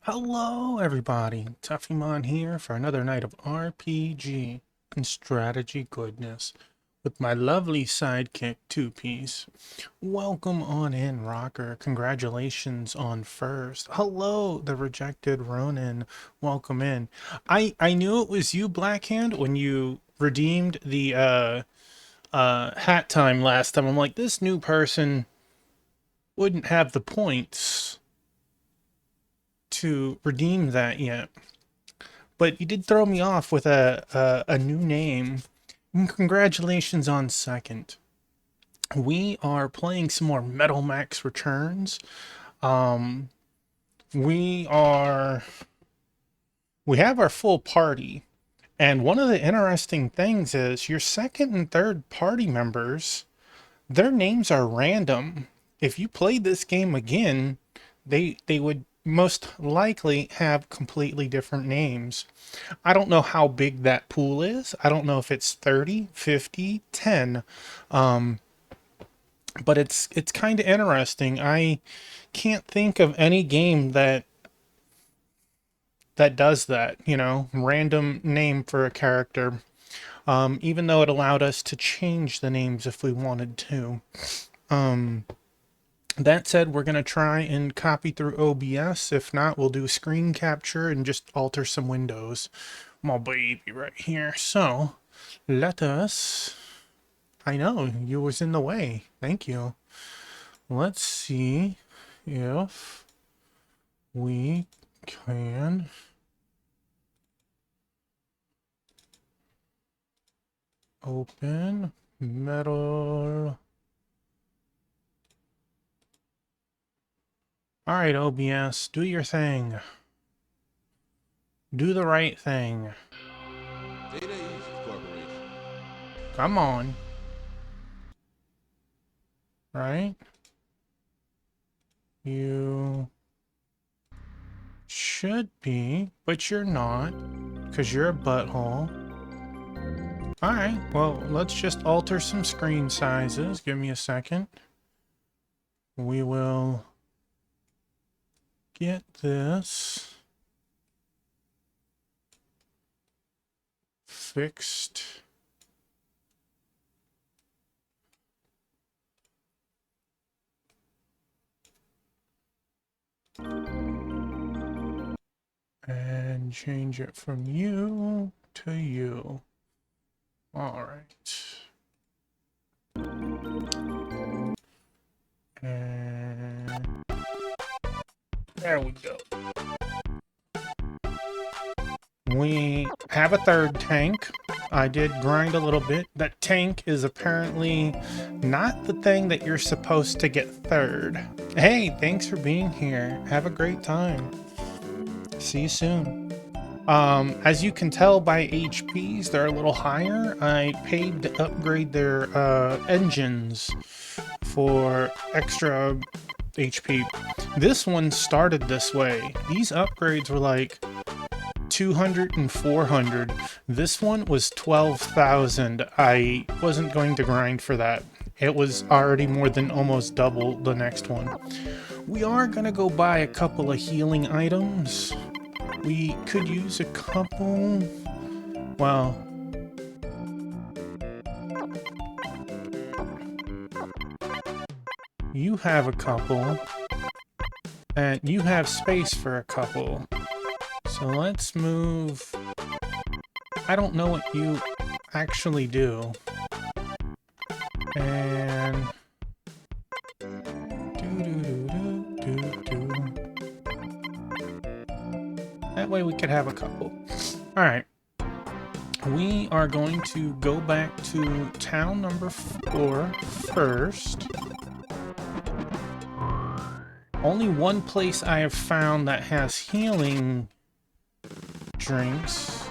Hello, everybody. Tuffymon here for another night of RPG and strategy goodness with my lovely sidekick, Two Piece. Welcome on in, Rocker. Congratulations on first. Hello, the rejected Ronin. Welcome in. I knew it was you, Blackhand, when you redeemed the hat time last time. I'm like, this new person wouldn't have the points to redeem that yet. But you did throw me off with a new name. And congratulations on second. We are playing some more Metal Max Returns. Um, we are we have our full party, and one of the interesting things is your second and third party members, their names are random. If you played this game again, they would most likely have completely different names. I don't know how big that pool is. I don't know if it's 30, 50, 10. Um, but it's kind of interesting. I can't think of any game that does that, random name for a character. Even though it allowed us to change the names if we wanted to. Um, that said, we're going to try and copy through OBS. If not, we'll do screen capture and just alter some windows. My baby right here. So, let us... I know, you was in the way. Thank you. Let's see if we can... open metal... Alright, OBS, do your thing. Do the right thing. Data East Corporation. Come on. Right? You should be, but you're not, because you're a butthole. Alright, well, let's just alter some screen sizes. Give me a second. We will get this fixed. And change it from you to you. Alright. And there we go. We have a third tank. I did grind a little bit. That tank is apparently not the thing that you're supposed to get third. Hey, thanks for being here. Have a great time. See you soon. As you can tell by HPs, they're a little higher. I paid to upgrade their engines for extra HP. This one started this way. These upgrades were like 200 and 400. This one was 12,000. I wasn't going to grind for that. It was already more than almost double the next one. We are gonna go buy a couple of healing items. We could use a couple. Well, you have a couple, and you have space for a couple. So let's move. I don't know what you actually do. And that way we could have a couple. Alright. We are going to go back to town number 4 first. Only one place I have found that has healing drinks.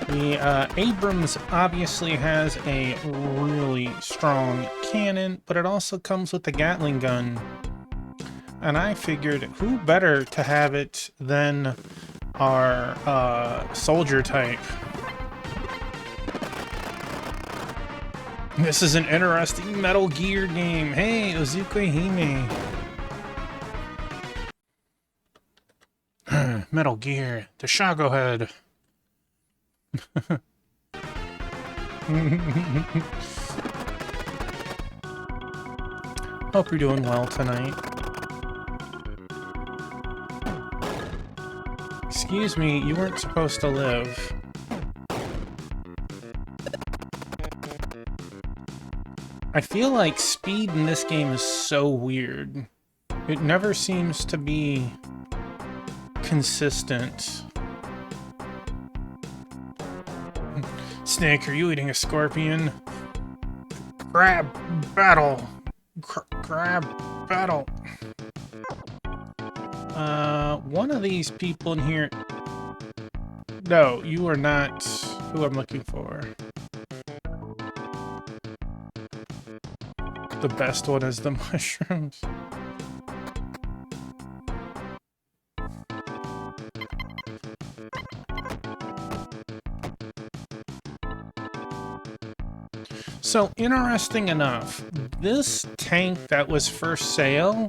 The Abrams obviously has a really strong cannon, but it also comes with the Gatling gun. And I figured, who better to have it than our soldier type? This is an interesting Metal Gear game. Hey, Ozuka Hime. Metal Gear, the Shago Head. Hope you're doing well tonight. Excuse me, you weren't supposed to live. I feel like speed in this game is so weird. It never seems to be consistent. Snake, are you eating a scorpion? Grab battle. Grab battle. One of these people in here. No, you are not who I'm looking for. The best one is the mushrooms. So, interesting enough, this tank that was for sale,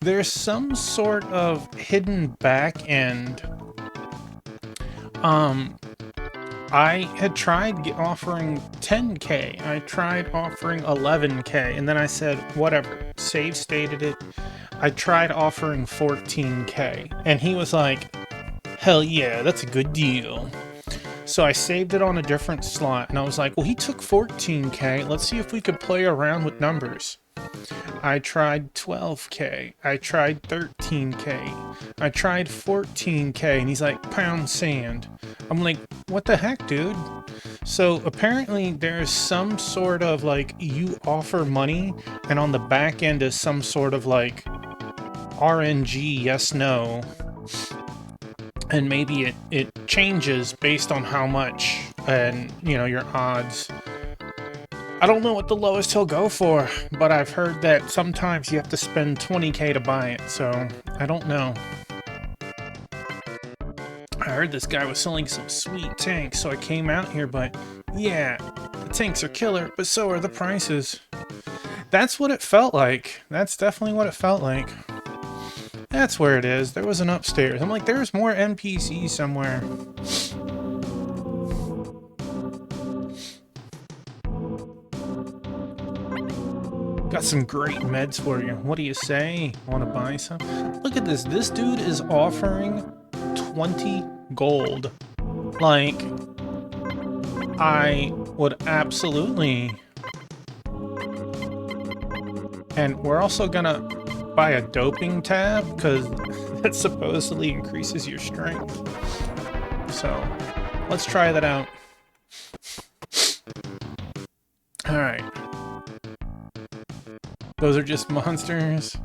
there's some sort of hidden back end. I had tried offering 10K, I tried offering 11K, and then I said, whatever, save stated it. I tried offering 14K, and he was like, hell yeah, that's a good deal. So I saved it on a different slot, and I was like, well, he took 14K, let's see if we could play around with numbers. I tried 12K, I tried 13K, I tried 14K, and he's like, pound sand. I'm like, what the heck, dude? So apparently there's some sort of like, you offer money, and on the back end is some sort of like RNG, yes, no. And maybe it changes based on how much and, you know, your odds. I don't know what the lowest he'll go for, but I've heard that sometimes you have to spend 20K to buy it, so I don't know. I heard this guy was selling some sweet tanks, so I came out here, but yeah, the tanks are killer, but so are the prices. That's what it felt like. That's definitely what it felt like. That's where it is. There was an upstairs. I'm like, there's more NPCs somewhere. Got some great meds for you. What do you say? Want to buy some? Look at this. This dude is offering 20 gold. Like, I would absolutely. And we're also gonna buy a doping tab because that supposedly increases your strength. So let's try that out. All right. Those are just monsters.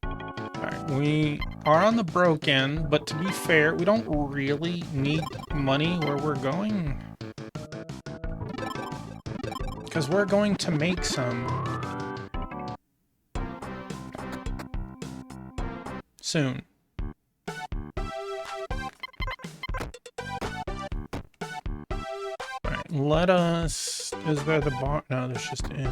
Alright, we are on the broken, but to be fair, we don't really need money where we're going. Because we're going to make some. Soon. Alright, let us... Is there the bar? No, there's just in.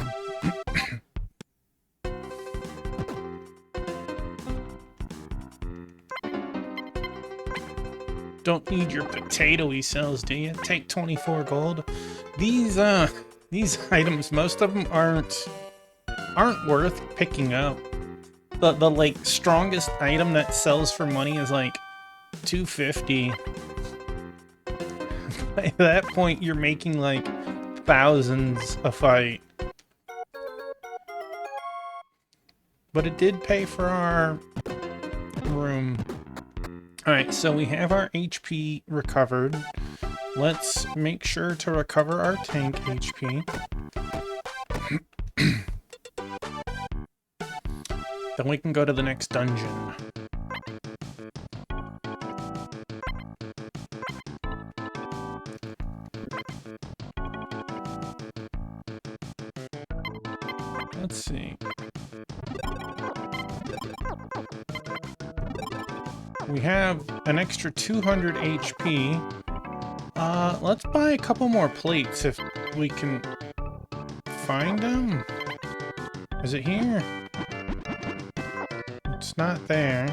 Don't need your potato-y cells, do you? Take 24 gold. These items, most of them aren't worth picking up. The like strongest item that sells for money is like 250. By that point, you're making like thousands a fight. But it did pay for our room. Alright, so we have our HP recovered. Let's make sure to recover our tank HP. Then we can go to the next dungeon. Let's see. We have an extra 200 HP. Let's buy a couple more plates if we can find them. Is it here? It's not there.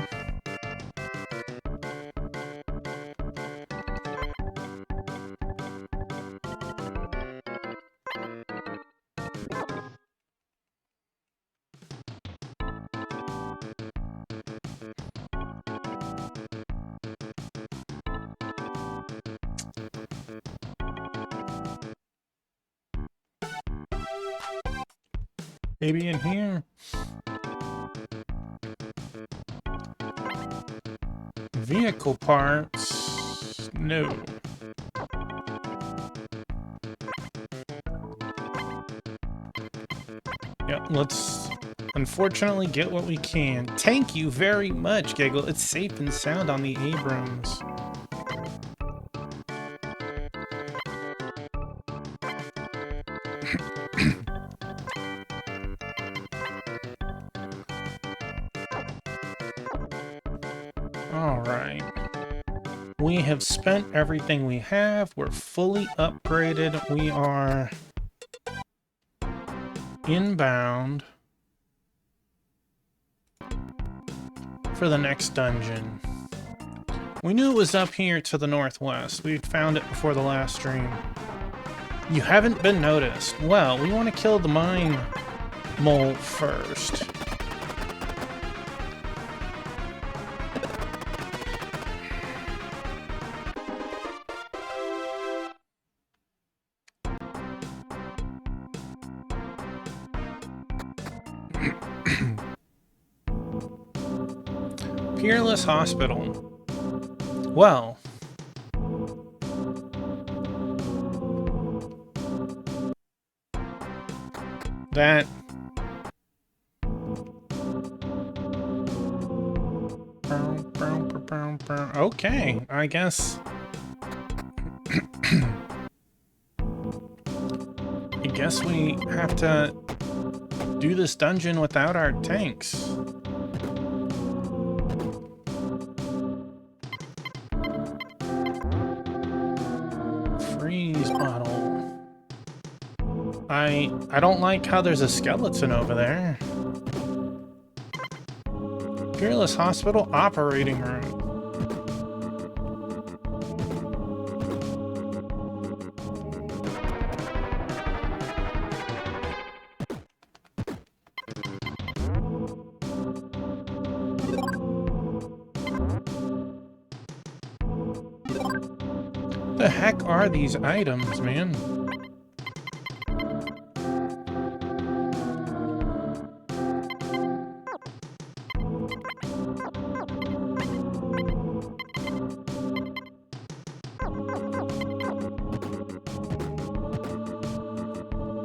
Maybe in here. Vehicle parts? No. Yep, let's unfortunately get what we can. Thank you very much, Giggle. It's safe and sound on the Abrams. Alright. We have spent everything we have. We're fully upgraded. We are inbound for the next dungeon. We knew it was up here to the northwest. We found it before the last stream. You haven't been noticed. Well, we want to kill the mine mole first. Peerless Hospital. Well, that okay, I guess. I guess we have to do this dungeon without our tanks. Freeze bottle. I don't like how there's a skeleton over there. Peerless Hospital operating room. What the heck are these items, man?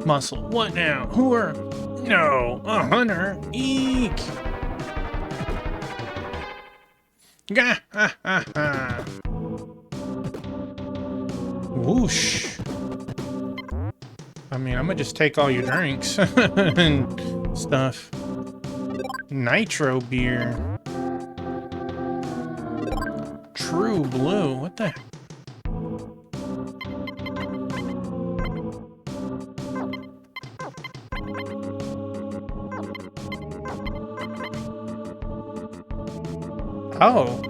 Muscle. What now? Who are... No, a hunter. Eek. Gah, ha, ha, ha. Whoosh. I mean, I'm gonna just take all your drinks and stuff. Nitro beer. True Blue. What the... Oh.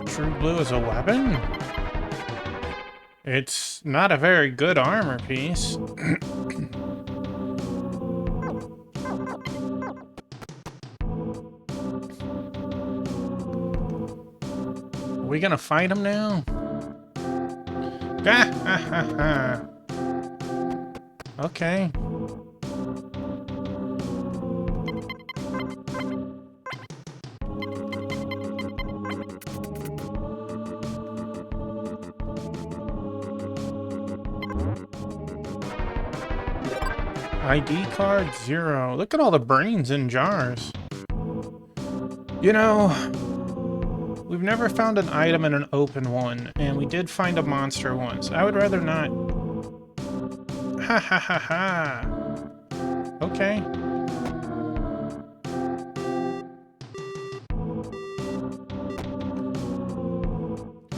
True Blue is a weapon? It's not a very good armor piece. Are we gonna fight him now? Ah, ha, ha, ha. Okay. ID card 0. Look at all the brains in jars. You know, we've never found an item in an open one, and we did find a monster once. I would rather not. Ha ha ha ha. Okay.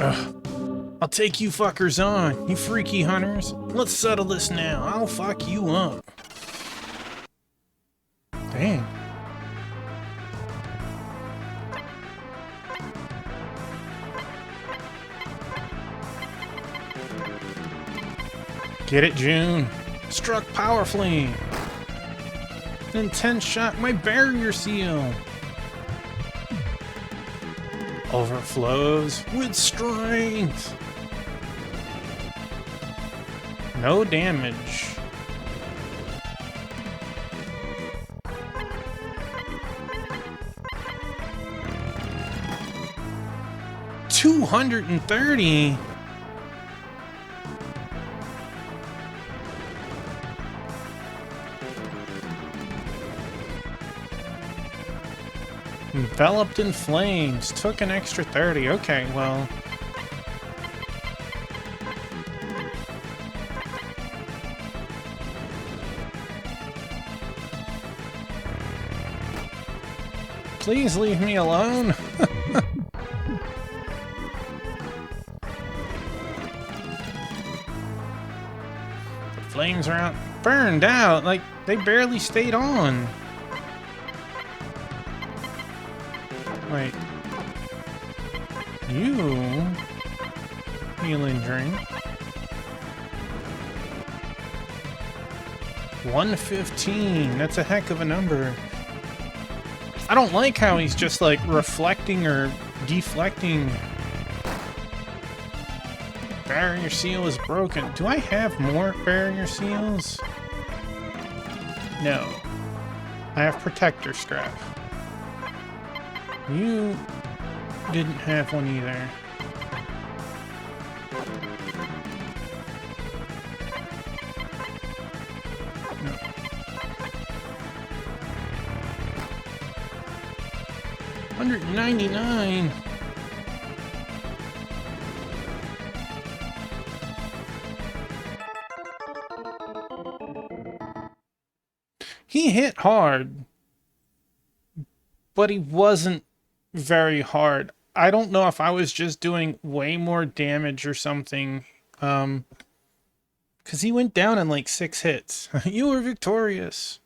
Ugh. I'll take you fuckers on, you freaky hunters. Let's settle this now. I'll fuck you up. Dang. Get it, June? Struck Power Flame. Then 10 shot my barrier seal. Overflows with strength. No damage. $230. Enveloped in flames. Took an extra 30. Okay, well. Please leave me alone. The flames are out. Burned out. Like, they barely stayed on. Wait. You... healing drink. 115. That's a heck of a number. I don't like how he's just like reflecting or deflecting. Barrier seal is broken. Do I have more barrier seals? No. I have protector scrap. You didn't have one either. No. $199. He hit hard, but he wasn't very hard. I don't know if I was just doing way more damage or something. Because he went down in like 6 hits. You were victorious.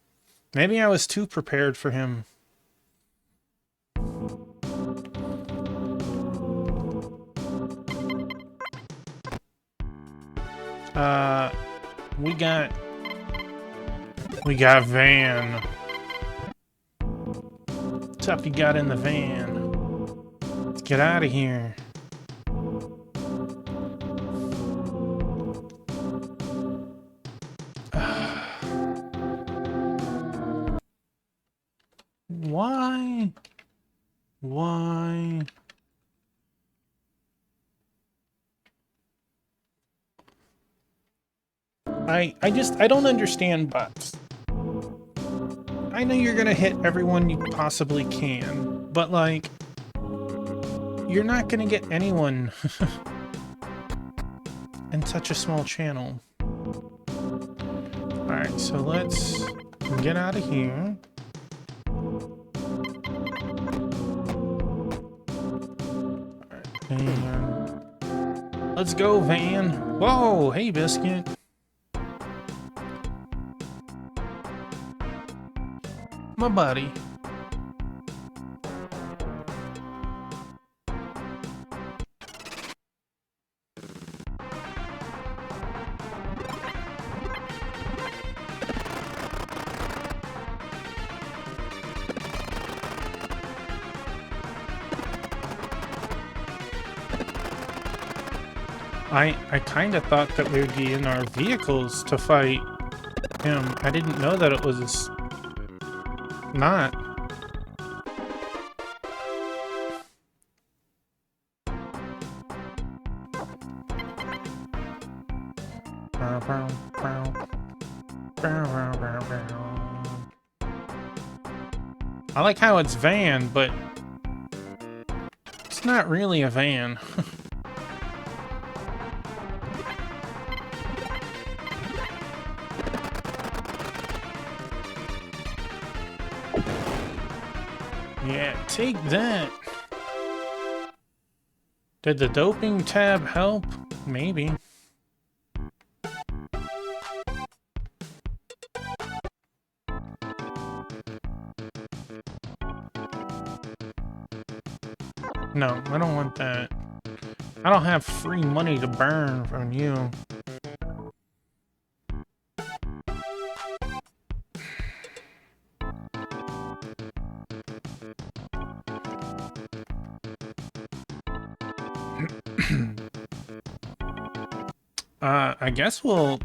Maybe I was too prepared for him. We got Van. What's up you got in the van? Let's get out of here. Why? Why? I don't understand bots. I know you're gonna hit everyone you possibly can, but like, you're not gonna get anyone in such a small channel. Alright, so let's get out of here. Alright, and let's go, Van. Whoa, hey, Biscuit. My buddy. I kind of thought that we would be in our vehicles to fight him. I didn't know that it was not. I like how it's van, but it's not really a van. Yeah, take that. Did the doping tab help? Maybe. No, I don't want that. I don't have free money to burn from you. I guess we'll...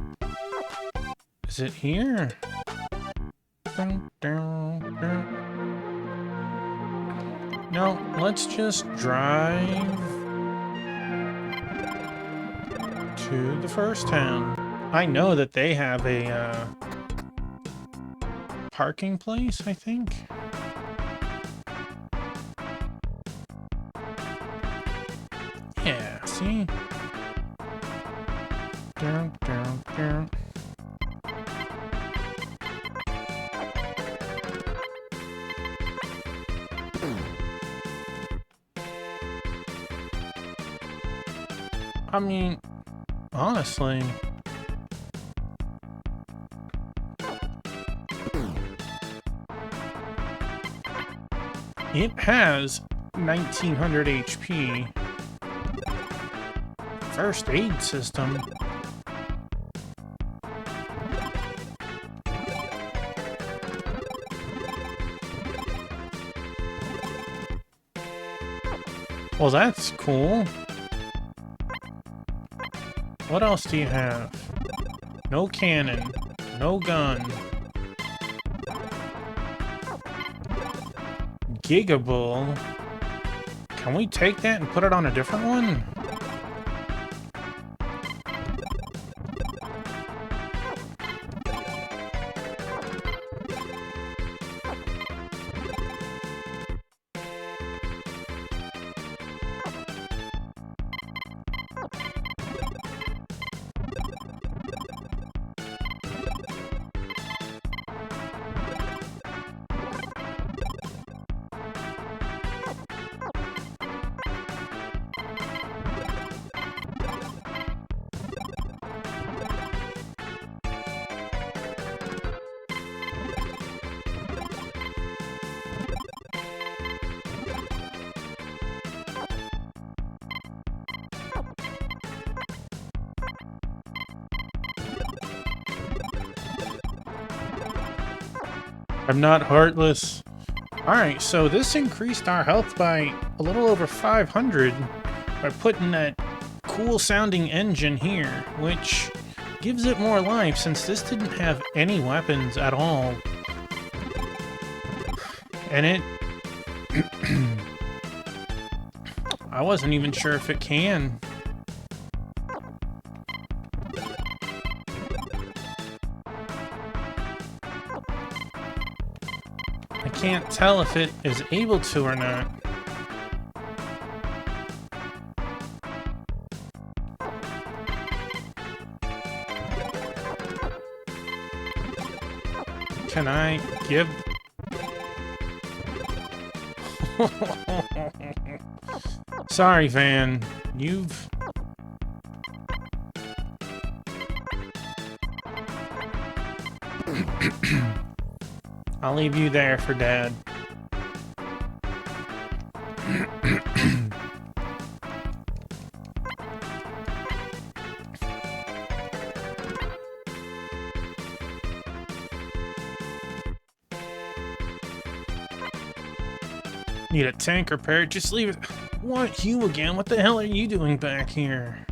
Is it here? No, let's just drive to the first town. I know that they have a parking place, I think. Yeah, see? Down, down, down. I mean, honestly, it has 1900 HP. First aid system. Well, that's cool. What else do you have? No cannon. No gun. Gigabull. Can we take that and put it on a different one? I'm not heartless. Alright, so this increased our health by a little over 500 by putting that cool sounding engine here, which gives it more life since this didn't have any weapons at all. And it... I wasn't even sure if it can. I can't tell if it is able to or not. Can I give... Sorry, Van. You've... I'll leave you there for Dad. Need a tank repaired? Just leave it. What? You again? What the hell are you doing back here?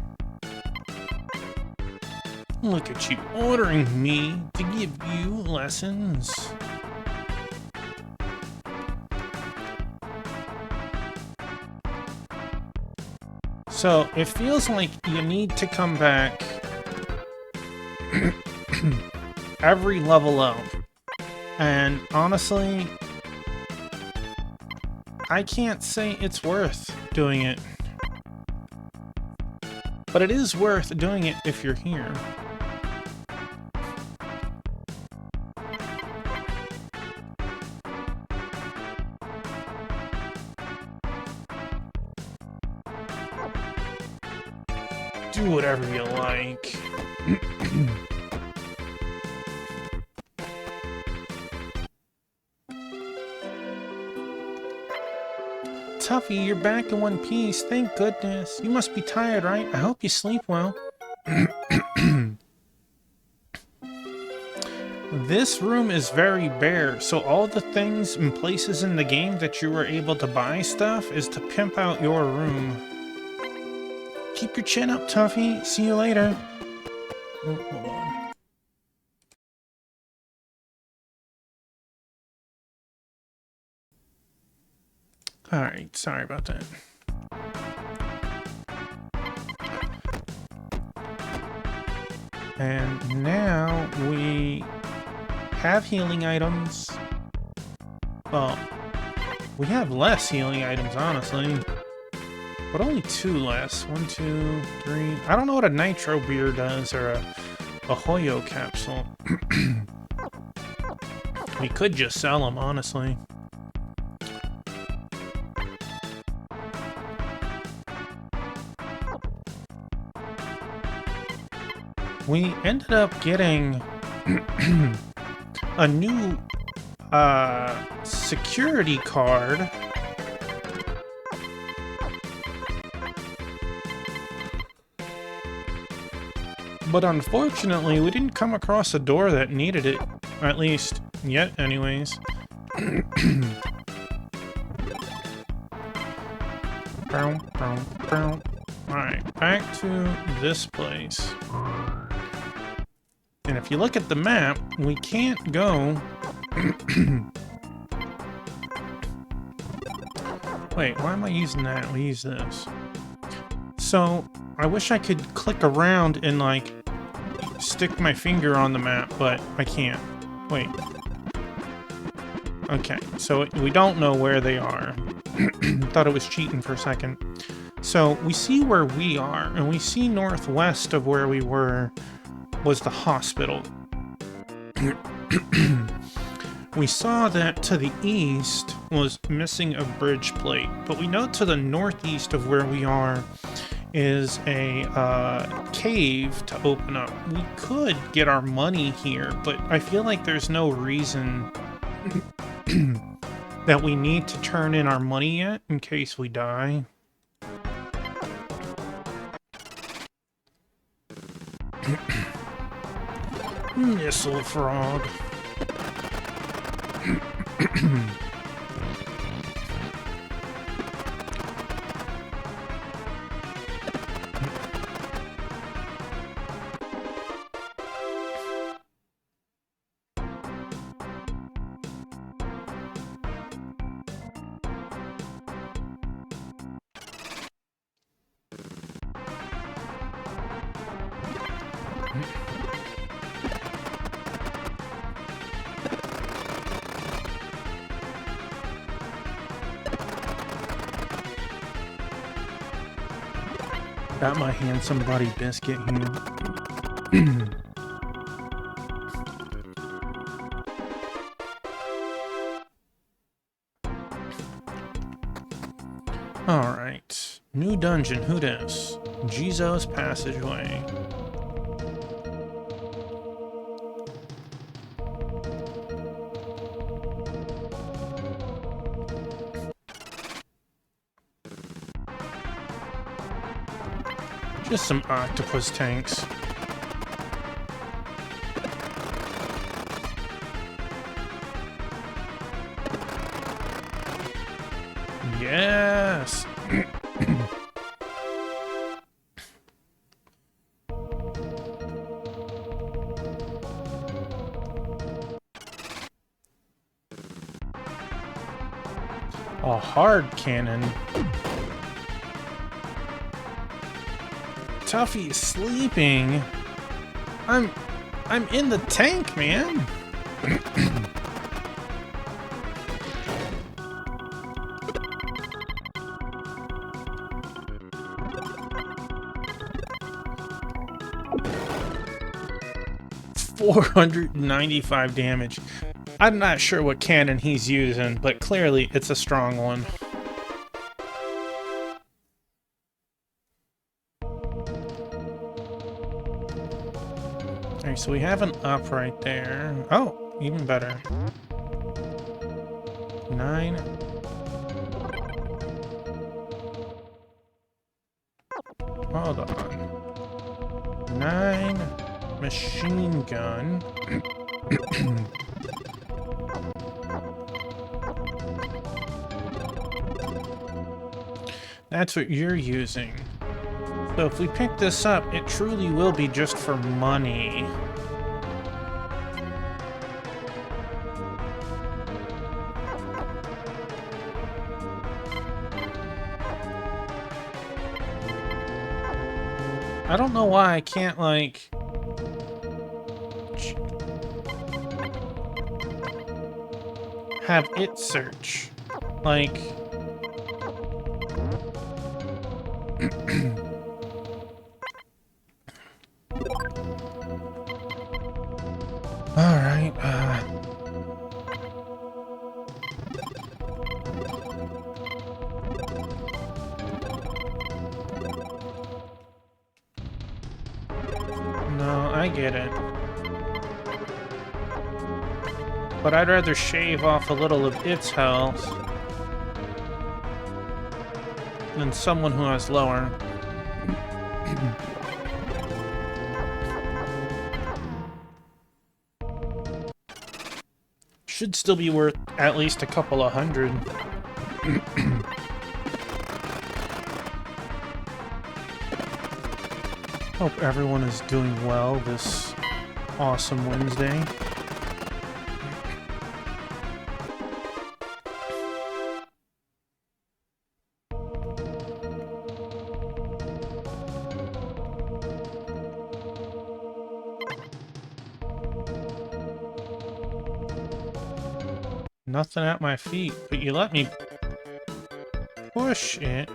Look at you ordering me to give you lessons. So, it feels like you need to come back every level up. And honestly, I can't say it's worth doing it. But it is worth doing it if you're here. Do whatever you like. Tuffy, you're back in one piece. Thank goodness. You must be tired, right? I hope you sleep well. This room is very bare, so all the things and places in the game that you were able to buy stuff is to pimp out your room. Keep your chin up, Tuffy. See you later. Oh, hold on. Alright, sorry about that. And now we have healing items. Well, we have less healing items, honestly. But only 2 less. 1, 2, 3. I don't know what a nitro beer does or a Hoyo capsule. We could just sell them, honestly. We ended up getting a new security card. But unfortunately, we didn't come across a door that needed it. At least, yet, anyways. Alright, back to this place. And if you look at the map, we can't go... Wait, why am I using that? We use this. So, I wish I could click around and, like, stick my finger on the map, but I can't. Wait. Okay, so we don't know where they are. Thought it was cheating for a second. So, we see where we are, and we see northwest of where we were was the hospital. We saw that to the east was missing a bridge plate, but we know to the northeast of where we are is a cave to open up. We could get our money here, but I feel like there's no reason that we need to turn in our money yet in case we die. Missile frog. Got my handsome buddy Biscuit here. Alright. New dungeon, who dis? Jizo's Passageway. Just some octopus tanks. Yes! A hard cannon. Tuffy is sleeping. I'm in the tank, man. $495 damage. I'm not sure what cannon he's using, but clearly it's a strong one. Okay, so we have an up right there. Oh, even better. 9. Hold on. 9 machine gun. That's what you're using. So if we pick this up, it truly will be just for money. I don't know why I can't, like... have it search. Like... Alright, no, I get it. But I'd rather shave off a little of its health than someone who has lower. Should still be worth at least a couple of hundred. Hope everyone is doing well this awesome Wednesday. Nothing at my feet, but you let me push it.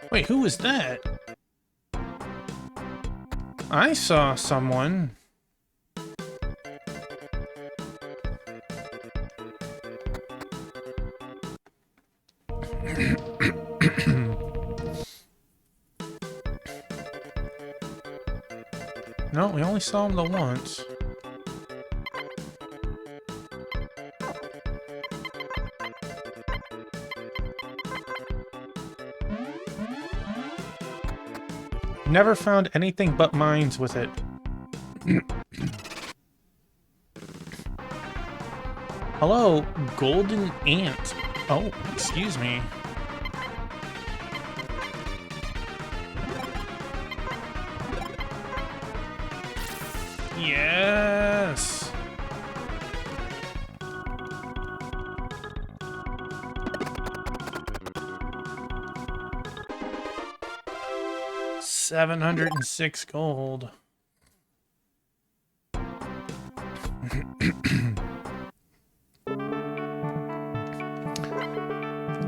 Wait, who was that? I saw someone. No, we only saw him the once. Never found anything but mines with it. Hello, golden ant. Oh, excuse me. Yes. $706 gold.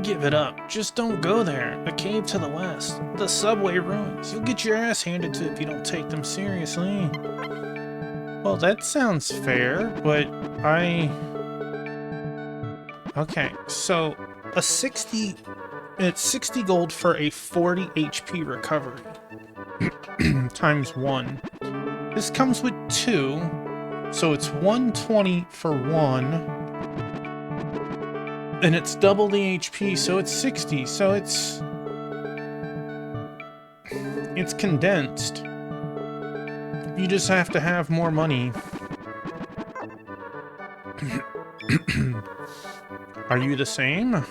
Give it up. Just don't go there. A cave to the west. The subway ruins. You'll get your ass handed to if you don't take them seriously. Well, that sounds fair, but okay, so it's 60 gold for a 40 HP recovery. Times 1. This comes with 2, so it's 120 for 1. And it's double the HP, so it's 60, so it's condensed. You just have to have more money. Are you the same?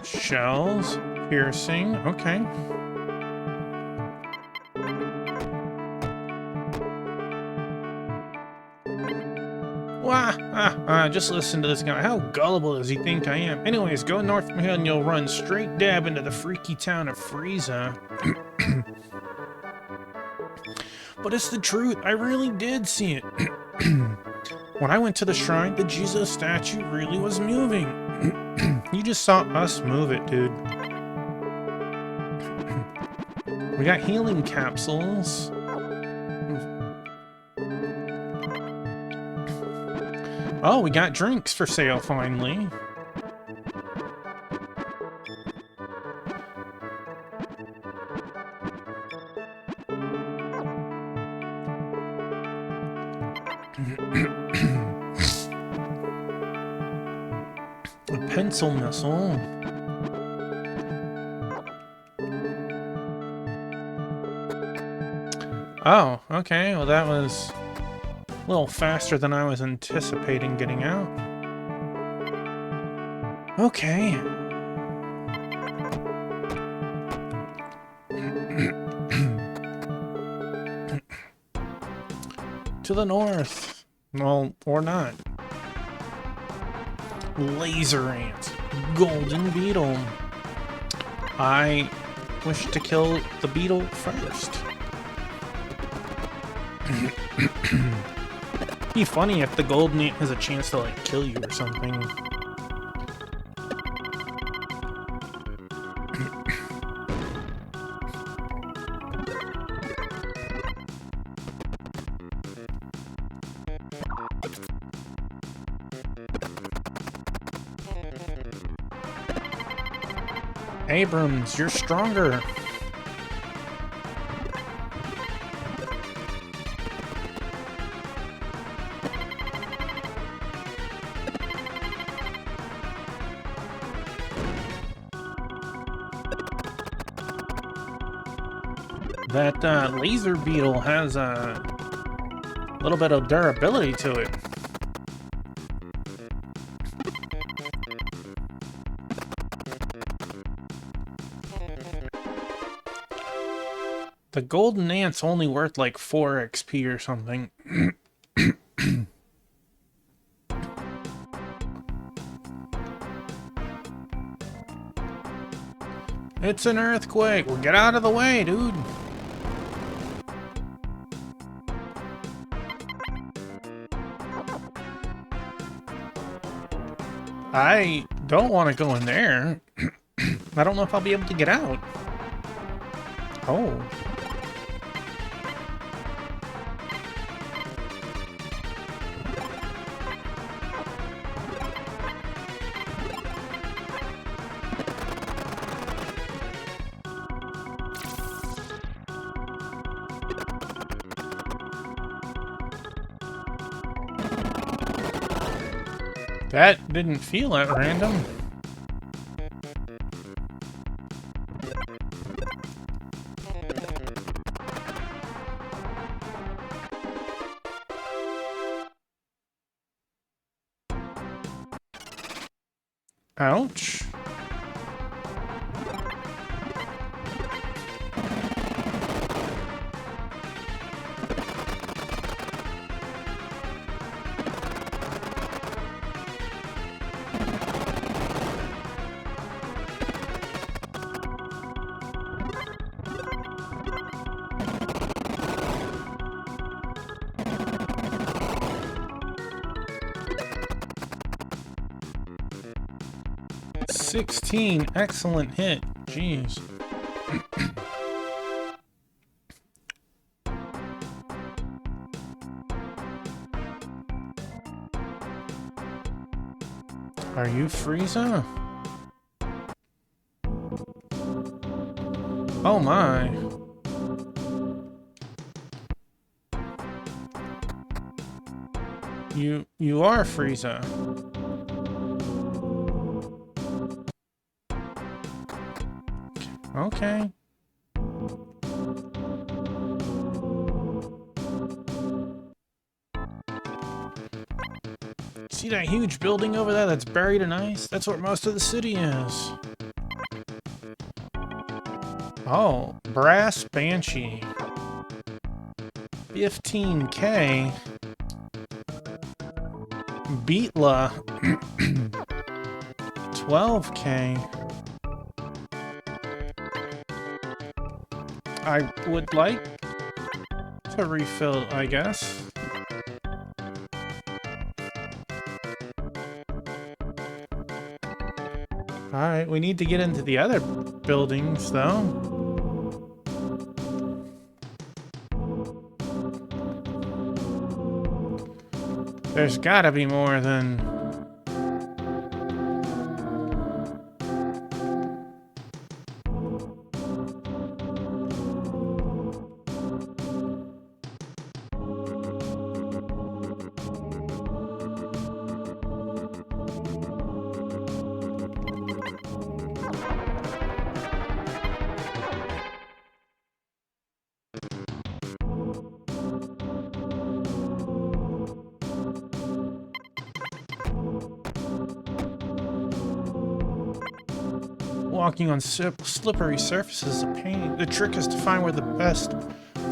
Shells, piercing, okay. Just listen to this guy. How gullible does he think I am? Anyways, go north from here and you'll run straight dab into the freaky town of Frieza. But it's the truth. I really did see it. When I went to the shrine, the Jesus statue really was moving. You just saw us move it, dude. We got healing capsules. Oh, we got drinks for sale finally. pencil missile. Oh, okay. Well, that was a little faster than I was anticipating getting out. Okay. To the north. Well, or not. Laser ant. Golden beetle. I wish to kill the beetle first. Be funny if the golden ant has a chance to, like, kill you or something. Abrams, you're stronger. That laser beetle has a little bit of durability to it. The golden ant's only worth like 4 XP or something. It's an earthquake. Well, get out of the way, dude. I don't want to go in there. I don't know if I'll be able to get out. Oh. That didn't feel at random. Ouch. $16, excellent hit. Jeez. Are you Frieza? Oh my. You are Frieza. Okay. See that huge building over there that's buried in ice? That's where most of the city is. Oh, Brass Banshee. 15K. Beetla. 12K. I would like to refill, I guess. Alright, we need to get into the other buildings, though. There's gotta be more than... Walking on slippery surfaces is a pain. The trick is to find where the best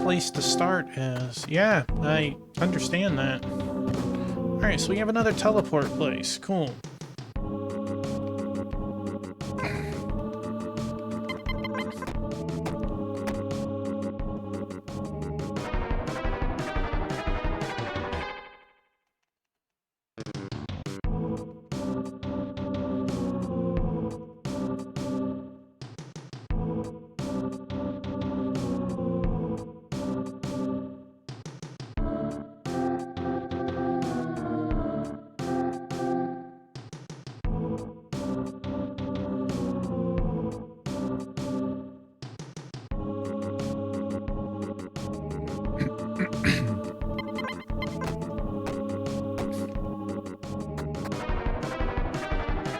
place to start is. Yeah, I understand that. Alright, so we have another teleport place. Cool.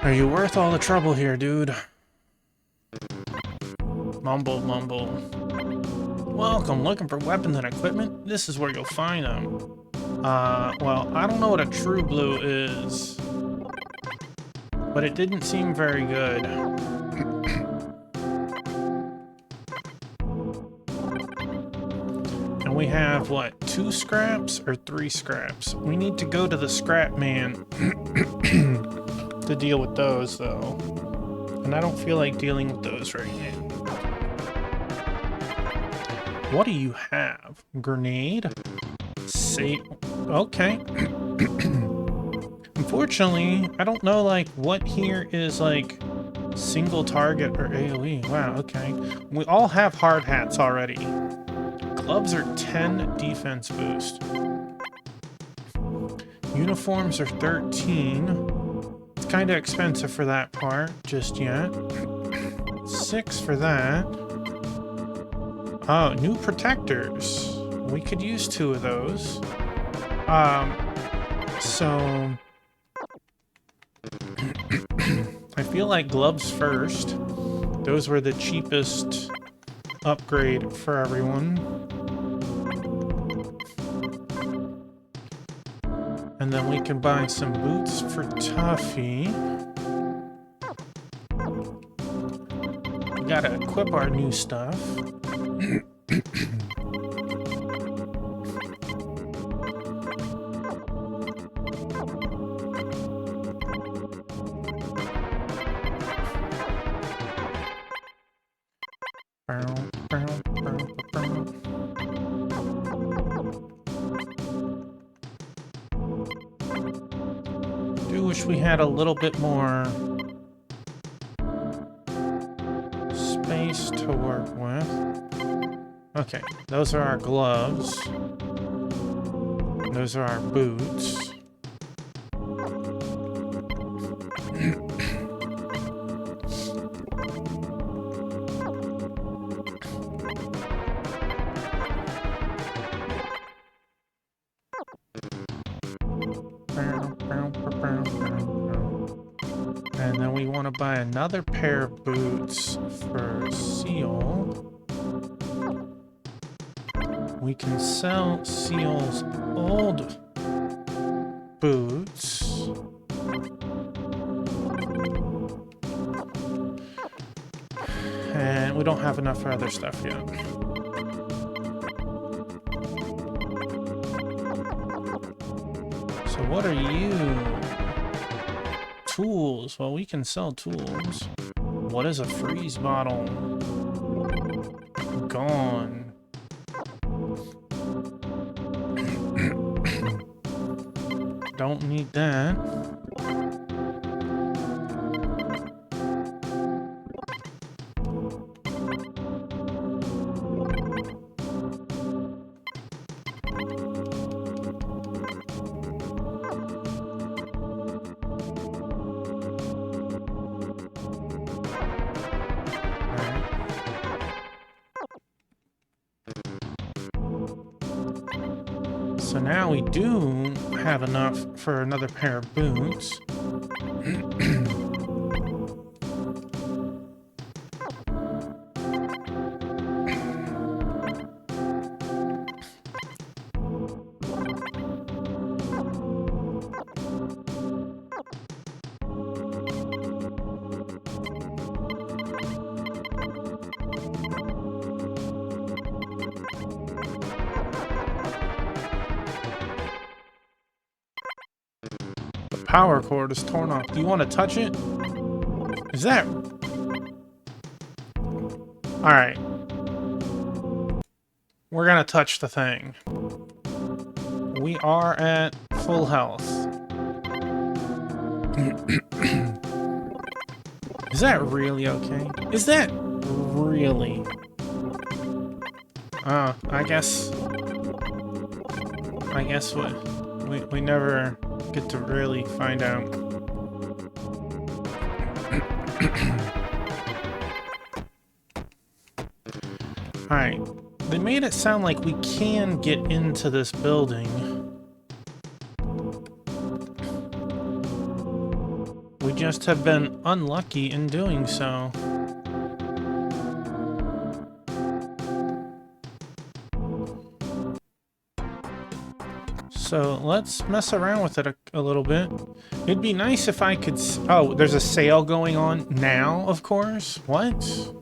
Are you worth all the trouble here, dude? Mumble, mumble. Welcome, looking for weapons and equipment? This is where you'll find them. Well, I don't know what a true blue is, but it didn't seem very good. And we have, what, 2 scraps or 3 scraps? We need to go to the scrap man to deal with those, though. And I don't feel like dealing with those right now. What do you have? Grenade? Okay. Unfortunately, I don't know, like, what here is, like, single target or AoE. Wow, okay. We all have hard hats already. Gloves are 10 defense boost. Uniforms are 13. It's kind of expensive for that part, just yet. 6 for that. Oh, new protectors. We could use 2 of those. So... I feel like gloves first. Those were the cheapest upgrade for everyone. And then we can buy some boots for Tuffy. We gotta equip our new stuff. Do wish we had a little bit more space to work with. Okay, those are our gloves. Those are our boots. And then we want to buy another pair of boots for Seal. We can sell Seal's old boots. And we don't have enough for other stuff yet. So what are you? Tools. Well, we can sell tools. What is a freeze bottle? Gone. Don't need that. So now we do have enough for another pair of boots. power cord is torn off. Do you want to touch it? Is that... Alright. We're gonna touch the thing. We are at full health. Is that really okay? Is that really? I guess we never get to really find out. Alright. They made it sound like we can get into this building. We just have been unlucky in doing so. So let's mess around with it a little bit. It'd be nice if I could... Oh, there's a sale going on now, of course. What?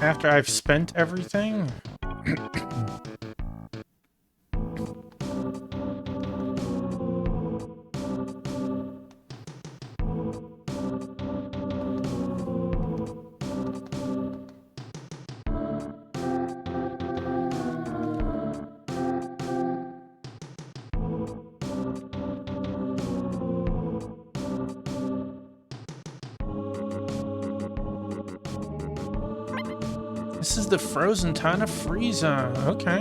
After I've spent everything? This is the frozen town of Frieza. Okay.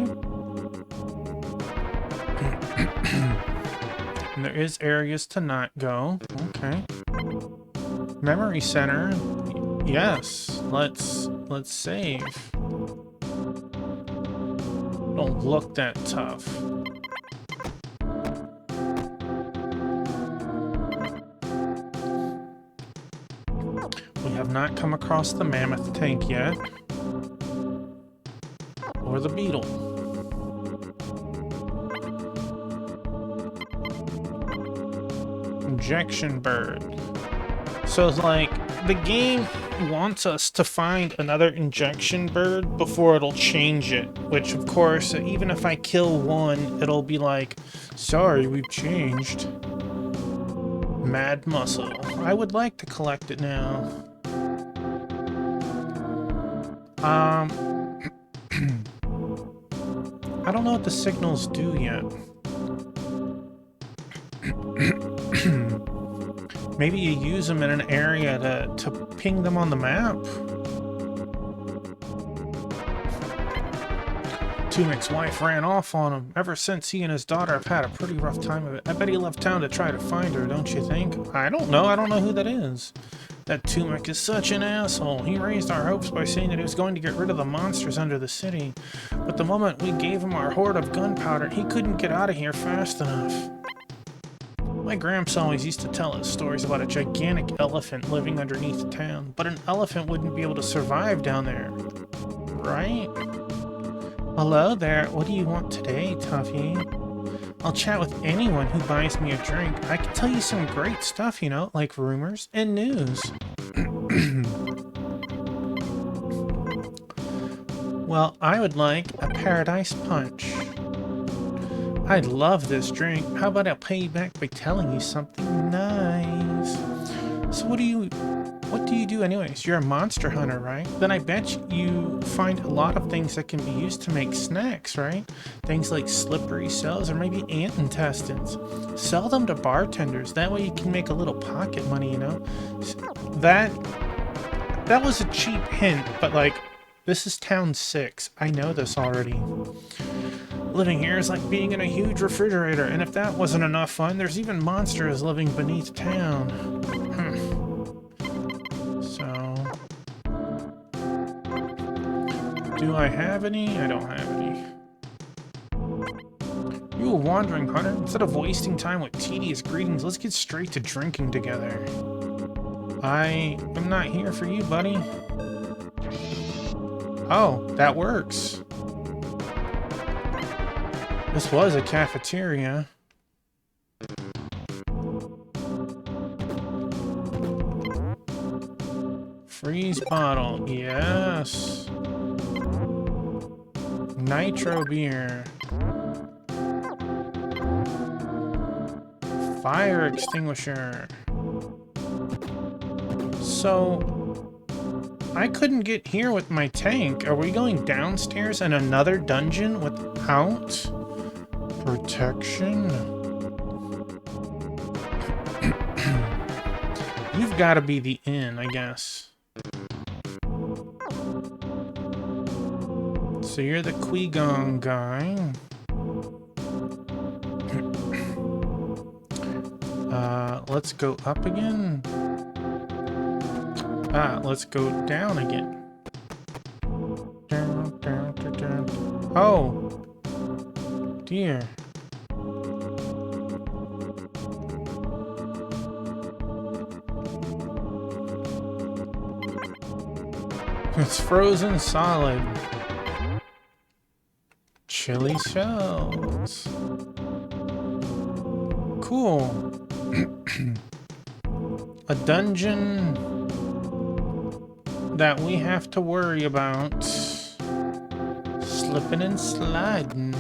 And there is areas to not go. Okay. Memory center. Yes. Let's save. Don't look that tough. We have not come across the mammoth tank yet. Or the beetle. Injection bird. So it's like the game wants us to find another injection bird before it'll change it. Which of course, even if I kill one, it'll be like, sorry, we've changed. Mad muscle. I would like to collect it now. I don't know what the signals do yet. Maybe you use them in an area to ping them on the map. Tumek's wife ran off on him. Ever since, he and his daughter have had a pretty rough time of it. I bet he left town to try to find her, don't you think? I don't know. I don't know who that is. That Tumek is such an asshole. He raised our hopes by saying that he was going to get rid of the monsters under the city. But the moment we gave him our hoard of gunpowder, he couldn't get out of here fast enough. My gramps always used to tell us stories about a gigantic elephant living underneath town, but an elephant wouldn't be able to survive down there. Right? Hello there. What do you want today, Tuffy? I'll chat with anyone who buys me a drink. I can tell you some great stuff, you know, like rumors and news. Well, I would like a paradise punch. I love this drink. How about I'll pay you back by telling you something nice? So what do you do anyways? You're a monster hunter, right? Then I bet you find a lot of things that can be used to make snacks, right? Things like slippery cells or maybe ant intestines. Sell them to bartenders. That way you can make a little pocket money, you know? That was a cheap hint, but like, this is town 6. I know this already. Living here is like being in a huge refrigerator, and if that wasn't enough fun, there's even monsters living beneath town. So... do I have any? I don't have any. You a wandering hunter? Instead of wasting time with tedious greetings, let's get straight to drinking together. I am not here for you, buddy. Oh, that works. This was a cafeteria. Freeze bottle, yes. Nitro beer. Fire extinguisher. So, I couldn't get here with my tank. Are we going downstairs in another dungeon without protection? You've got to be the inn, I guess. So you're the Qui-Gon guy. Let's go up again. Let's go down again. Down, down, down, down. Oh, dear. It's frozen solid. Chili shells. Cool. A dungeon that we have to worry about slipping and sliding.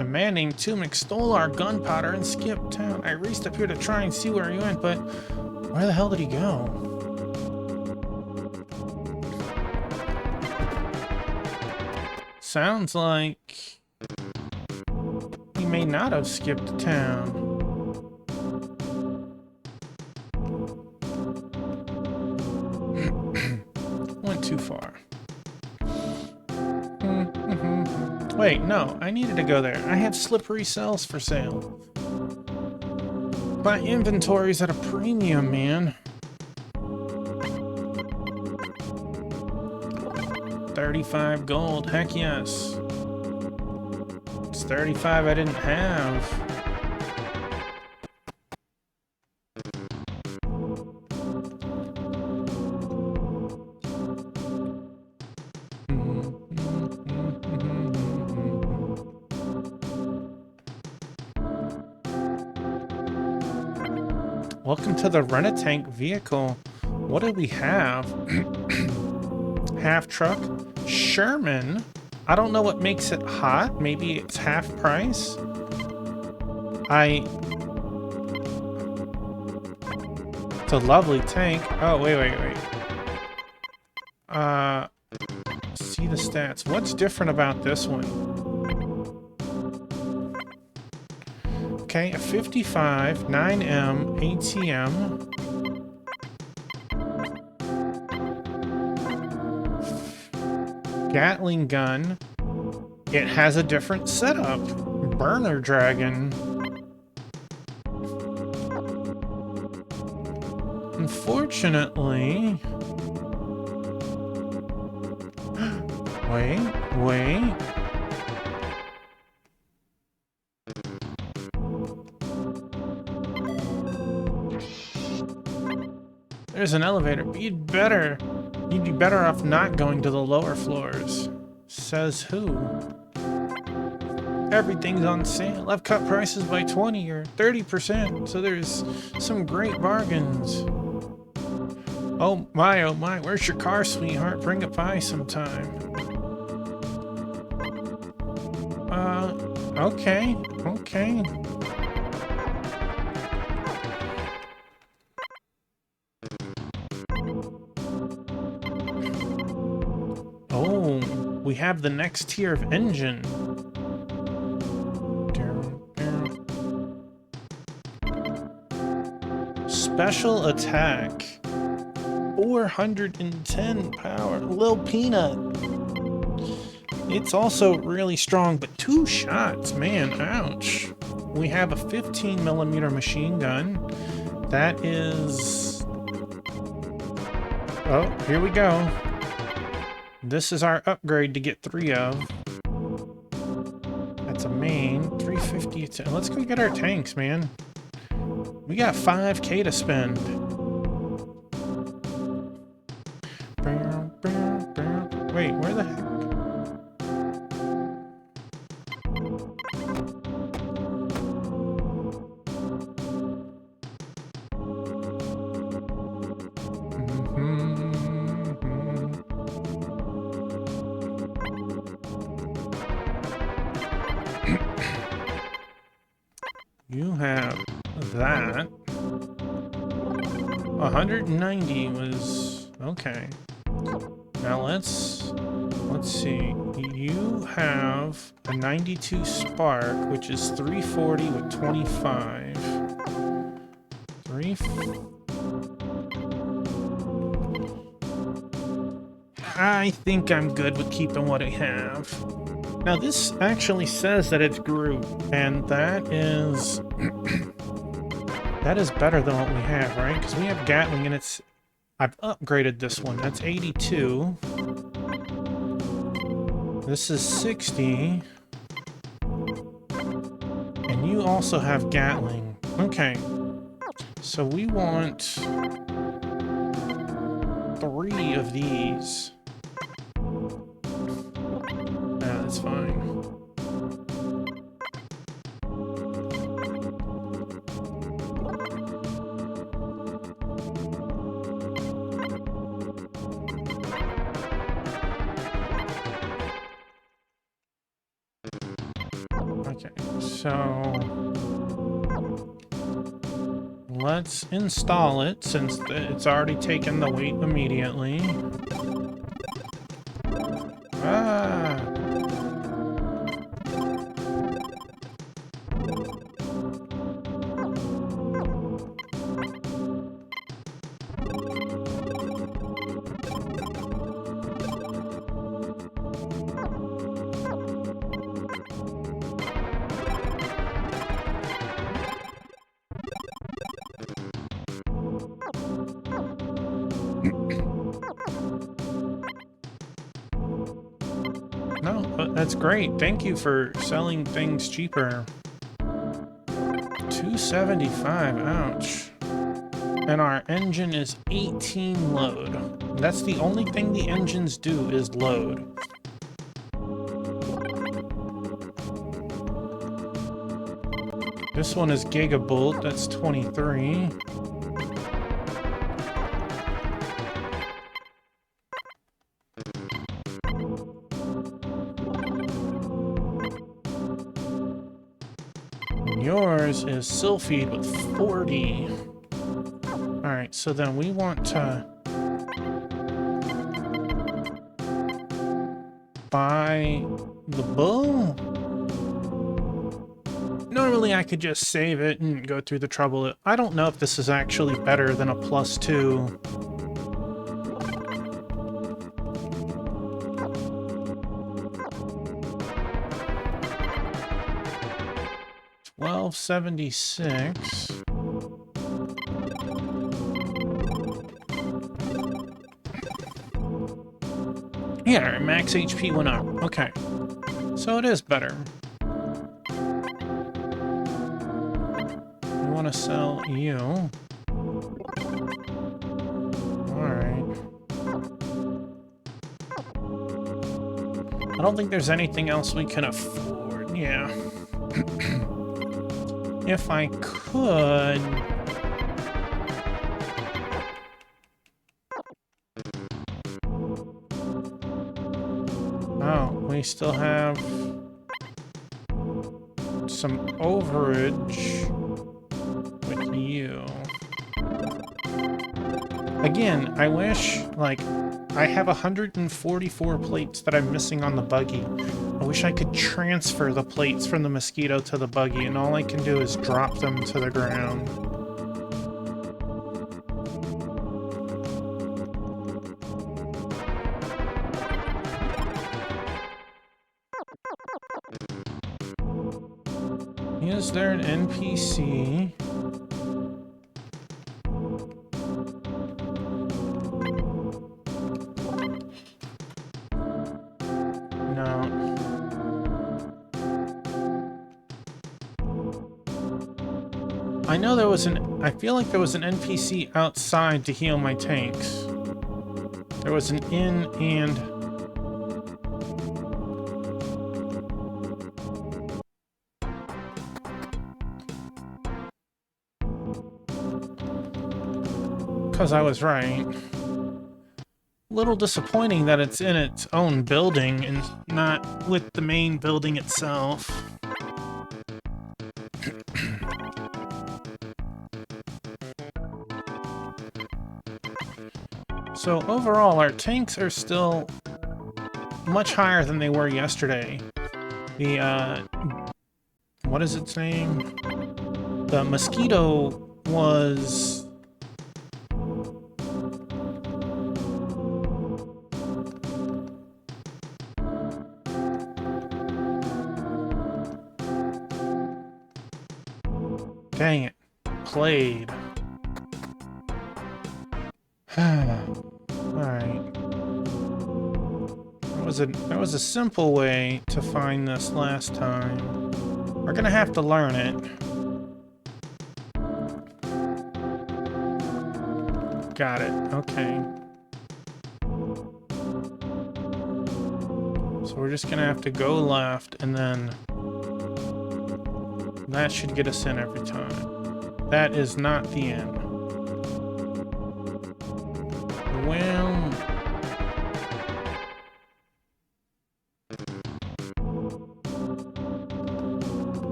A man named Tumic stole our gunpowder and skipped town. I raced up here to try and see where he went, but where the hell did he go? Sounds like he may not have skipped town. Went too far. Wait, no, I needed to go there. I have slippery cells for sale. My inventory's at a premium, man. 35 gold, heck yes. It's 35 I didn't have. Welcome to the Rent-A-Tank vehicle. What do we have? Half truck. Sherman. I don't know what makes it hot. Maybe it's half price. It's a lovely tank. Oh, wait. See the stats. What's different about this one? Okay, a 55, 9M, ATM. Gatling gun. It has a different setup. Burner dragon. Unfortunately... Wait. There's an elevator, but you'd be better off not going to the lower floors. Says who? Everything's on sale. I've cut prices by 20 or 30%, so there's some great bargains. Oh my, where's your car, sweetheart? Bring it by sometime. Okay. Oh, we have the next tier of engine. Special attack. 410 power. Lil Peanut. It's also really strong, but 2 shots, man, ouch. We have a 15mm machine gun. That is... Oh, here we go. This is our upgrade to get 3 of. That's a main. 350. Let's go get our tanks, man. We got 5K to spend. Wait, where the heck? You have that. 190 was okay. Now let's see. You have a 92 spark, which is 340 with 25. I think I'm good with keeping what I have. Now this actually says that it's Groot, and that is that is better than what we have, right? Because we have Gatling, and I've upgraded this one. That's 82. This is 60. And you also have Gatling. Okay. So we want 3 of these. Yeah, that's fine. Okay, so let's install it since it's already taken the weight immediately. Ah! No, but that's great. Thank you for selling things cheaper. 275, ouch. And our engine is 18 load. That's the only thing the engines do is load. This one is Gigabolt, that's 23. Yours is Sylphid with 40. Alright, so then we want to buy the bull? Normally I could just save it and go through the trouble. I don't know if this is actually better than a +2. $12.76. Yeah, our max HP went up. Okay. So it is better. We want to sell you. Alright. I don't think there's anything else we can afford. Yeah. If I could... Oh, we still have some overage with you. Again, I wish, like, I have 144 plates that I'm missing on the buggy. I wish I could transfer the plates from the Mosquito to the buggy, and all I can do is drop them to the ground. Is there an NPC? I know there was I feel like there was an NPC outside to heal my tanks. There was an inn and... Because I was right. Little disappointing that it's in its own building and not with the main building itself. So overall, our tanks are still much higher than they were yesterday. The, what is its name? The Mosquito was... Dang it. Played. Alright. That was a simple way to find this last time. We're gonna have to learn it. Got it. Okay. So we're just gonna have to go left, and then that should get us in every time. That is not the end. Well...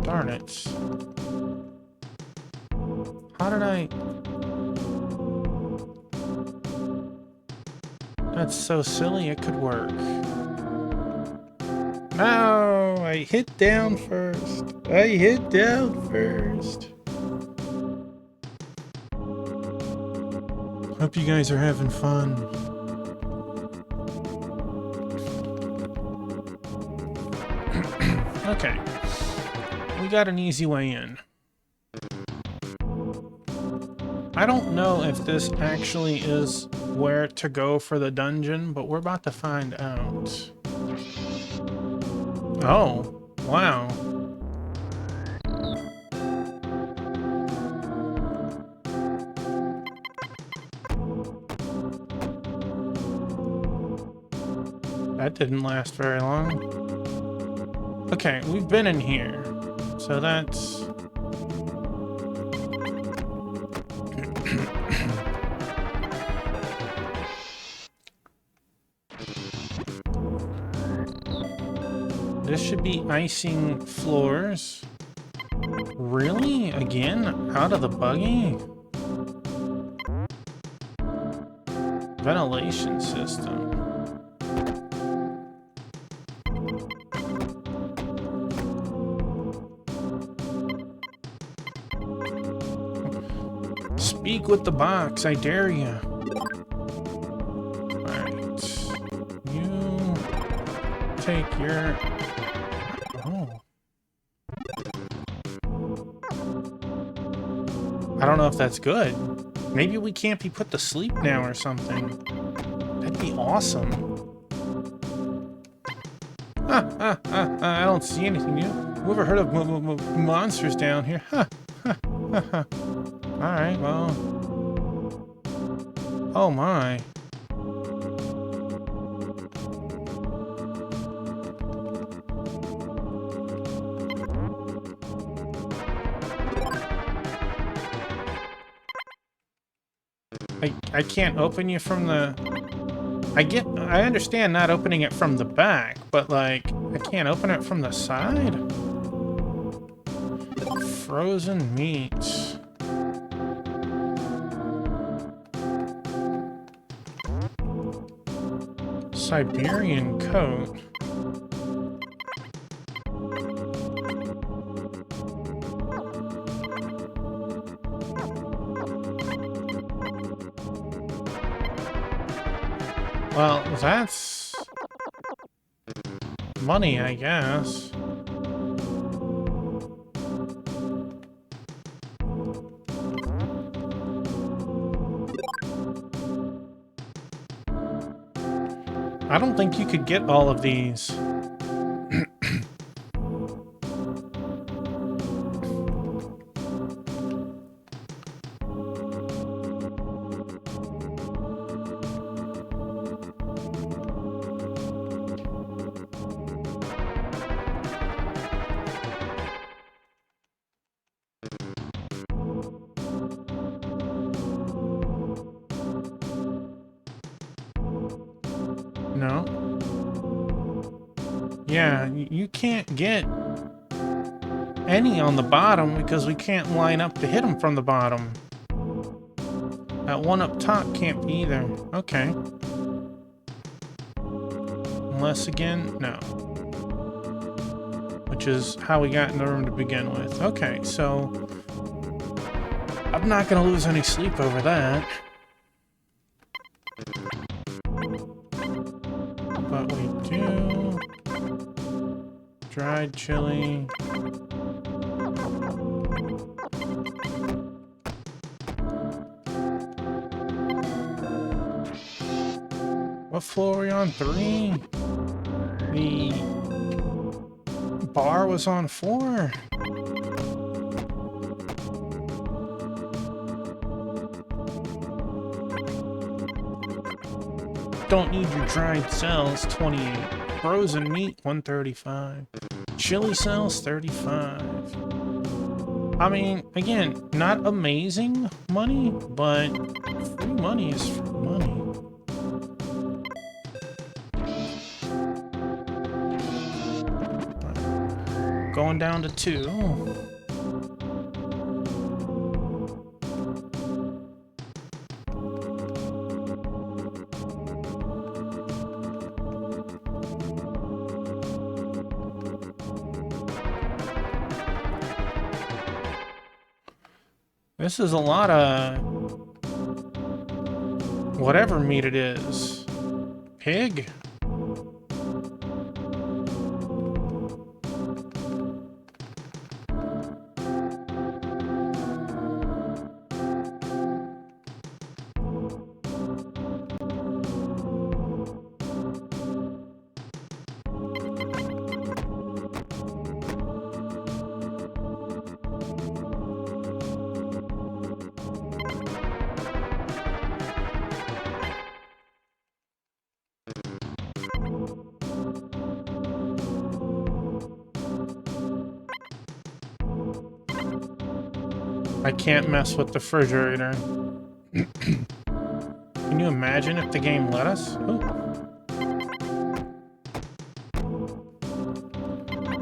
Darn it. How did I... That's so silly, it could work. No, I hit down first. I hit down first. Hope you guys are having fun. Okay. We got an easy way in. I don't know if this actually is where to go for the dungeon, but we're about to find out. Oh, wow. That didn't last very long. Okay, we've been in here. So that's... This should be icing floors. Really? Again? Out of the buggy? Ventilation system. Speak with the box, I dare you. Alright. You take your... Oh. I don't know if that's good. Maybe we can't be put to sleep now or something. That'd be awesome. I don't see anything new. Whoever heard of monsters down here? Alright, well... Oh my. I can't open you from the... I understand not opening it from the back, but like, I can't open it from the side? Frozen meats. Siberian coat. Well, that's money, I guess. I don't think you could get all of these. No. Yeah, you can't get any on the bottom because we can't line up to hit them from the bottom. That one up top can't be either. Okay. Unless again, no. Which is how we got in the room to begin with. Okay, so I'm not gonna lose any sleep over that. But we do. Dried chili. What floor are we on? 3? The bar was on 4. Don't need your dried cells, 28. Frozen meat, 135. Chili cells, 35. I mean, again, not amazing money, but free money is free money. Going down to 2. This is a lot of whatever meat it is. Pig? I can't mess with the refrigerator. Can you imagine if the game let us? Ooh.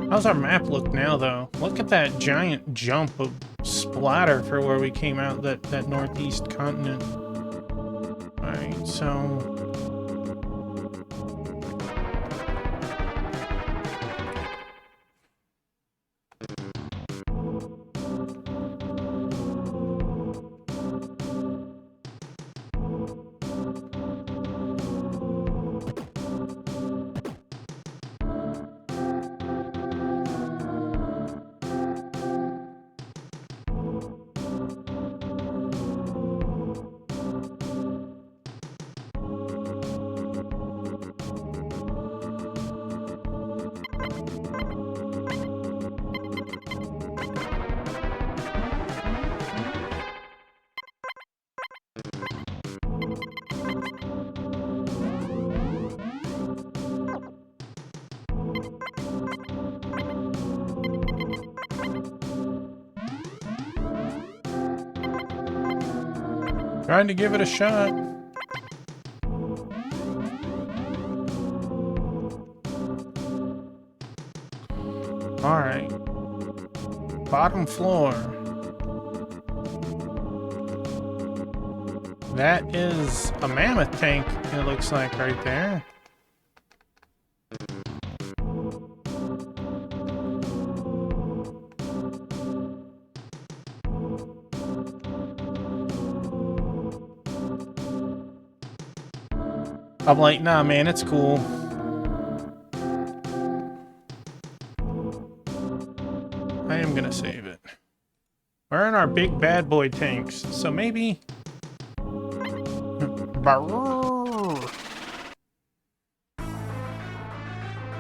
How's our map look now, though? Look at that giant jump of splatter for where we came out, that northeast continent. Alright, so... Trying to give it a shot. Alright. Bottom floor. That is a mammoth tank, it looks like, right there. I'm like, nah, man, it's cool. I am gonna save it. We're in our big bad boy tanks, so maybe...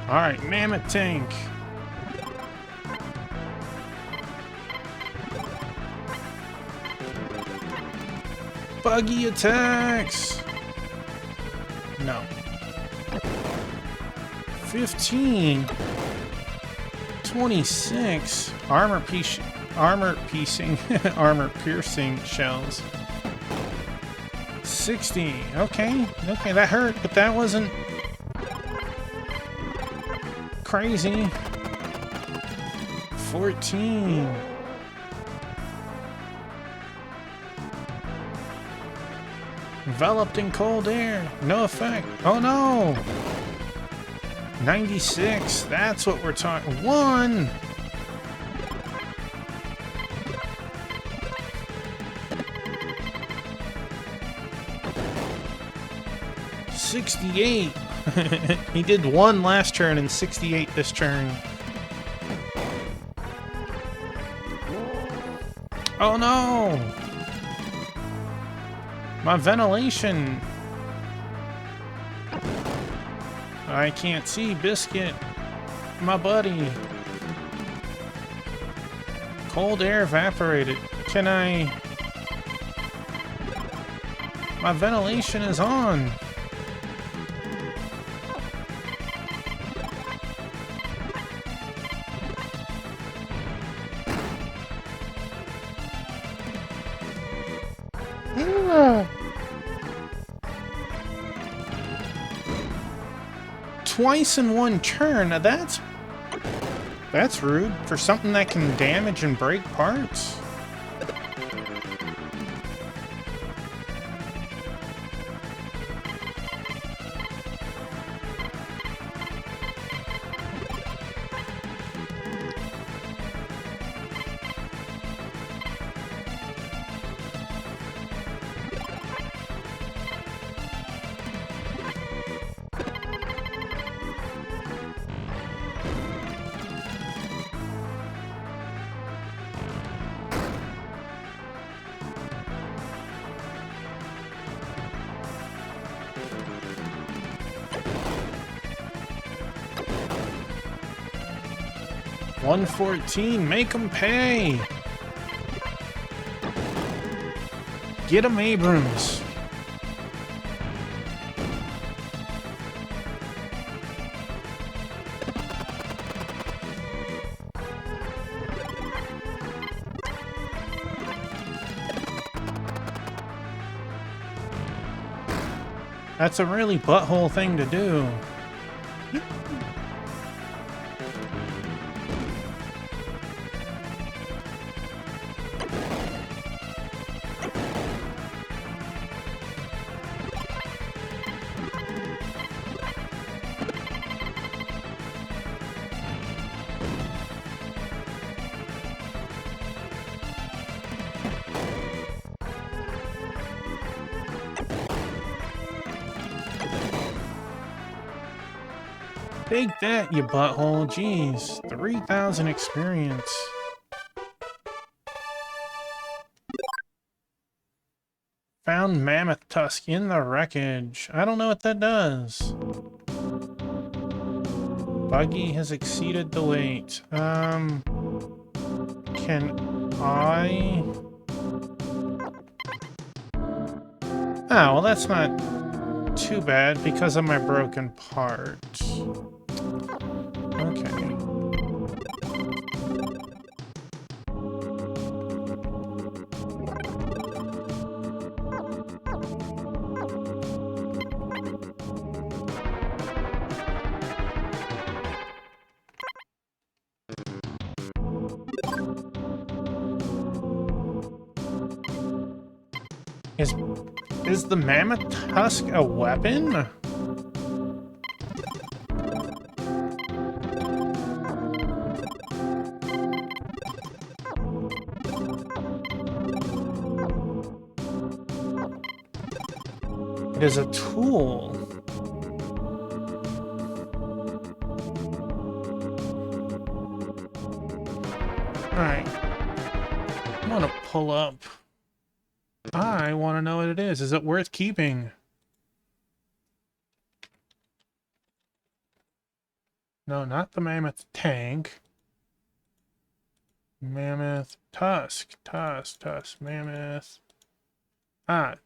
Alright, mammoth tank. Buggy attacks! No. 15. 26. Armor piercing shells. 60. Okay, that hurt, but that wasn't crazy. 14. Enveloped in cold air. No effect. Oh no! 96. That's what we're talking. 1! $68. He did 1 last turn and 68 this turn. Oh no! My ventilation. I can't see Biscuit. My buddy. Cold air evaporated. Can I... My ventilation is on. Twice in 1 turn. Now that's rude for something that can damage and break parts. $114, make 'em pay. Get 'em, Abrams. That's a really butthole thing to do. Take that, you butthole. Jeez. 3,000 experience. Found mammoth tusk in the wreckage. I don't know what that does. Buggy has exceeded the weight. Can I... Oh, well that's not too bad because of my broken part. Okay. Is the mammoth tusk a weapon? It is a tool. Alright. I want to pull up. I want to know what it is. Is it worth keeping? No, not the mammoth tank. Mammoth tusk. Tusk. Mammoth. Ah.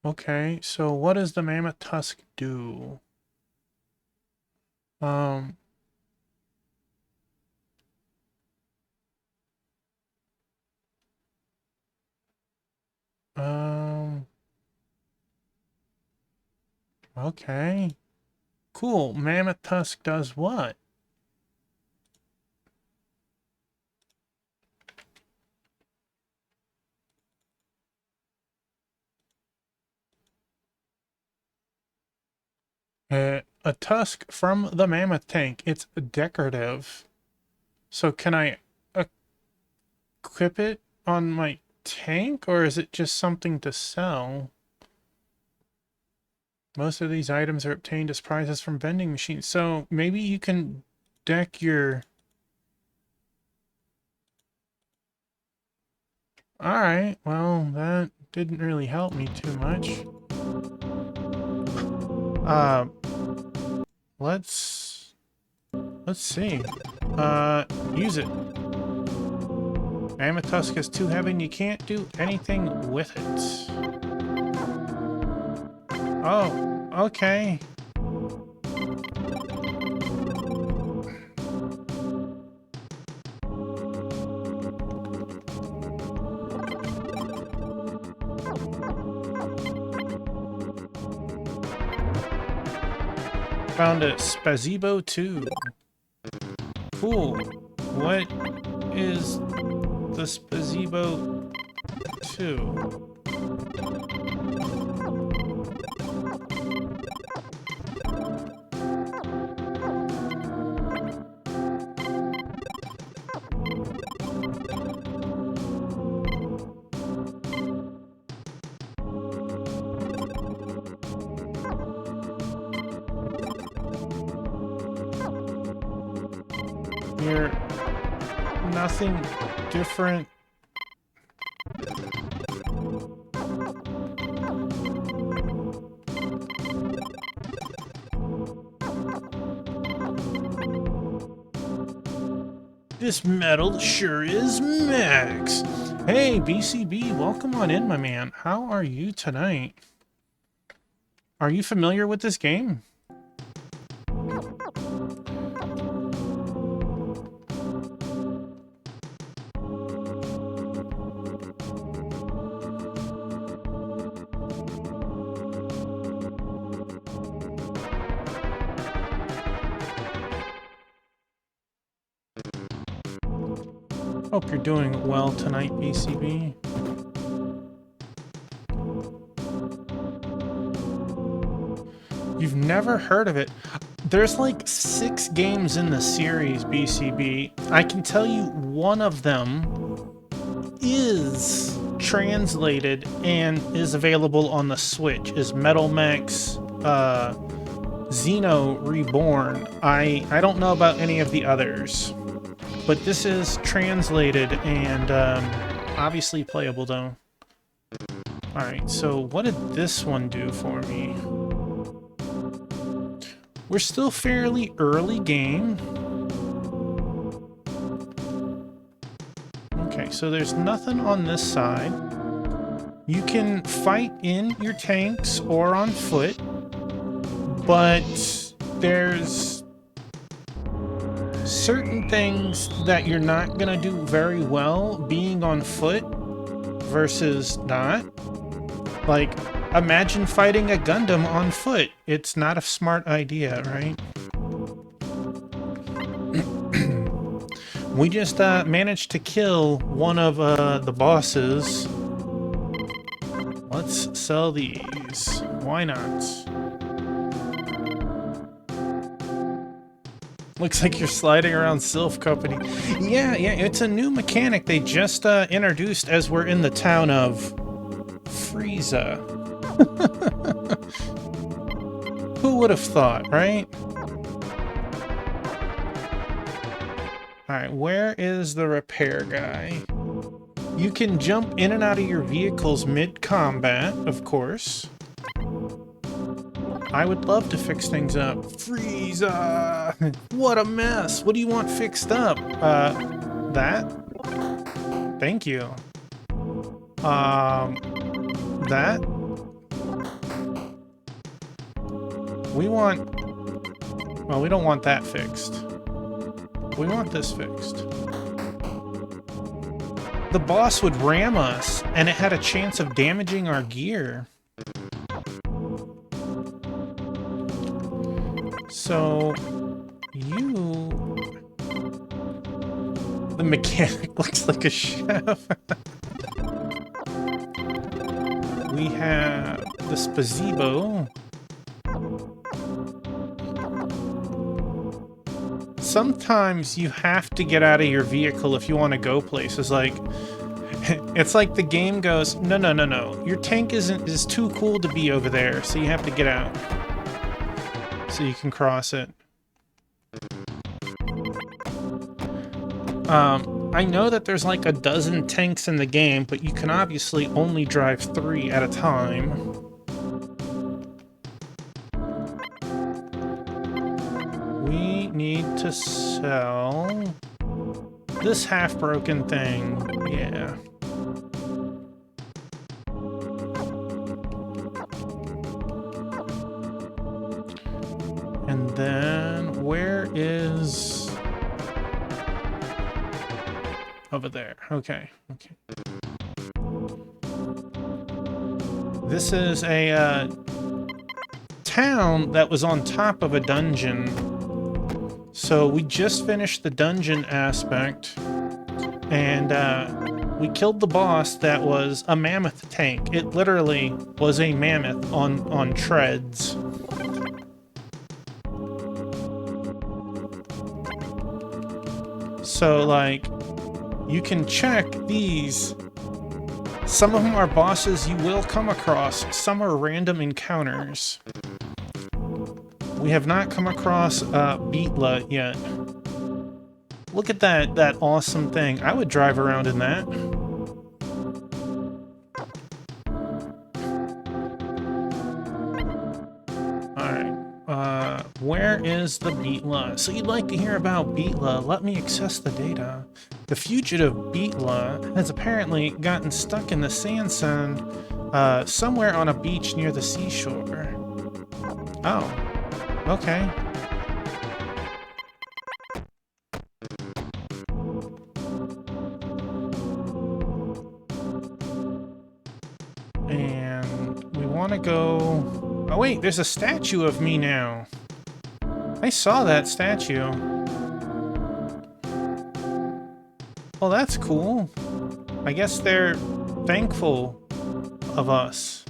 Okay, so what does the mammoth tusk do? Okay. Cool. Mammoth tusk does what? A tusk from the mammoth tank. It's decorative. So can I equip it on my tank, or is it just something to sell? Most of these items are obtained as prizes from vending machines. So maybe you can deck your... Alright, well, that didn't really help me too much. Let's see. Use it. Mammoth Tusk is too heavy and you can't do anything with it. Oh, okay. Found a Spazebo 2. Cool. What is the Spazebo 2? You're nothing different. This metal sure is max. Hey, BCB, welcome on in, my man. How are you tonight? Are you familiar with this game? Hope you're doing well tonight, BCB. You've never heard of it. There's like 6 games in the series, BCB. I can tell you one of them is translated and is available on the Switch, is Metal Max Xeno Reborn. I don't know about any of the others. But this is translated and obviously playable, though. Alright, so what did this one do for me? We're still fairly early game. Okay, so there's nothing on this side. You can fight in your tanks or on foot, but there's certain things that you're not gonna do very well being on foot versus not. Like, imagine fighting a Gundam on foot. It's not a smart idea, right? We just managed to kill one of the bosses. Let's sell these. Why not? Looks like you're sliding around Sylph Company. Yeah, it's a new mechanic they just introduced as we're in the town of Frieza. Who would have thought, right? Alright, where is the repair guy? You can jump in and out of your vehicles mid-combat, of course. I would love to fix things up. Frieza! What a mess! What do you want fixed up? That? Thank you. That? We want... Well, we don't want that fixed. We want this fixed. The boss would ram us, and it had a chance of damaging our gear. So, the mechanic looks like a chef. We have the Spazebo. sometimes you have to get out of your vehicle if you want to go places. Like, it's like the game goes, no, no, no, no. Your tank is too cool to be over there, so you have to get out. So you can cross it. I know that there's like a dozen tanks in the game, but you can obviously only drive 3 at a time. We need to sell this half-broken thing. Yeah. And then where is... Over there. Okay. Okay. This is a town that was on top of a dungeon. So we just finished the dungeon aspect, and we killed the boss that was a mammoth tank. It literally was a mammoth on treads. So, like, you can check these. Some of them are bosses you will come across. Some are random encounters. We have not come across Beetla yet. Look at that awesome thing. I would drive around in that. Alright. Where is the Beetla? So you'd like to hear about Beetla? Let me access the data. The fugitive Beetla has apparently gotten stuck in the sand somewhere on a beach near the seashore. Oh. Okay. And we want to go... Oh wait, there's a statue of me now. I saw that statue. Well, that's cool. I guess they're thankful of us.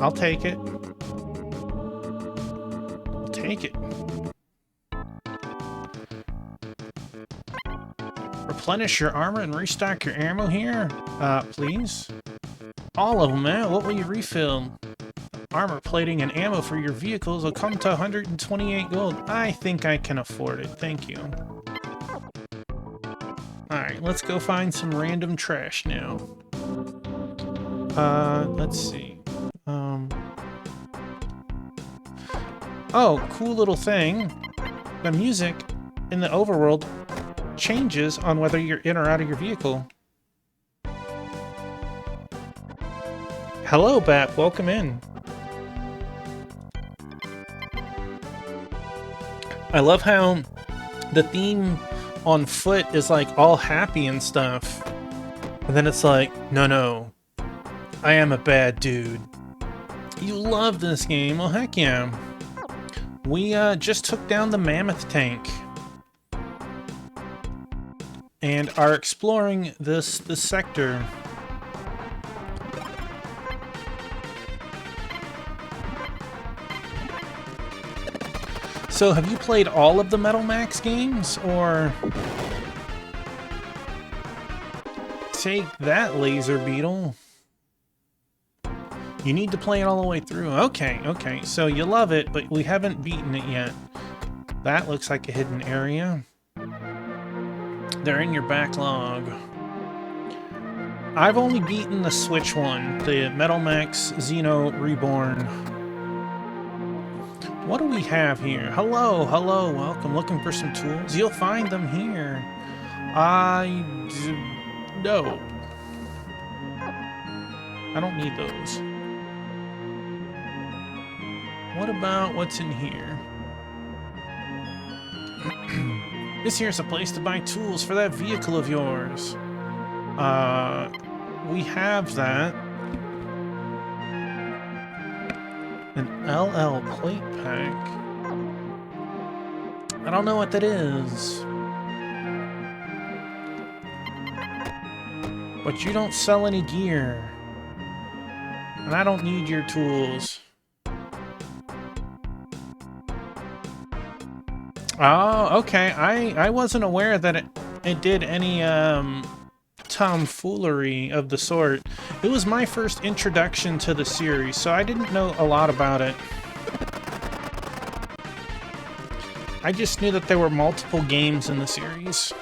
I'll take it. Take it. Replenish your armor and restock your ammo here, please. All of them, man. What will you refill? Armor plating and ammo for your vehicles will come to 128 gold. I think I can afford it. Thank you. Alright, let's go find some random trash now. Let's see. Oh, cool little thing. The music in the overworld changes on whether you're in or out of your vehicle. Hello, Bat. Welcome in. I love how the theme on foot is like all happy and stuff. And then it's like, no, no. I am a bad dude. You love this game. Well, heck yeah. We just took down the mammoth tank. And are exploring this sector. So, have you played all of the Metal Max games, or... Take that, Laser Beetle. You need to play it all the way through. Okay, okay. So you love it, but we haven't beaten it yet. That looks like a hidden area. They're in your backlog. I've only beaten the Switch one, the Metal Max Xeno Reborn. What do we have here? Hello, hello, welcome. Looking for some tools? You'll find them here. No. I don't need those. What about what's in here? This here's a place to buy tools for that vehicle of yours. We have that. An LL plate pack. I don't know what that is. But you don't sell any gear. And I don't need your tools. Oh, okay. I wasn't aware that it did any tomfoolery of the sort. It was my first introduction to the series, so I didn't know a lot about it. I just knew that there were multiple games in the series.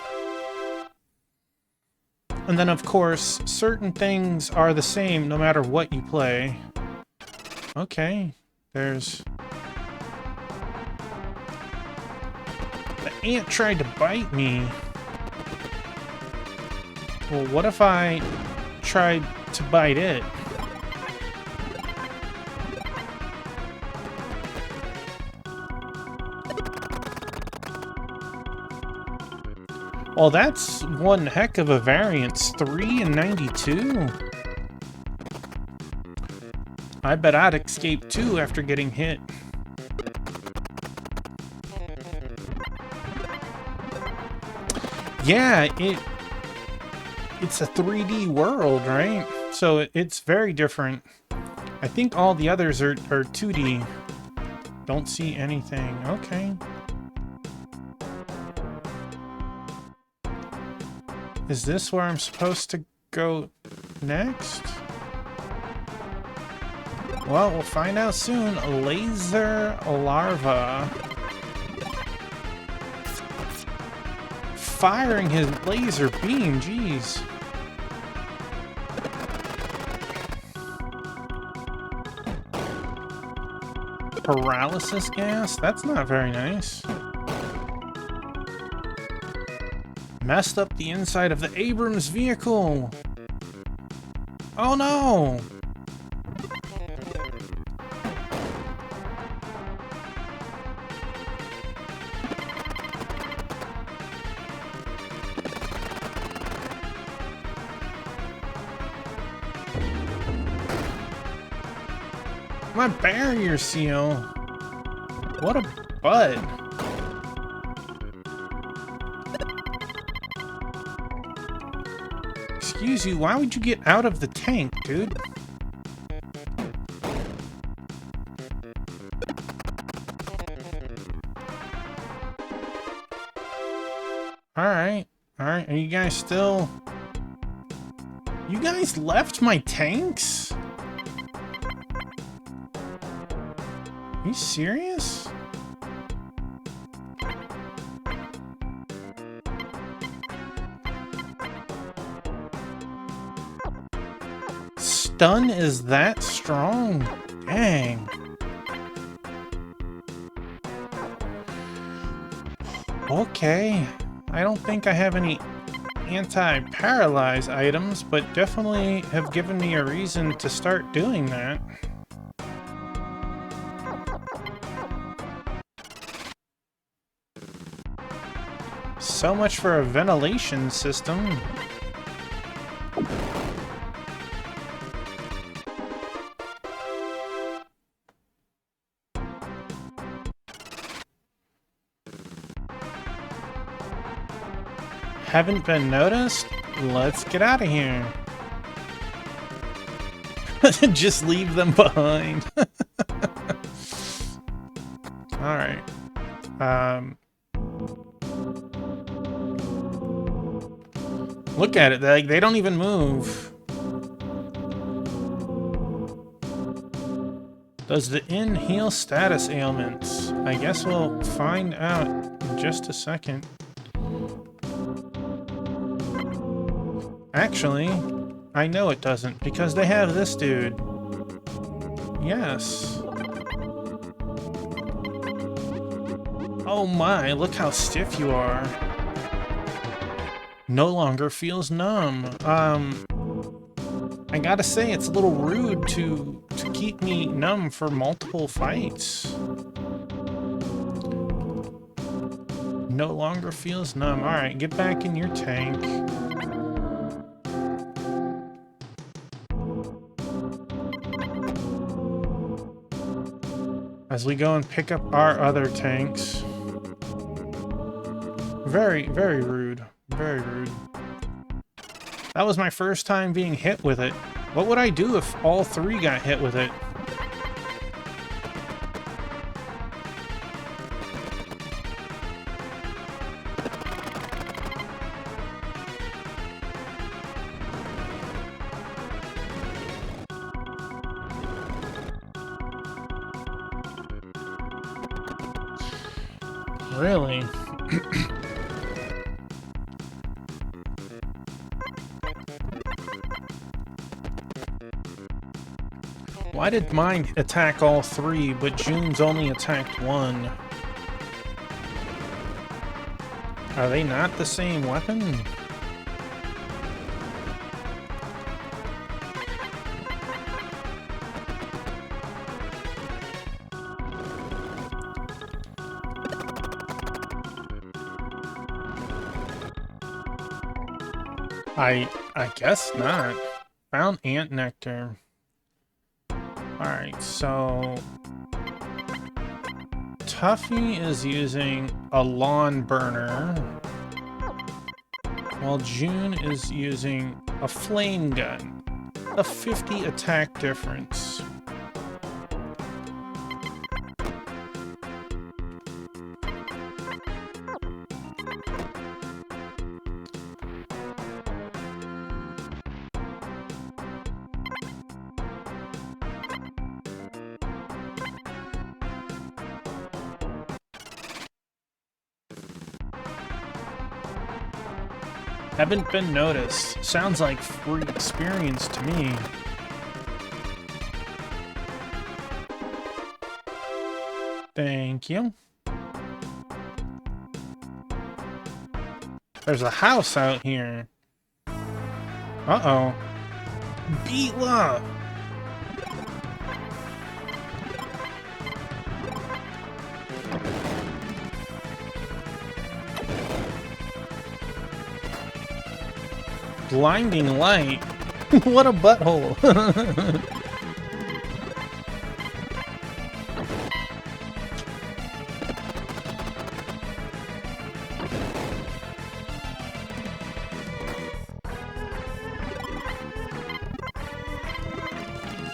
And then, of course, certain things are the same no matter what you play. Okay, there's... The ant tried to bite me. Well, what if I tried to bite it? Well, that's one heck of a variance. 3 and 92. I bet I'd escape too after getting hit. Yeah, it's a 3D world, right? So it's very different. I think all the others are 2D. Don't see anything. Okay. Is this where I'm supposed to go next? Well, we'll find out soon. Laser larva. Firing his laser beam, jeez. Paralysis gas? That's not very nice. Messed up the inside of the Abrams vehicle. Oh no! My barrier seal. What a bud. Excuse you, why would you get out of the tank, dude? Alright. Alright, are you guys still... You guys left my tanks? Are you serious? Stun is that strong? Dang. Okay. I don't think I have any anti-paralyze items, but definitely have given me a reason to start doing that. So much for a ventilation system. Haven't been noticed? Let's get out of here. Just leave them behind. Alright. Look at it, they don't even move. Does the inn heal status ailments? I guess we'll find out in just a second. Actually, I know it doesn't, because they have this dude. Yes. Oh my, look how stiff you are. No longer feels numb. I gotta say, it's a little rude to keep me numb for multiple fights. No longer feels numb. Alright, get back in your tank. As we go and pick up our other tanks. Very, very rude. Very rude. That was my first time being hit with it. What would I do if all three got hit with it? Really? Why did mine attack all three, but June's only attacked one? Are they not the same weapon? I guess not. Found ant nectar. Alright, so Tuffy is using a lawn burner, while June is using a flame gun. A 50 attack difference. Haven't been noticed. Sounds like free experience to me. Thank you. There's a house out here. Uh-oh. Beetla! Blinding light? What a butthole.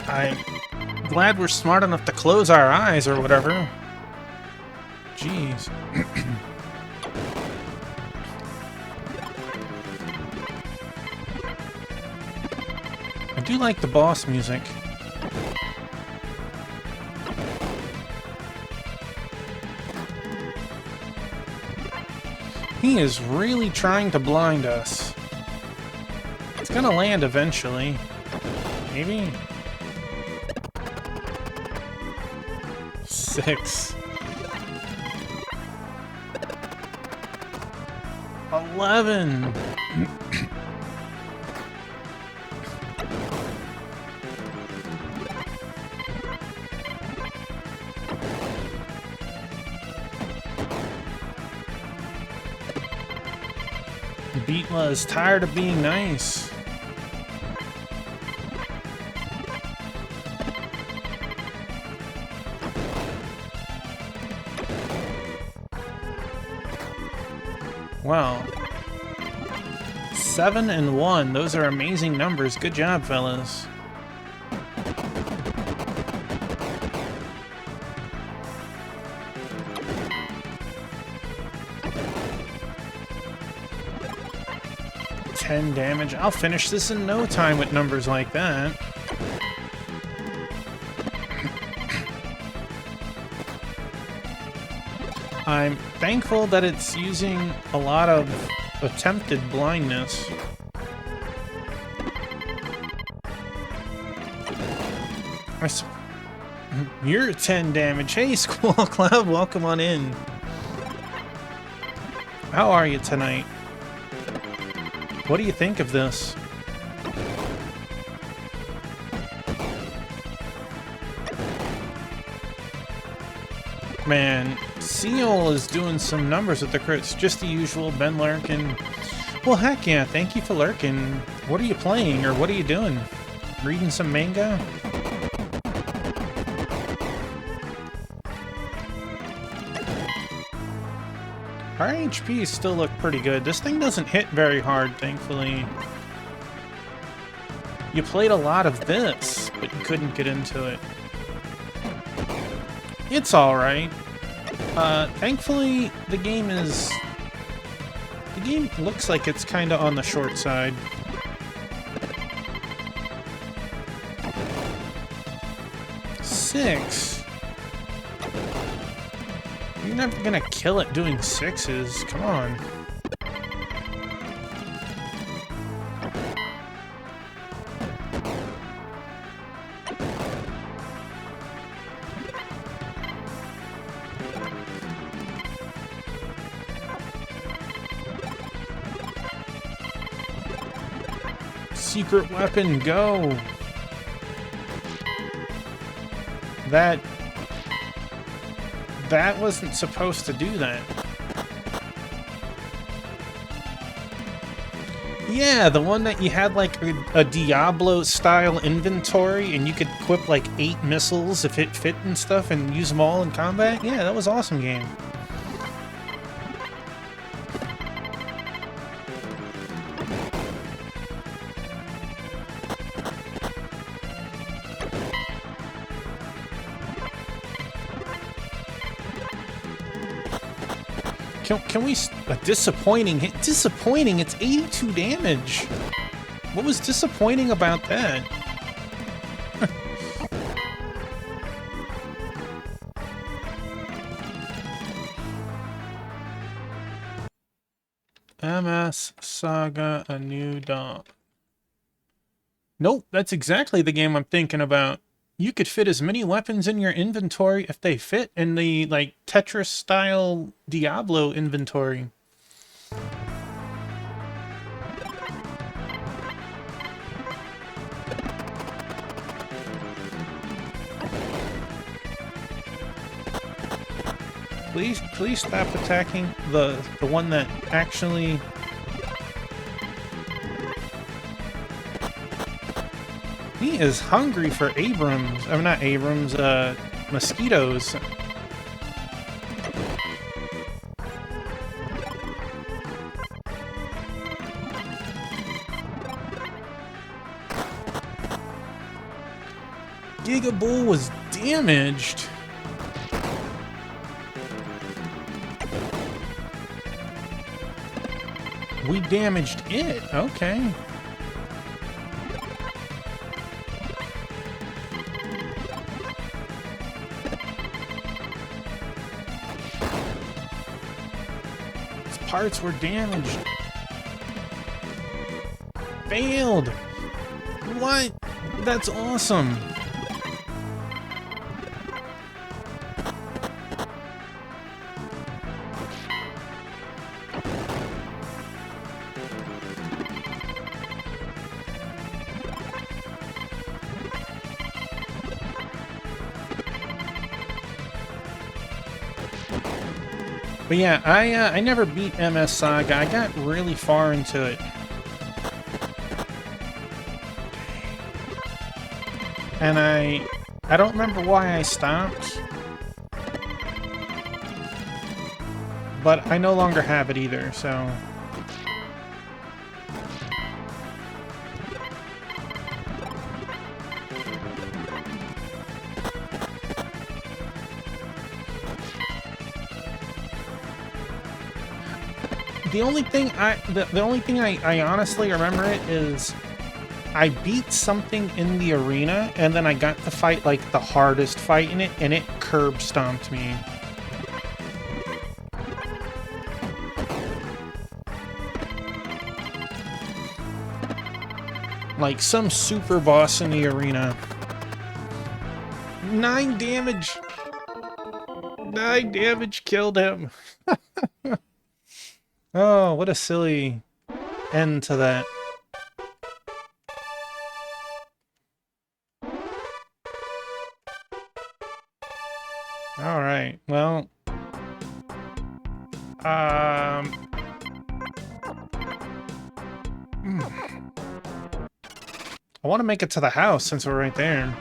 I'm glad we're smart enough to close our eyes or whatever. Jeez. I do like the boss music. He is really trying to blind us. It's gonna land eventually. Maybe? 6. 11. Beetla is tired of being nice. Well, 7 and 1. Those are amazing numbers. Good job, fellas. Damage. I'll finish this in no time with numbers like that. I'm thankful that it's using a lot of attempted blindness. You're at 10 damage. Hey, Squall Cloud, welcome on in. How are you tonight? What do you think of this? Man, Seal is doing some numbers with the crits. Just the usual, been lurking. Well, heck yeah, thank you for lurking. What are you playing, or what are you doing? Reading some manga? Our HP still look pretty good. This thing doesn't hit very hard, thankfully. You played a lot of this, but you couldn't get into it. It's alright. Thankfully, the game looks like it's kinda on the short side. Six. You're never gonna kill it doing 6s. Come on. Secret weapon, go! That wasn't supposed to do that. Yeah, the one that you had like a Diablo-style inventory and you could equip like 8 missiles if it fit and stuff and use them all in combat. Yeah, that was an awesome game. Can we... disappointing hit? Disappointing? It's 82 damage. What was disappointing about that? MS Saga A New Dawn. Nope, that's exactly the game I'm thinking about. You could fit as many weapons in your inventory if they fit in the, like, Tetris-style Diablo inventory. Please stop attacking the one that actually... He is hungry for Abrams. I mean, not Abrams, mosquitoes. Gigabull was damaged. We damaged it. Okay. Parts were damaged. Failed. What? That's awesome. But yeah, I never beat MS Saga. I got really far into it. And I don't remember why I stopped. But I no longer have it either, so... The only thing I honestly remember it is I beat something in the arena and then I got to fight like the hardest fight in it and it curb stomped me. Like some super boss in the arena. 9 damage! 9 damage killed him. Oh, what a silly end to that. Alright, well... I want to make it to the house since we're right there.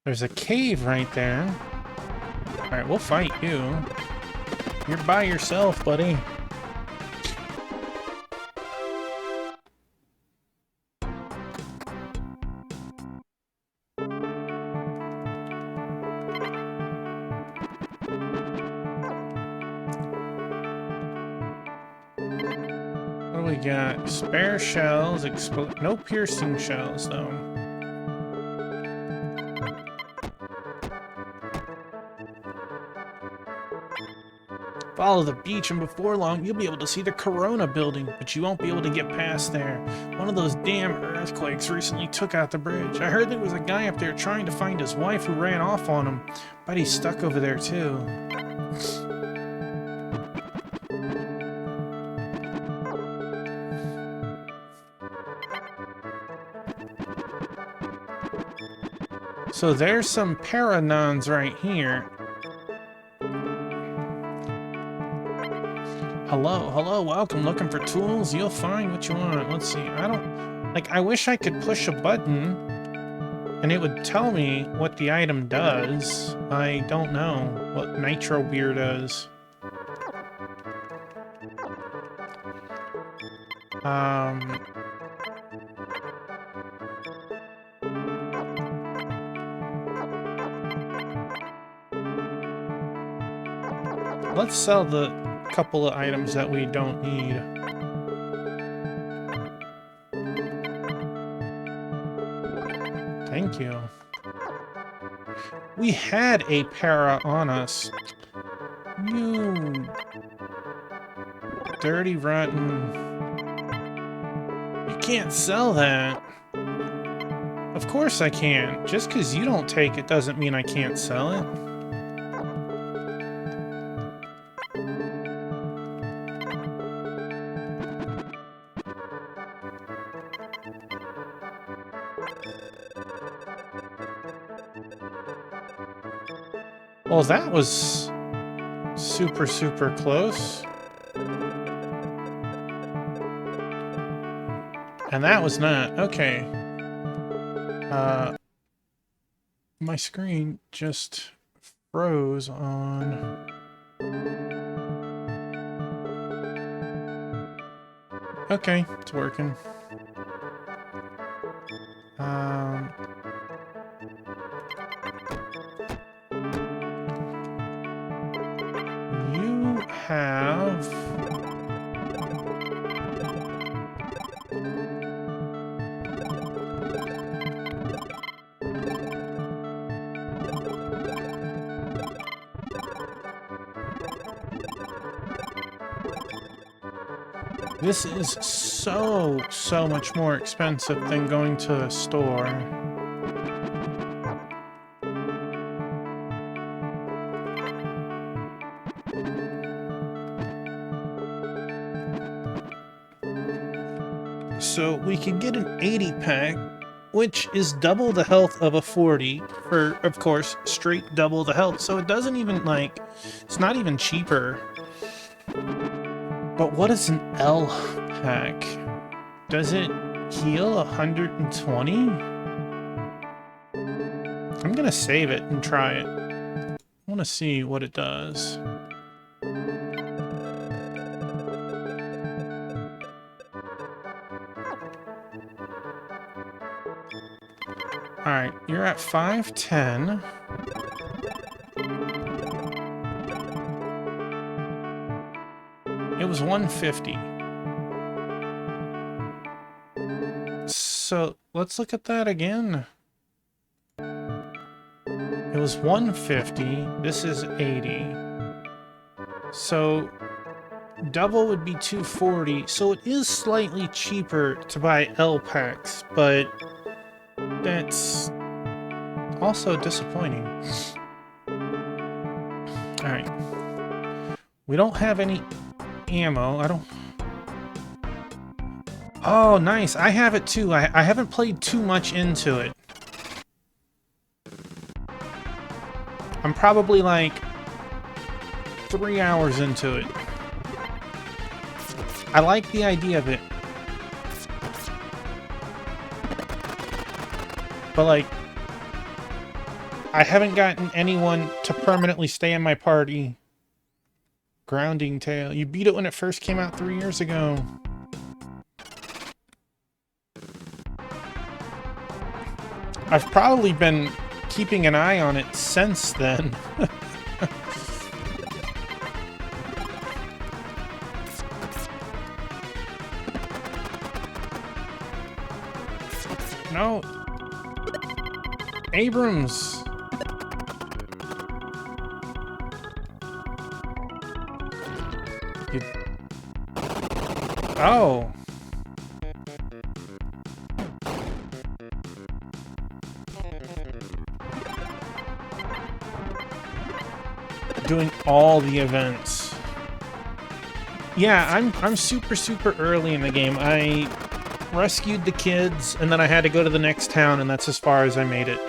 There's a cave right there. Alright, we'll fight you. You're by yourself, buddy. we got spare shells, no piercing shells though. Follow the beach and before long you'll be able to see the Corona building, but you won't be able to get past there. One of those damn earthquakes recently took out the bridge. I heard there was a guy up there trying to find his wife who ran off on him, but he's stuck over there too. So there's some Paranons right here. Hello, welcome. Looking for tools? You'll find what you want. Let's see. I wish I could push a button and it would tell me what the item does. I don't know what Nitro Beer does. Let's sell the couple of items that we don't need. Thank you. We had a para on us. You dirty, rotten. You can't sell that. Of course I can. Just because you don't take it doesn't mean I can't sell it. Well, that was super, super close. And that was not. Okay. My screen just froze on... Okay, it's working. You have... This is so much more expensive than going to a store. So we could get an 80 pack, which is double the health of a 40 for, of course, straight double the health. So it doesn't even, like, it's not even cheaper. But what is an L pack? Does it heal 120? I'm gonna save it and try it. I want to see what it does. Alright, you're at 510. It was 150. So let's look at that again. It was 150. This is 80. So double would be 240. So it is slightly cheaper to buy L packs, but that's also disappointing. Alright. We don't have any ammo. I don't... Oh, nice. I have it too. I haven't played too much into it. I'm probably like 3 hours into it. I like the idea of it. But like, I haven't gotten anyone to permanently stay in my party. Grounding Tail. You beat it when it first came out 3 years ago. I've probably been keeping an eye on it since then. No. Abrams. You... Oh. Doing all the events. Yeah, I'm super early in the game. I rescued the kids, and then I had to go to the next town, and that's as far as I made it.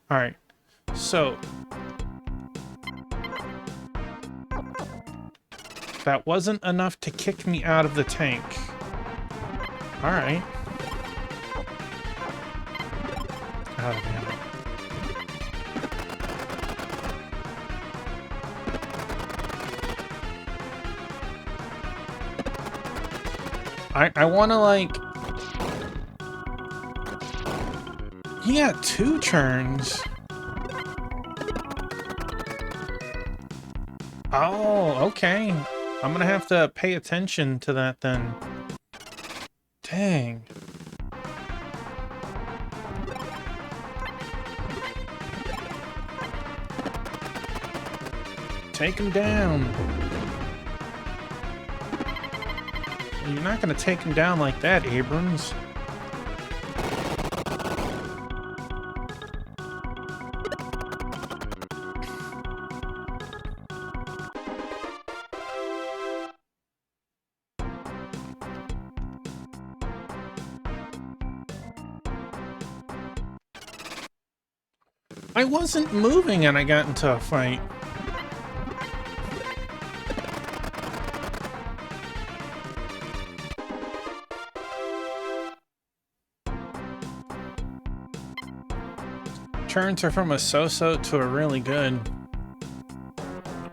Alright, so... that wasn't enough to kick me out of the tank. Alright. Out of ammo. I want to, like... He got 2 turns. Oh, okay. I'm gonna have to pay attention to that then. Dang. Take him down. You're not gonna take him down like that, Abrams. I wasn't moving and I got into a fight. Turns are from a so-so to a really good.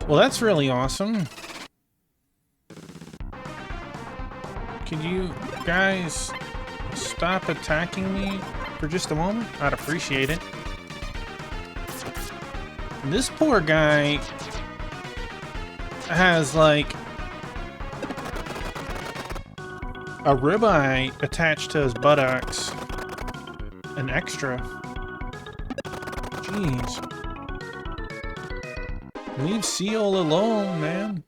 Well, that's really awesome. Could you guys stop attacking me for just a moment? I'd appreciate it. This poor guy has, like, a ribeye attached to his buttocks. An extra. Jeez. Leave Seal alone, man.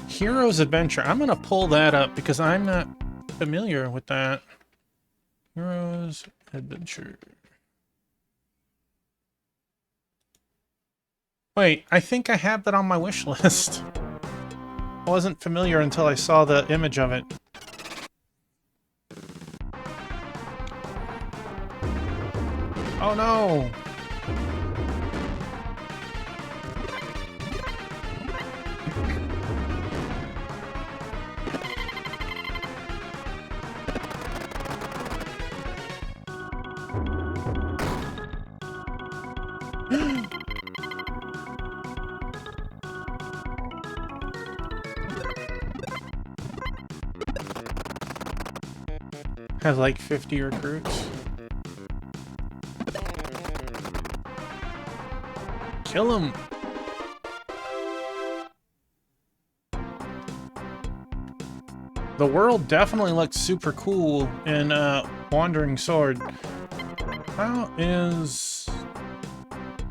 Hero's Adventure. I'm gonna pull that up because I'm not familiar with that. Hero's Adventure. Wait, I think I have that on my wish list. I wasn't familiar until I saw the image of it. Oh no! Has like 50 recruits. Kill him! The world definitely looks super cool in Wandering Sword. How is...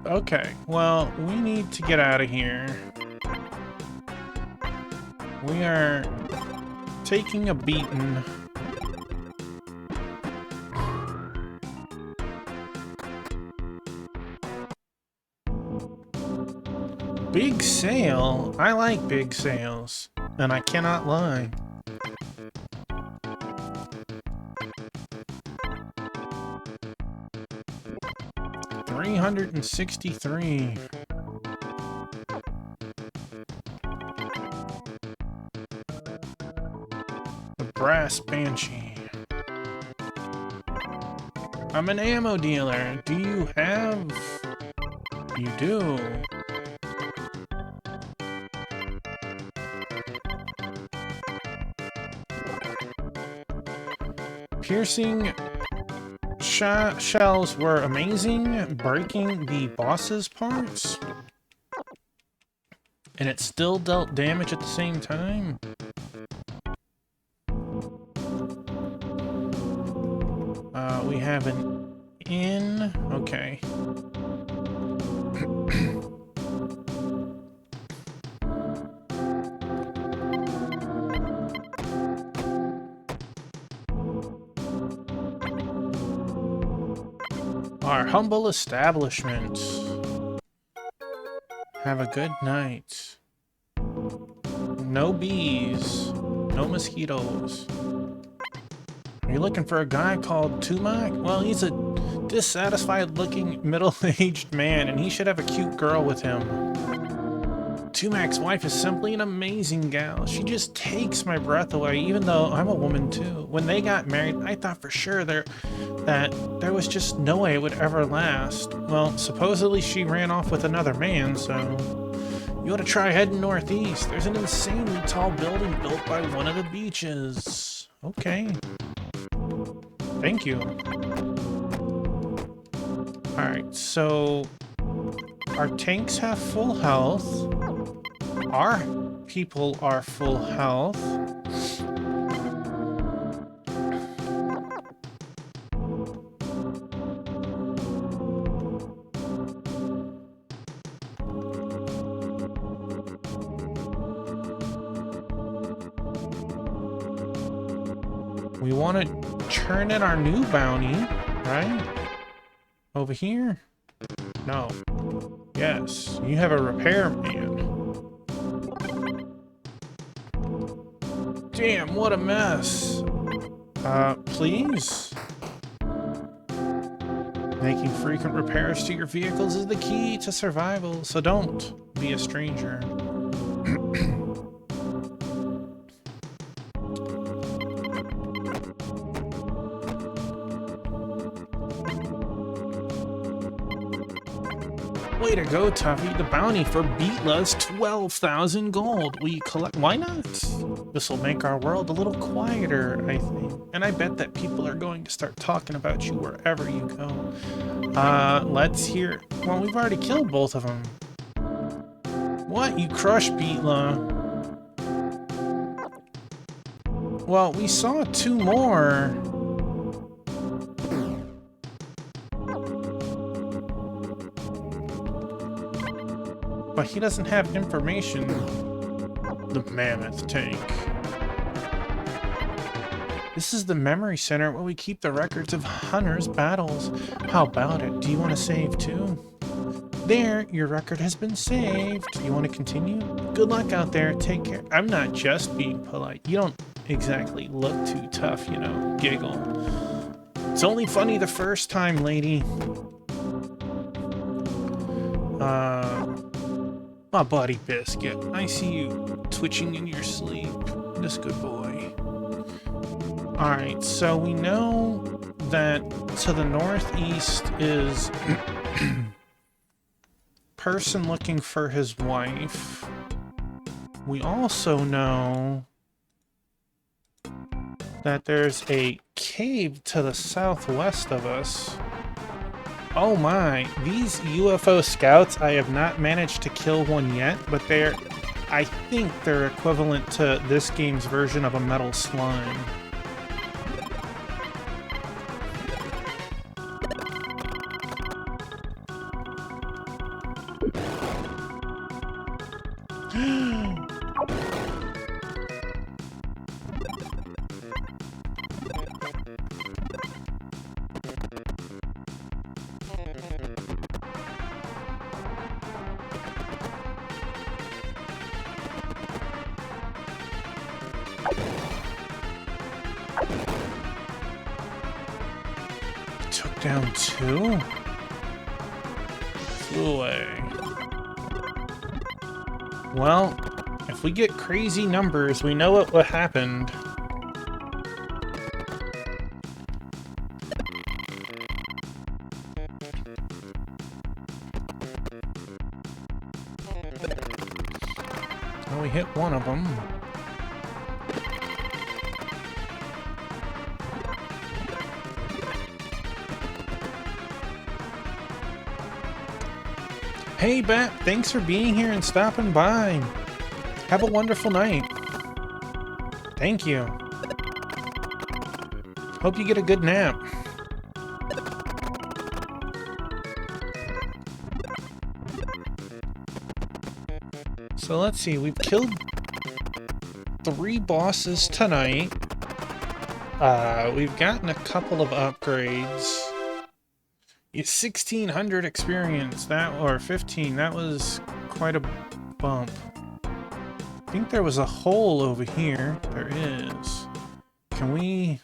Okay, well, we need to get out of here. We are taking a beating. Big sale? I like big sales, and I cannot lie. $363. The Brass Banshee. I'm an ammo dealer. Do you have... You do. Piercing shells were amazing, breaking the boss's parts. And it still dealt damage at the same time. we have an inn. Okay. Our humble establishment. Have a good night. No bees. No mosquitoes. Are you looking for a guy called Tumak? Well, he's a dissatisfied-looking middle-aged man, and he should have a cute girl with him. Tumak's wife is simply an amazing gal. She just takes my breath away, even though I'm a woman too. When they got married, I thought for sure that there was just no way it would ever last. Well, supposedly she ran off with another man, so you ought to try heading northeast. There's an insanely tall building built by one of the beaches. Okay. Thank you. Alright, so our tanks have full health. Our people are full health. We want to turn in our new bounty, right? Over here? No. Yes, you have a repairman. Damn, what a mess. Please? Making frequent repairs to your vehicles is the key to survival, so don't be a stranger. Way to go, Tuffy. The bounty for Beetla's 12,000 gold. We collect... Why not? This will make our world a little quieter, I think. And I bet that people are going to start talking about you wherever you go. Let's hear... Well, we've already killed both of them. What? You crushed Beetla. Well, we saw two more. But he doesn't have information. The mammoth tank. This is the memory center where we keep the records of Hunter's battles. How about it? Do you want to save too? There, your record has been saved. You want to continue? Good luck out there. Take care. I'm not just being polite. You don't exactly look too tough, you know. Giggle. It's only funny the first time, lady. My buddy Biscuit, I see you twitching in your sleep. This good boy. Alright, so we know that to the northeast is person looking for his wife. We also know that there's a cave to the southwest of us. Oh my, these UFO scouts, I have not managed to kill one yet, but I think they're equivalent to this game's version of a metal slime. Took down two? Flew away. Well, if we get crazy numbers, we know what happened. Well, we hit one of them. Hey, Bat, thanks for being here and stopping by. Have a wonderful night. Thank you. Hope you get a good nap. So let's see, we've killed 3 bosses tonight. We've gotten a couple of upgrades. It's 1600 experience, or 15, that was quite a bump. I think there was a hole over here. There is. Can we...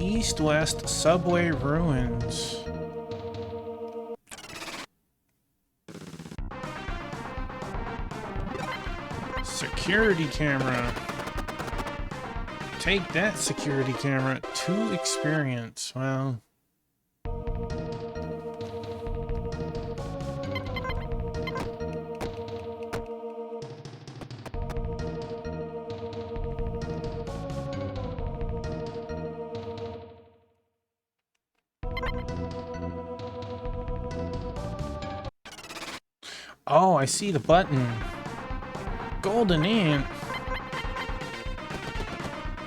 East-West Subway Ruins. Security camera. Take that, security camera. 2 experience. Well... Oh, I see the button. Golden ant.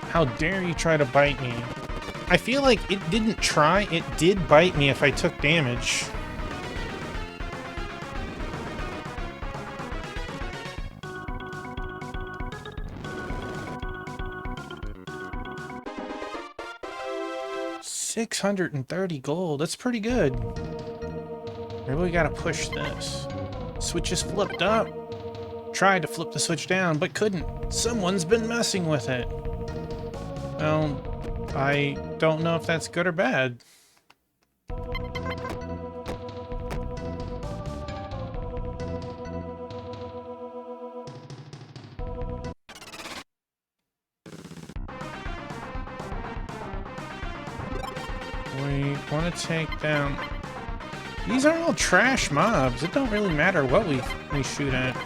How dare you try to bite me? I feel like it didn't try, it did bite me if I took damage. $630 gold, that's pretty good. Maybe we gotta push this. Switch is flipped up. Tried to flip the switch down, but couldn't. Someone's been messing with it. Well, I don't know if that's good or bad. We want to take down... These are all trash mobs. It don't really matter what we shoot at.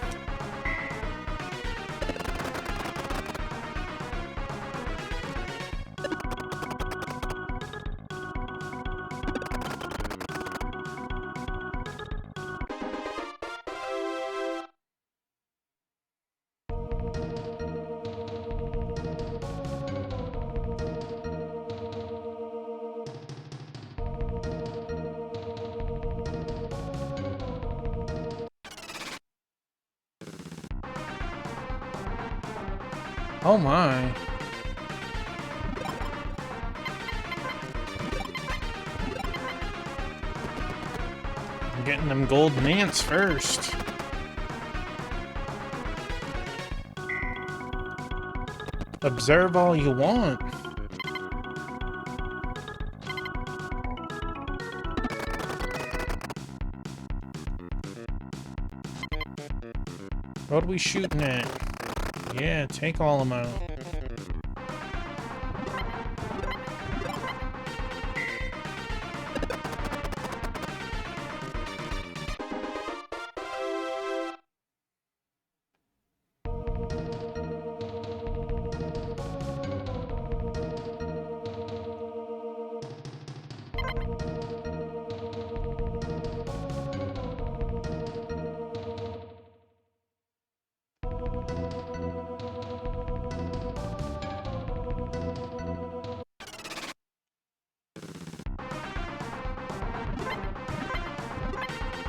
Oh my. I'm getting them golden ants first. Observe all you want. What are we shooting at? Yeah, take all of them out.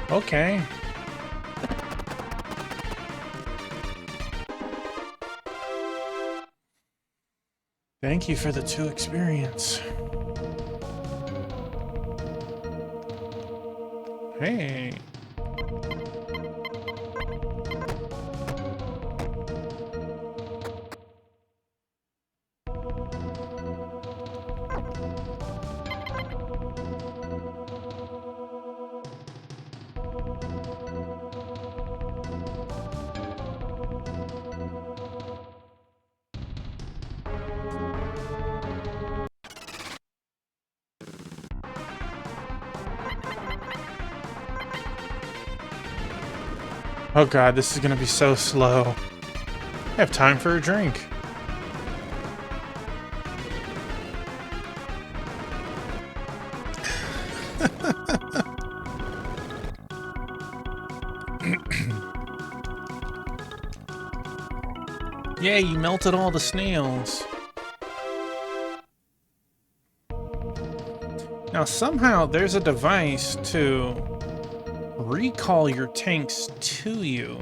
Okay. Thank you for the 2 experience. Hey. Oh god, this is gonna be so slow. I have time for a drink. Yeah, you melted all the snails. Now somehow there's a device to recall your tanks to you.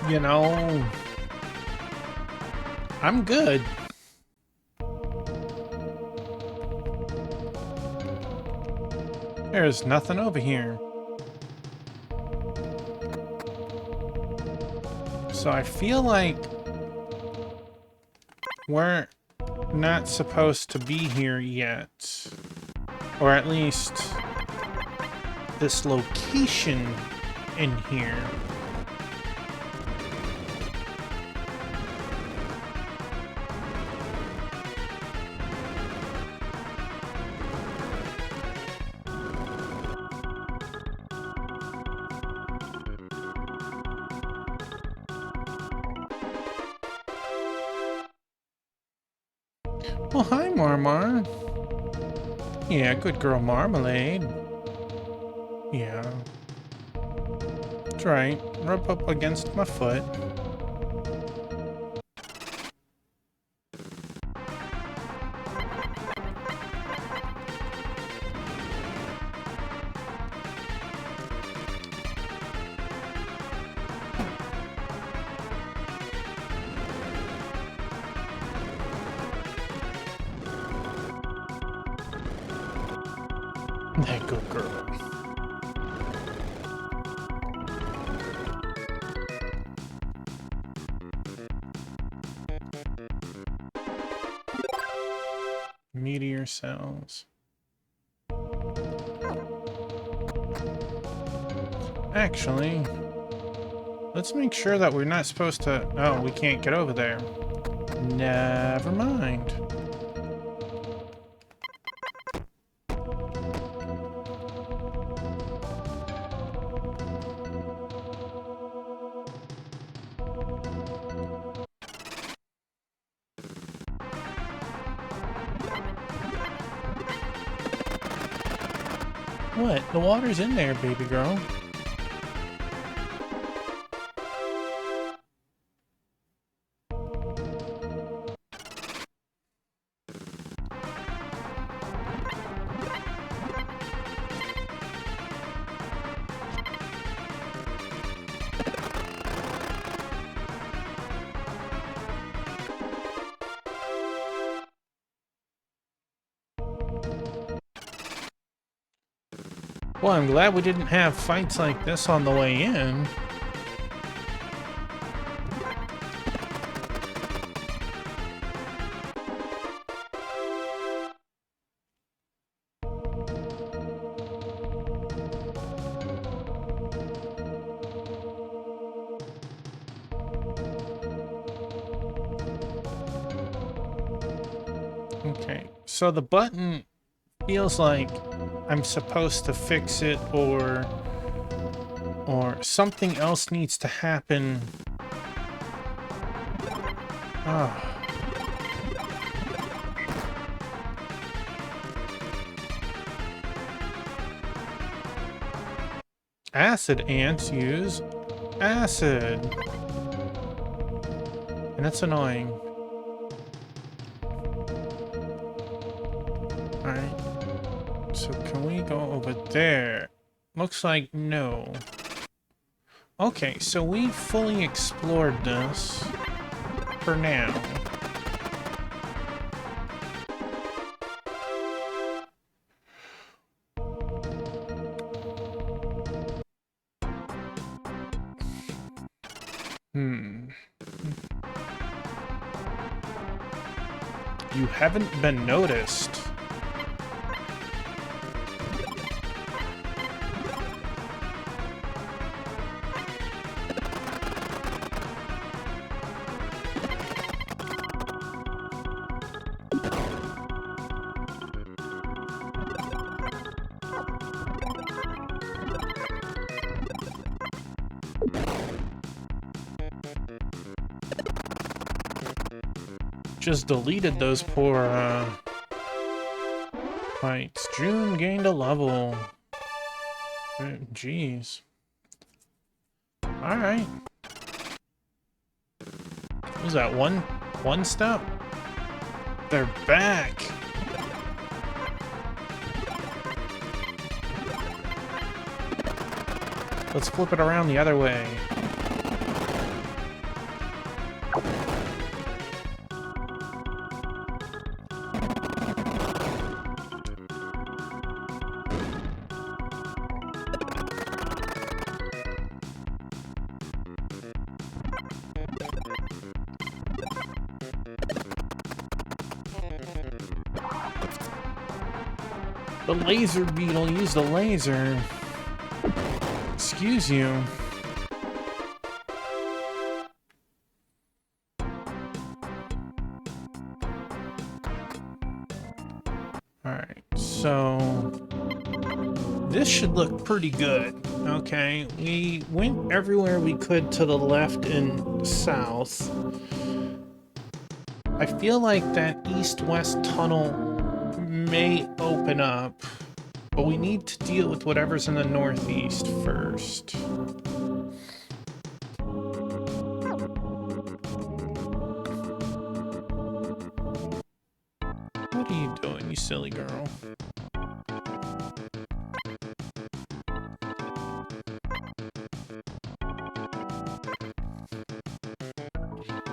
You know, I'm good. There's nothing over here. So I feel like we're not supposed to be here yet. Or at least this location in here. Oh, hi, Marmar. Yeah, good girl, Marmalade. Yeah. That's right. Rub up against my foot. That good girl. Meteor cells. Actually, let's make sure that we're not supposed to... Oh, we can't get over there. Never mind. What? The water's in there, baby girl. Well, I'm glad we didn't have fights like this on the way in. Okay, so the button feels like I'm supposed to fix it, or something else needs to happen. Ah. Acid ants use acid. And that's annoying. Alright. So can we go over there? Looks like no. Okay, so we fully explored this for now. You haven't been noticed. just deleted those poor fights. June gained a level. Jeez. Alright. What was that, one step? They're back! Let's flip it around the other way. The laser beetle used the laser. Excuse you. Alright, so this should look pretty good. Okay, we went everywhere we could to the left and south. I feel like that east-west tunnel may open up, but we need to deal with whatever's in the northeast first. What are you doing, you silly girl?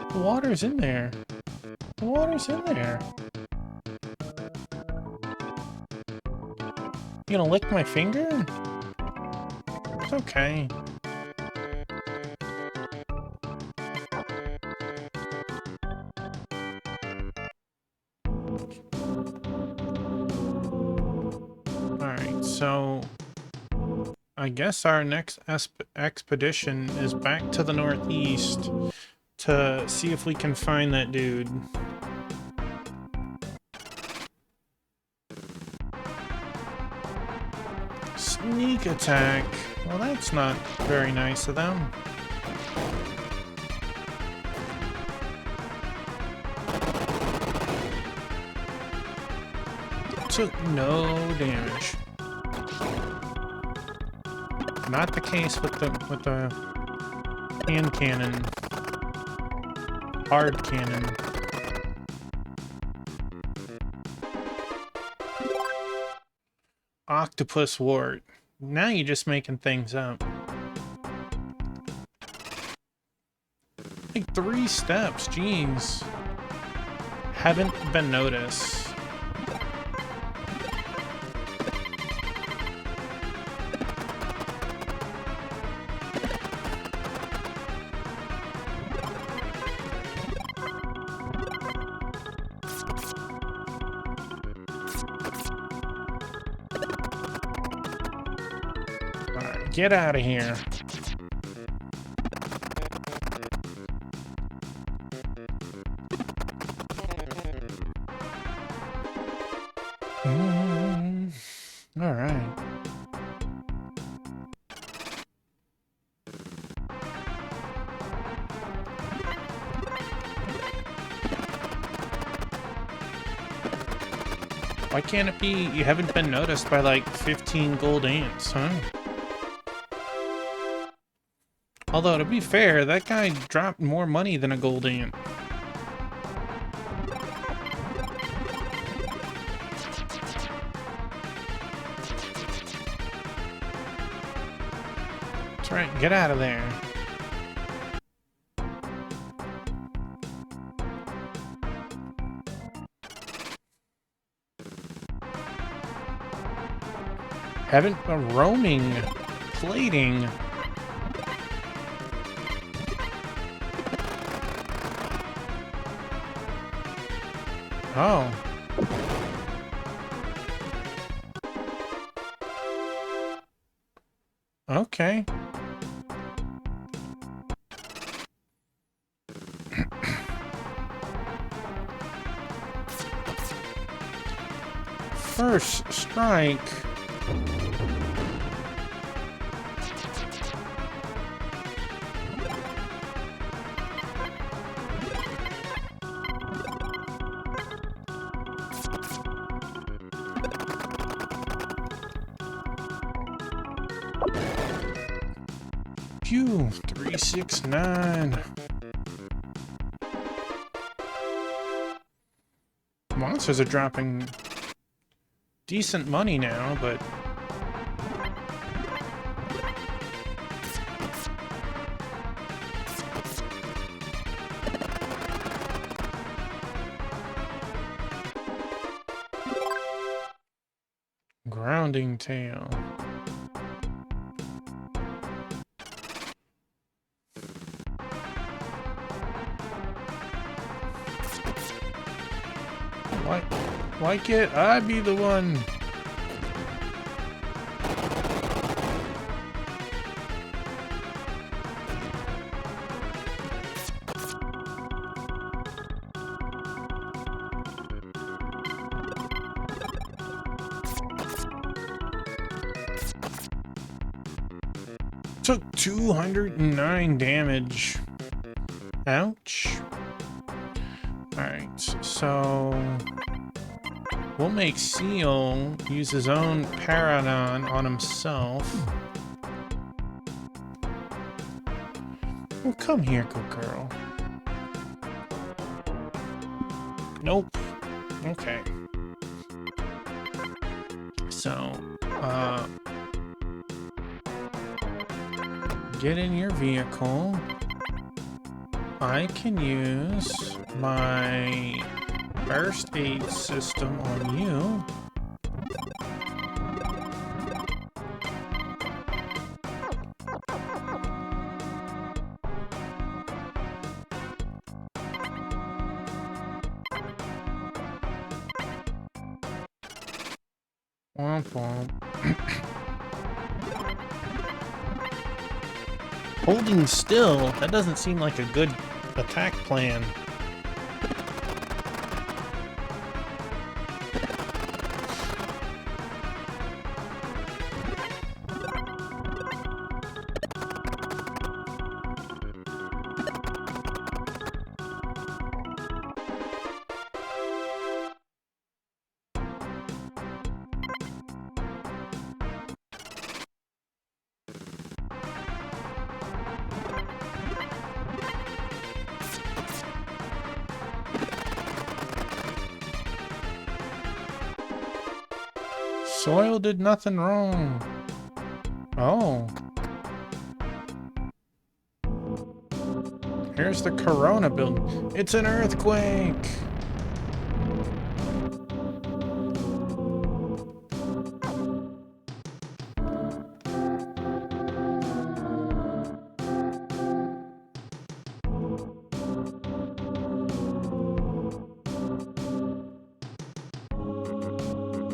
The water's in there. The water's in there. You gonna lick my finger? It's okay. Alright, so I guess our next expedition is back to the northeast to see if we can find that dude. Sneak attack. Well, that's not very nice of them. Took no damage. Not the case with the hand cannon. Hard cannon. Octopus wart. Now you're just making things up. Like 3 steps, jeez. Haven't been noticed. Get out of here. All right. Why can't it be you haven't been noticed by like 15 gold ants, huh? Although, to be fair, that guy dropped more money than a gold ant. That's right, get out of there. Haven't been roaming, plating. Oh. Okay. First strike. Thank you. 369. Monsters are dropping decent money now, but grounding tail. Why can't I be the one? Took 209 damage. Ouch. Alright, so we'll make Seal use his own Paradon on himself. Well, come here, good girl. Nope. Okay. So, get in your vehicle. I can use my first aid system on you. Womp womp. Holding still? That doesn't seem like a good attack plan. Soil did nothing wrong. Oh. Here's the Corona building. It's an earthquake!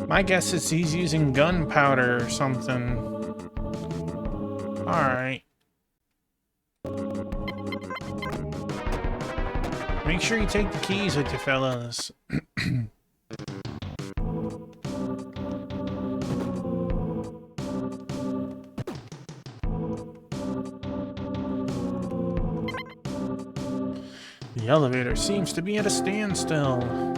My guess is he's using gunpowder or something. Alright. Make sure you take the keys with you, fellas. The elevator seems to be at a standstill.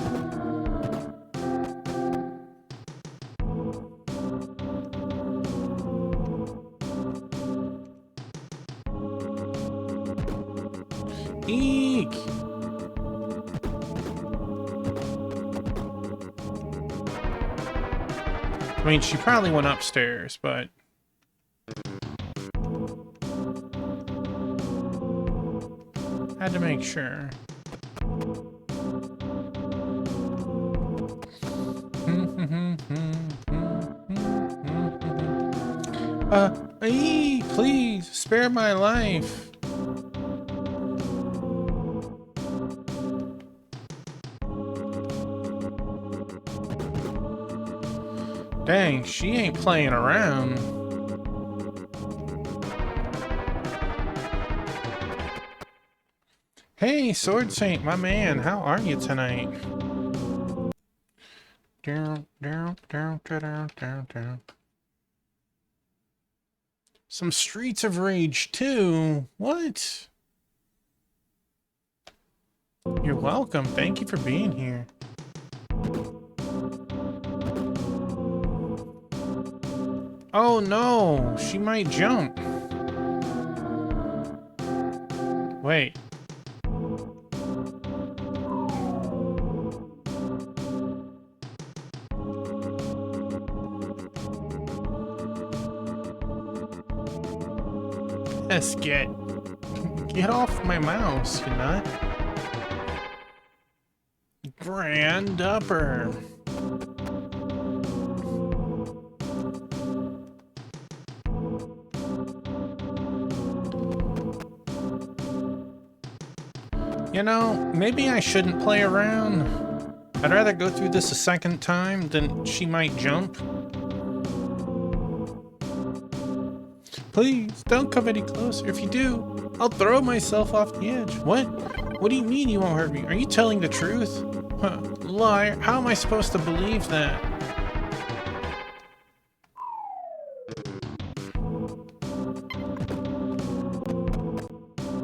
Eek! I mean, she probably went upstairs, but... had to make sure. Please, spare my life. Dang, she ain't playing around. Hey, Sword Saint, my man, how are you tonight? Down, down, down, down, down, down. Some Streets of Rage 2? What? You're welcome. Thank you for being here. Oh no, she might jump. Wait. Yes, get off my mouse, you nut. Grand upper. You know, maybe I shouldn't play around. I'd rather go through this a second time than she might jump. Please, don't come any closer. If you do, I'll throw myself off the edge. What? What do you mean you won't hurt me? Are you telling the truth? Huh, liar. How am I supposed to believe that?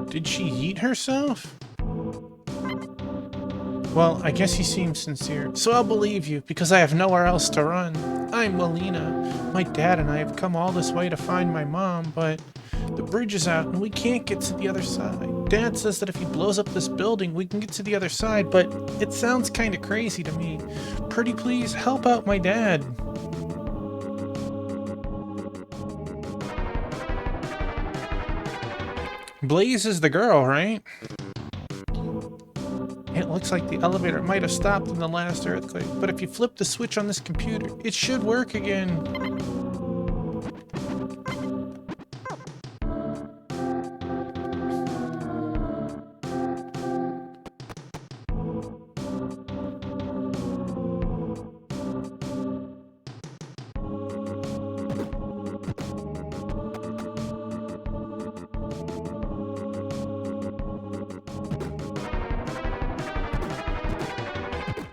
Did she eat herself? Well, I guess you seem sincere, so I'll believe you, because I have nowhere else to run. I'm Melina. My dad and I have come all this way to find my mom, but the bridge is out and we can't get to the other side. Dad says that if he blows up this building, we can get to the other side, but it sounds kind of crazy to me. Pretty please, help out my dad. Blaze is the girl, right? It looks like the elevator might have stopped in the last earthquake, but if you flip the switch on this computer, it should work again.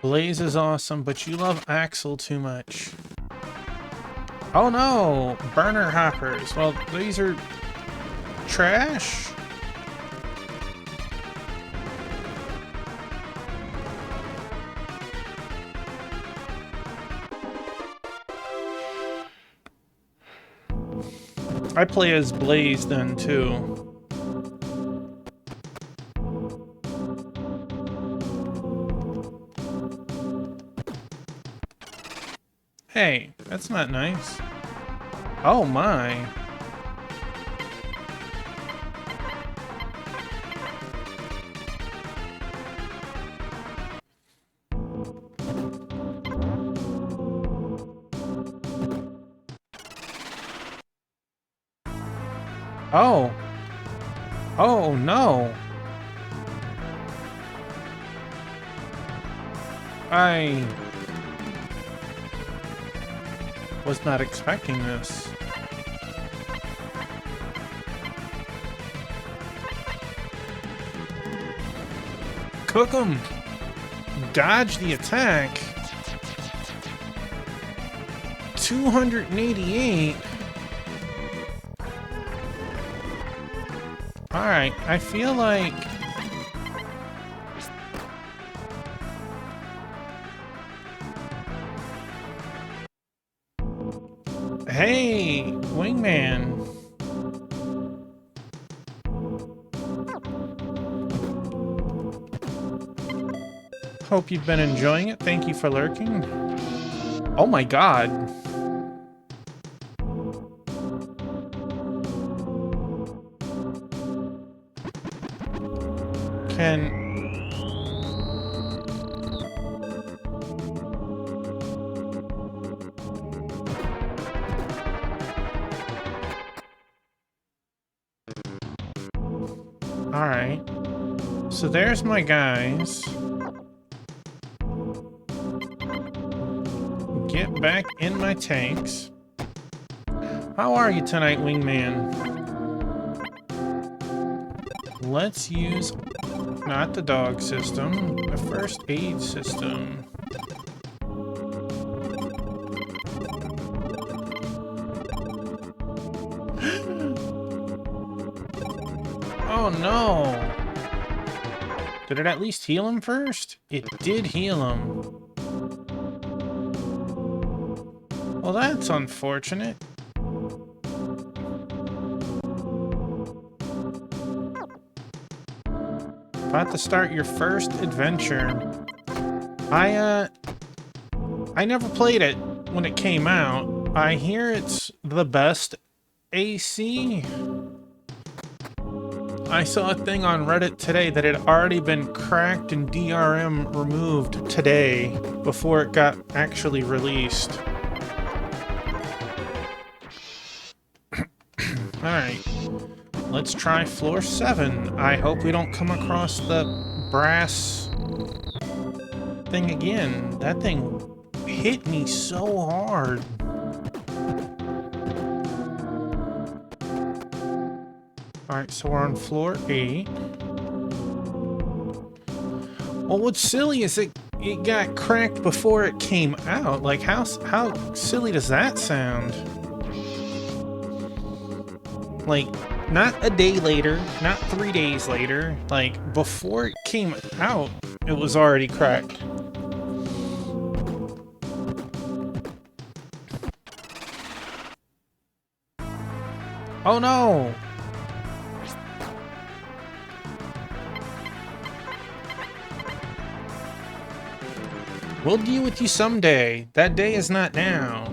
Blaze is awesome, but you love Axel too much. Oh no! Burner hoppers. Well, these are trash. I play as Blaze then too. Hey, that's not nice. Oh my. Oh. Oh no. I was not expecting this. Cook 'em! Dodge the attack. 288. Alright, I feel like hey, Wingman. Hope you've been enjoying it. Thank you for lurking. Oh my god. Alright. So there's my guys. Get back in my tanks. How are you tonight, Wingman? Let's use not the dog system, the first aid system. Oh no! Did it at least heal him first? It did heal him. Well, that's unfortunate. About to start your first adventure. I never played it when it came out. I hear it's the best AC. I saw a thing on Reddit today that had already been cracked and DRM removed today before it got actually released. Alright, let's try floor 7. I hope we don't come across the brass thing again. That thing hit me so hard. Alright, so we're on floor 8. Well, what's silly is it got cracked before it came out. Like, how silly does that sound? Like, not a day later, not 3 days later. Like, before it came out, it was already cracked. Oh no! We'll deal with you someday. That day is not now.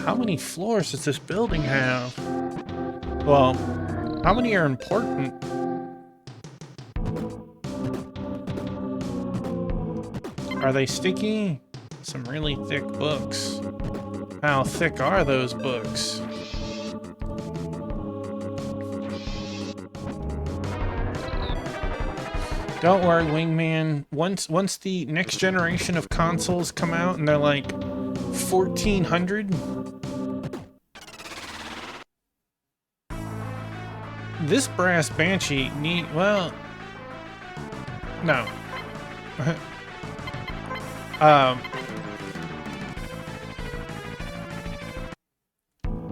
How many floors does this building have? Well, how many are important? Are they sticky? Some really thick books. How thick are those books? Don't worry, Wingman. Once the next generation of consoles come out and they're like 1400, this brass banshee well, no.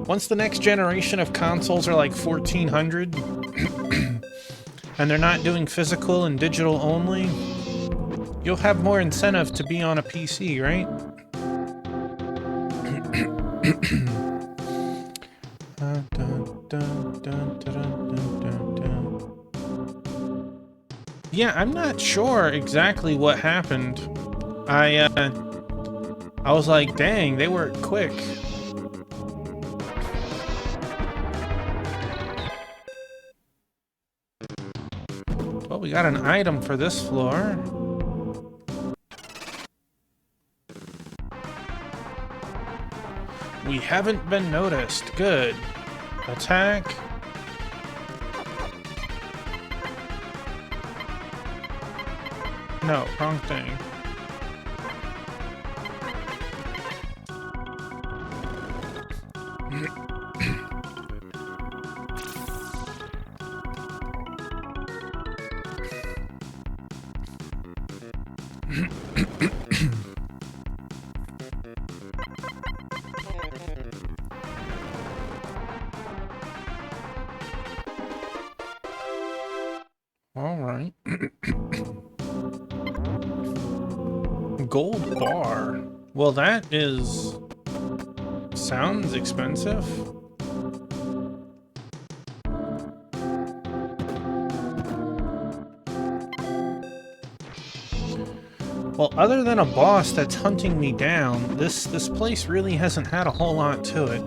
Once the next generation of consoles are like 1400 and they're not doing physical and digital only, you'll have more incentive to be on a PC, right? Yeah, I'm not sure exactly what happened. I was like, dang, they were quick. Well, we got an item for this floor. We haven't been noticed. Good. Attack. No, wrong thing. All right. Gold bar. Well, that sounds expensive. Well, other than a boss that's hunting me down, this place really hasn't had a whole lot to it.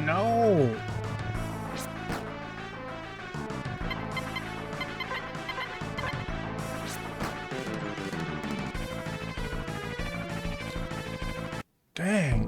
No! Dang.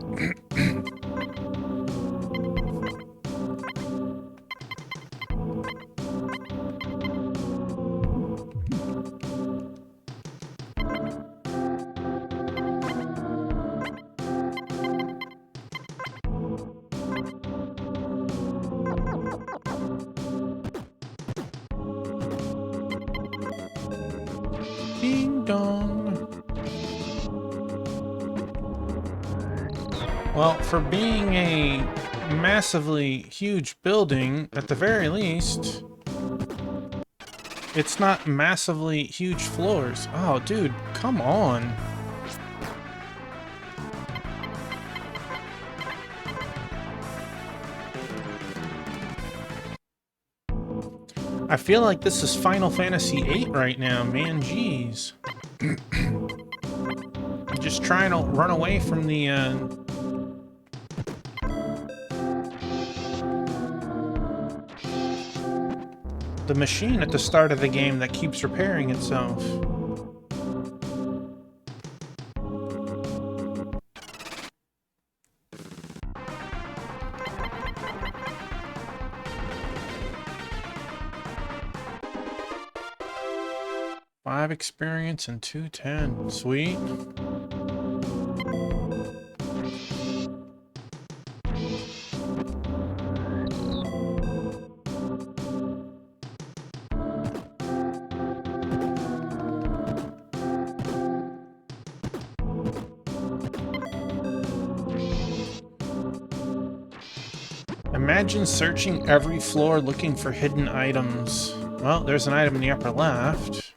Ding dong. Well, for being a massively huge building, at the very least, It's not massively huge floors. Oh, dude, come on. I feel like this is Final Fantasy VIII right now, man. Jeez. Just trying to run away from the machine at the start of the game that keeps repairing itself. Five experience and 210. Sweet. Imagine searching every floor looking for hidden items. Well, there's an item in the upper left.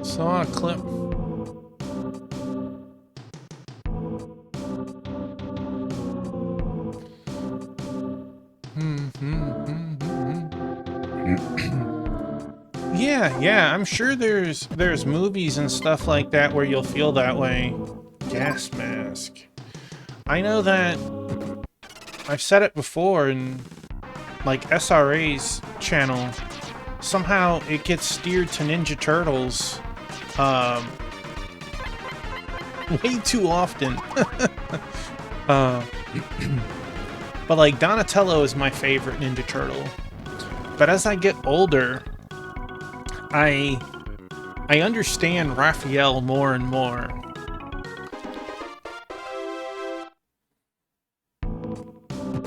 Saw a clip. Yeah, I'm sure there's movies and stuff like that where you'll feel that way. Gas mask. I know that I've said it before in like SRA's channel. Somehow it gets steered to Ninja Turtles way too often. But like Donatello is my favorite Ninja Turtle. But as I get older, I understand Raphael more and more.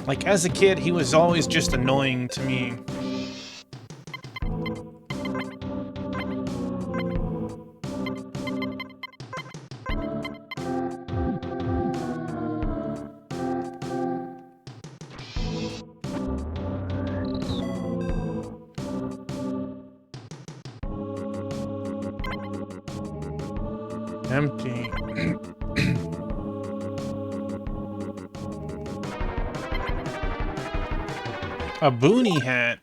Like as a kid, he was always just annoying to me. Empty. A boonie hat.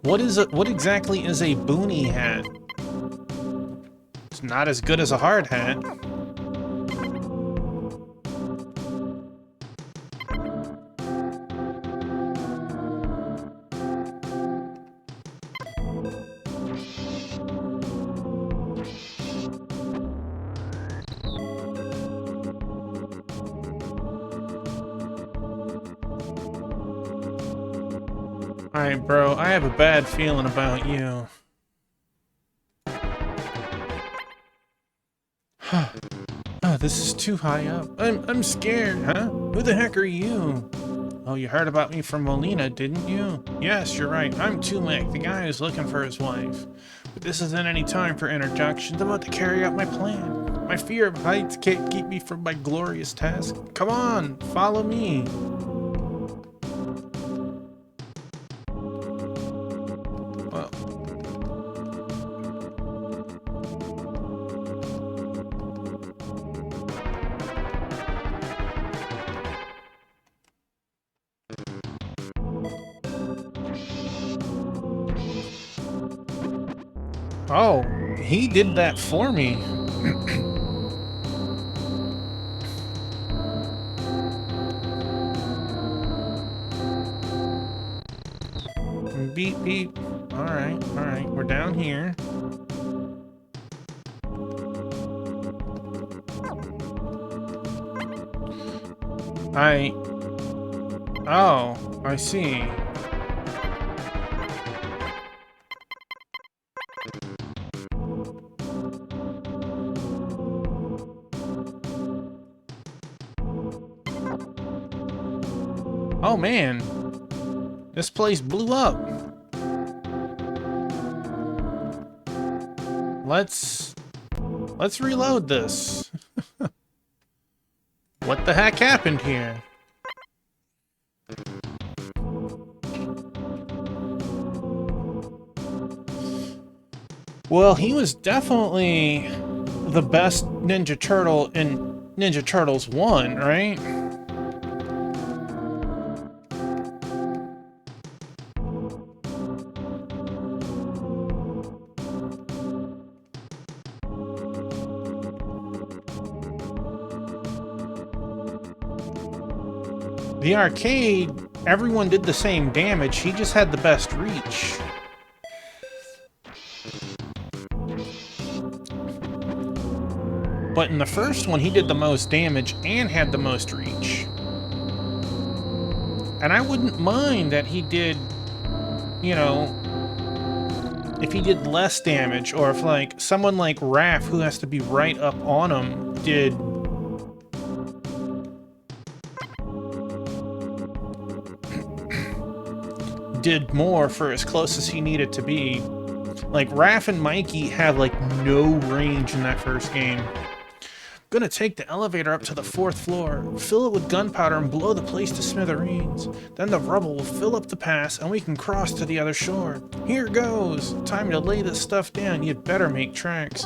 What exactly is a boonie hat? It's not as good as a hard hat. Alright, bro, I have a bad feeling about you. Oh, this is too high up. I'm scared, huh? Who the heck are you? Oh, you heard about me from Molina, didn't you? Yes, you're right. I'm Tumek, the guy who's looking for his wife. But this isn't any time for introductions. I'm about to carry out my plan. My fear of heights can't keep me from my glorious task. Come on, follow me. Oh, he did that for me. Beep, beep. Alright, we're down here. Oh, I see. Oh man, this place blew up. Let's reload this. What the heck happened here? Well, he was definitely the best Ninja Turtle in Ninja Turtles 1, right? The arcade, everyone did the same damage, he just had the best reach. But in the first one, he did the most damage and had the most reach. And I wouldn't mind that he did, you know, if he did less damage, or if, like, someone like Raph, who has to be right up on him, did more for as close as he needed to be. Like, Raph and Mikey had, like, no range in that first game. Gonna take the elevator up to the 4th floor, fill it with gunpowder and blow the place to smithereens. Then the rubble will fill up the pass and we can cross to the other shore. Here goes! Time to lay this stuff down, you'd better make tracks.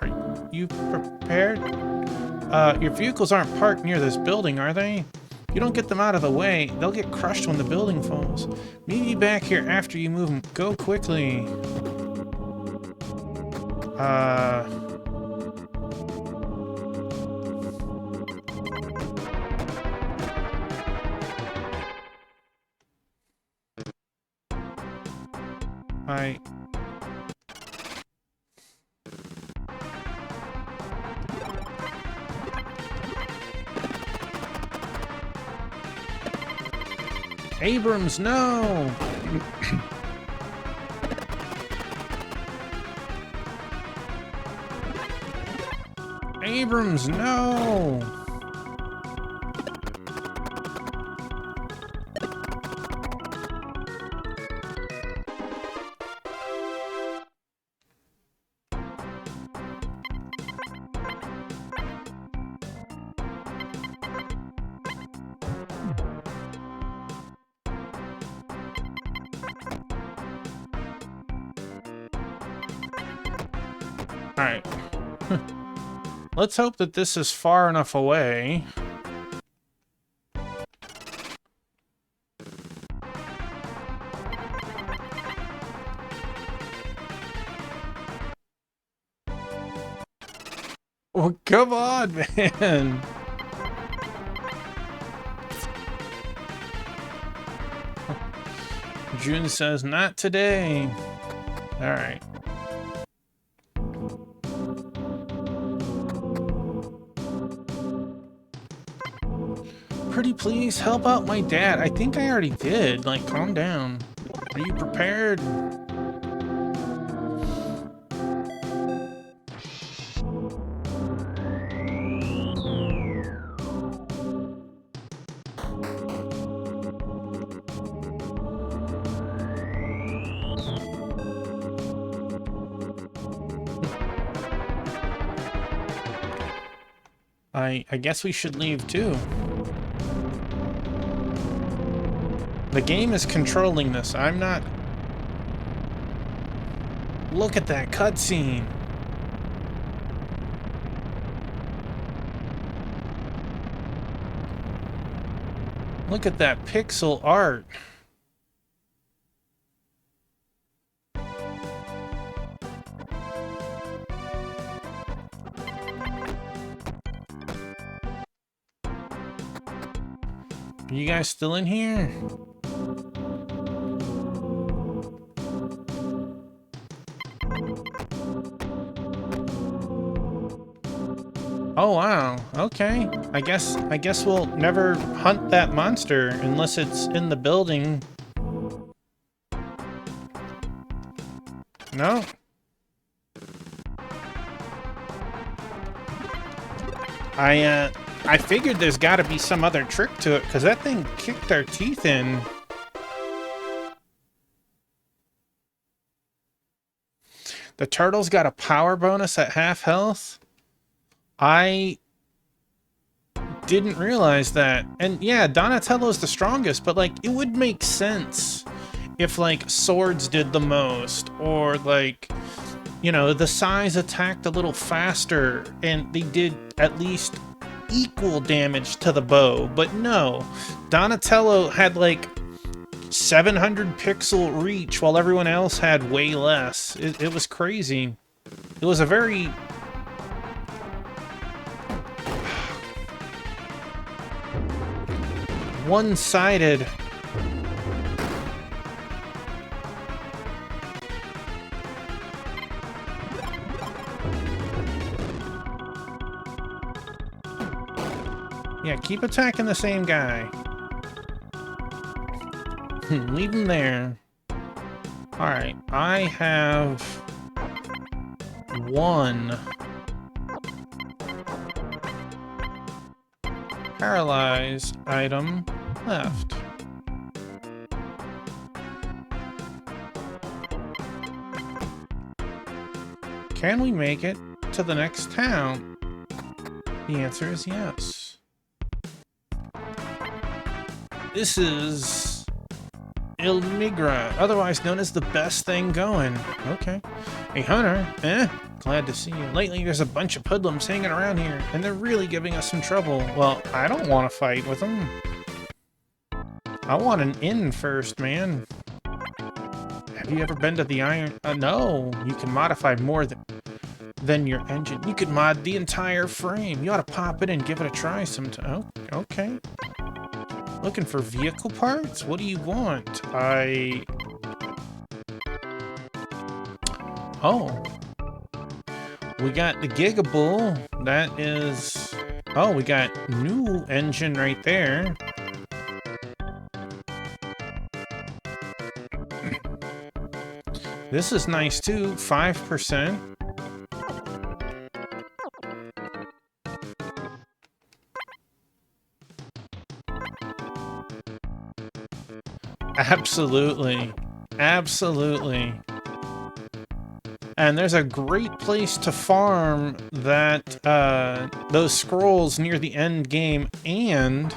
Are you prepared? Your vehicles aren't parked near this building, are they? If you don't get them out of the way, they'll get crushed when the building falls. Meet me back here after you move them. Go quickly. Abrams, no! Abrams, no! Alright. Let's hope that this is far enough away. Oh, come on, man! June says, not today. Alright. Pretty please help out my dad. I think I already did. Like, calm down. Are you prepared? I guess we should leave too. The game is controlling this. I'm not... Look at that cutscene. Look at that pixel art. Are you guys still in here? Oh wow, okay. I guess we'll never hunt that monster unless it's in the building. No? I figured there's got to be some other trick to it, because that thing kicked our teeth in. The turtle's got a power bonus at half health. I didn't realize that. And yeah, Donatello's the strongest, but like it would make sense if like swords did the most, or like, you know, the Sais attacked a little faster and they did at least equal damage to the bow. But no, Donatello had like 700 pixel reach while everyone else had way less. It was crazy. It was a very one-sided. Yeah, keep attacking the same guy. Leave him there. Alright, I have one paralyzed item left. Can we make it to the next town? The answer is yes. This is Il Migra, otherwise known as the best thing going. Okay. Hey, Hunter. Glad to see you. Lately, there's a bunch of hoodlums hanging around here, and they're really giving us some trouble. Well, I don't want to fight with them. I want an inn first, man. Have you ever been to the Iron... no. You can modify more than your engine. You could mod the entire frame. You ought to pop it and give it a try sometime. Oh, okay. Looking for vehicle parts? What do you want? Oh. We got the Gigabull. That is... oh, we got new engine right there. This is nice too. 5%. Absolutely. Absolutely. And there's a great place to farm that, those scrolls near the end game, and,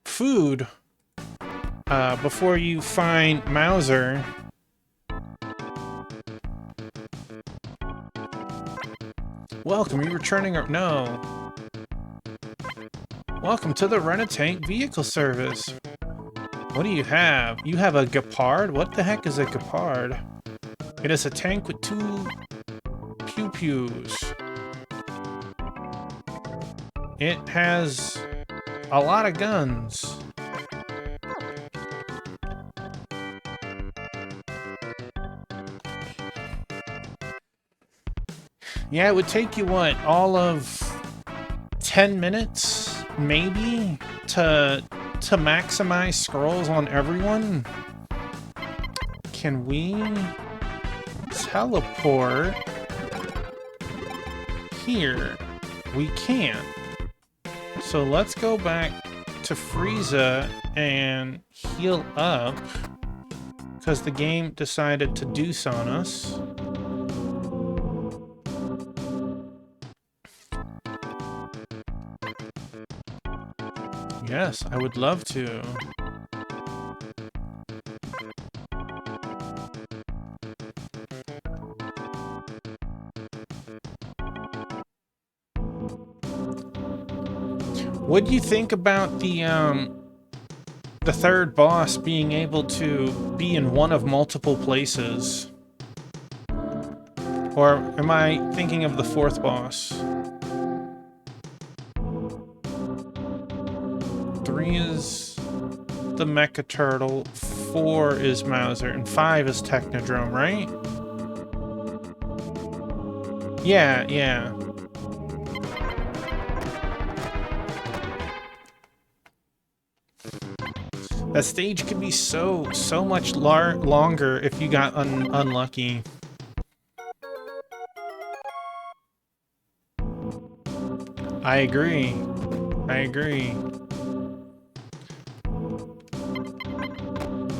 food, before you find Mauser. Welcome, are you returning or... no. Welcome to the Rent-A-Tank Vehicle Service. What do you have? You have a Gepard? What the heck is a Gepard? It is a tank with 2 pew-pews. It has a lot of guns. Yeah, it would take you, what, all of 10 minutes, maybe, to maximize scrolls on everyone? Can we teleport here? We can. So let's go back to Frieza and heal up, because the game decided to deuce on us. Yes, I would love to. What do you think about the third boss being able to be in one of multiple places? Or am I thinking of the fourth boss? 3 is the Mecha Turtle, 4 is Mauser, and 5 is Technodrome, right? Yeah, yeah. That stage could be so much longer if you got unlucky. I agree. I agree.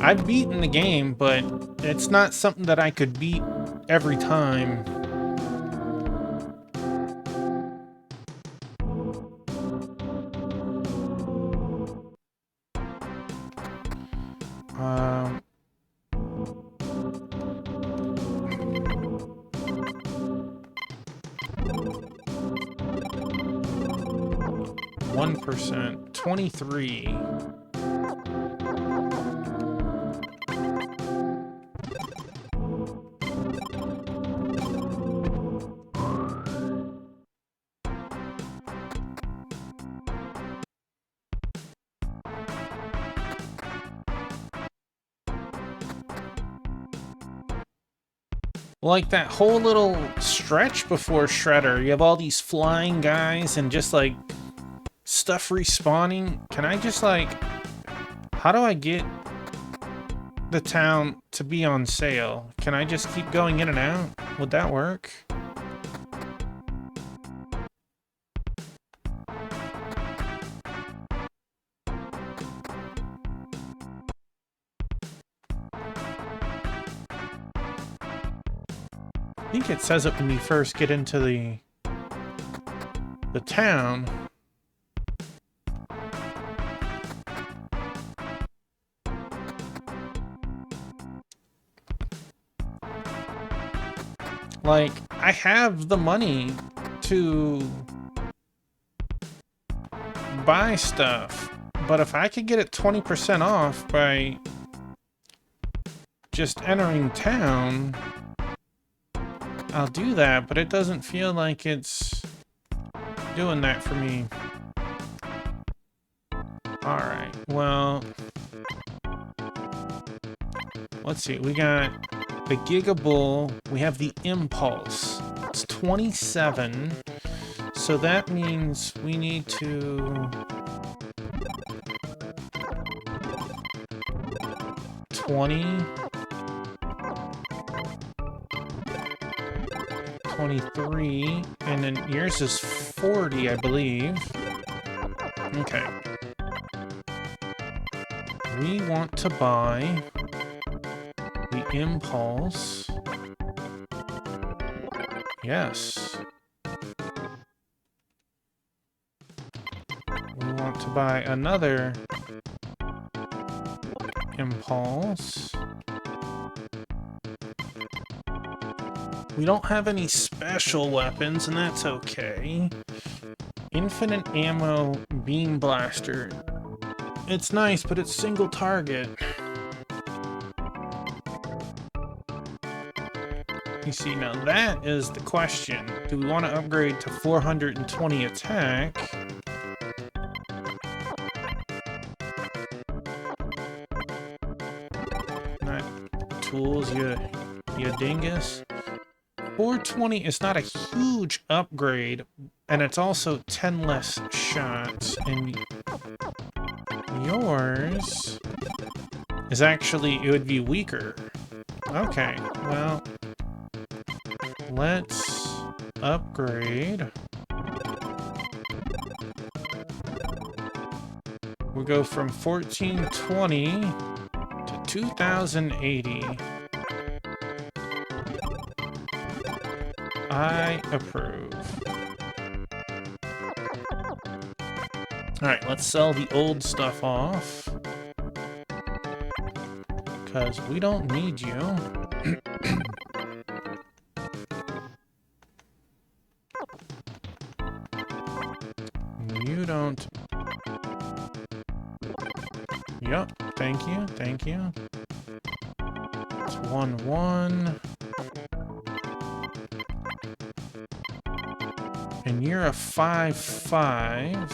I've beaten the game, but it's not something that I could beat every time. Um... 1%, 23. Like that whole little stretch before Shredder, you have all these flying guys and just like stuff respawning. Can I just like, how do I get the town to be on sale? Can I just keep going in and out? Would that work? I think it says it when you first get into the town. Like, I have the money to buy stuff, but if I could get it 20% off by just entering town, I'll do that, but it doesn't feel like it's doing that for me. Alright, well, let's see, we got the Giga Bull, we have the Impulse. It's 27, so that means we need to 20, 23, and then yours is 40, I believe. Okay. We want to buy the Impulse. Yes. We want to buy another Impulse. We don't have any special weapons, and that's okay. Infinite ammo beam blaster. It's nice, but it's single target. You see, now that is the question. Do we want to upgrade to 420 attack? Not tools, you dingus. 420 is not a huge upgrade, and it's also 10 less shots, and yours is actually, it would be weaker. Okay, well, let's upgrade. We'll go from 1420 to 2080. I approve. Alright, let's sell the old stuff off. Because we don't need you. You don't... Yup, thank you, thank you. It's 1-1. And you're a 5-5.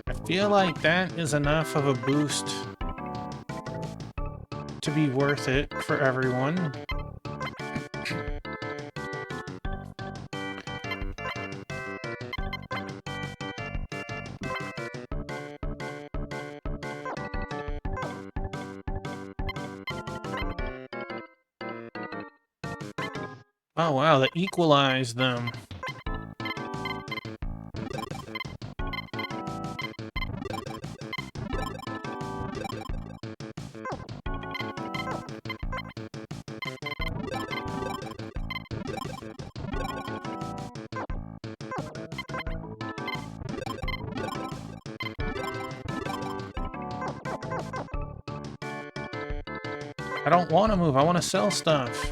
I feel like that is enough of a boost to be worth it for everyone. Oh wow, that equalized them. I don't want to move. I want to sell stuff.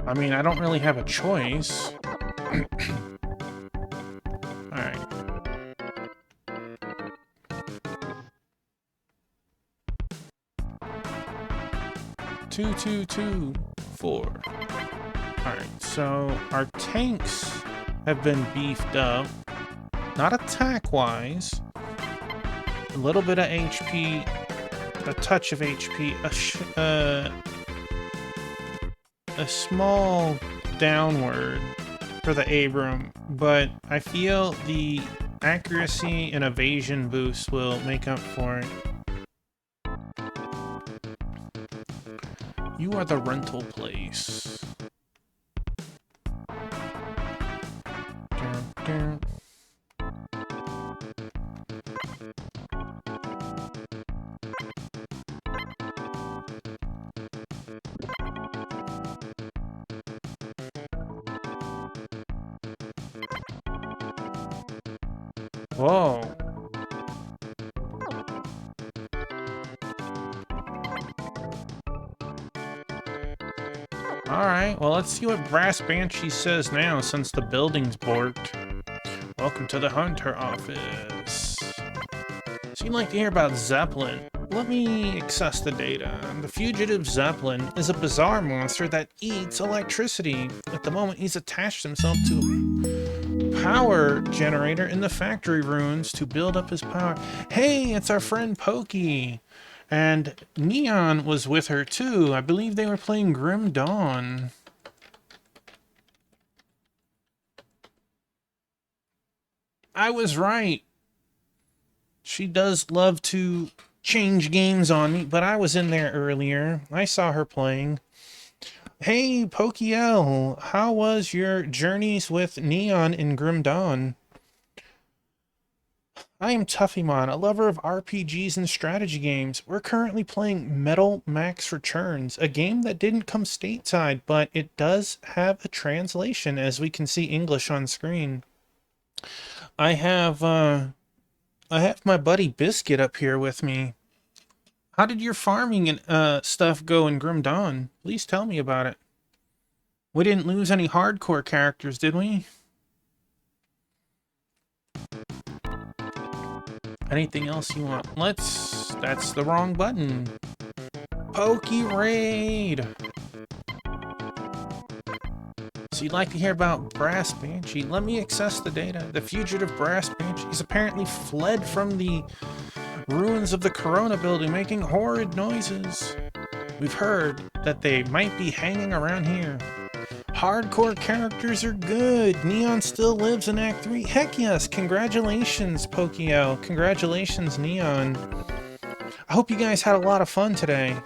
I mean, I don't really have a choice. Alright. 2, 2, 2, 4. Alright, so our tanks have been beefed up. Not attack-wise. A little bit of HP. A touch of HP. A small downward for the Abram, but I feel the accuracy and evasion boost will make up for it. You are the rental place. Dun, dun. Whoa. Alright, well, let's see what Brass Banshee says now since the building's borked. Welcome to the Hunter office. So you'd like to hear about Zeppelin? Let me access the data. The fugitive Zeppelin is a bizarre monster that eats electricity. At the moment, he's attached himself to a power generator in the factory ruins to build up his power. Hey, it's our friend Pokey. And Neon was with her too. I believe they were playing Grim Dawn. I was right. She does love to change games on me, but I was in there earlier. I saw her playing. Hey, Pokiel, how was your journeys with Neon in Grim Dawn? I am Tuffymon, a lover of RPGs and strategy games. We're currently playing Metal Max Returns, a game that didn't come stateside, but it does have a translation, as we can see English on screen. I have my buddy Biscuit up here with me. How did your farming and stuff go in Grim Dawn? Please tell me about it. We didn't lose any hardcore characters, did we? Anything else you want? That's the wrong button. Pokey Raid! So you'd like to hear about Brass Banshee? Let me access the data. The fugitive Brass Banshee is apparently fled from the ruins of the Corona building, making horrid noises. We've heard that they might be hanging around here. Hardcore characters are good. Neon still lives in Act 3. Heck yes! Congratulations, Pokio. Congratulations, Neon. I hope you guys had a lot of fun today.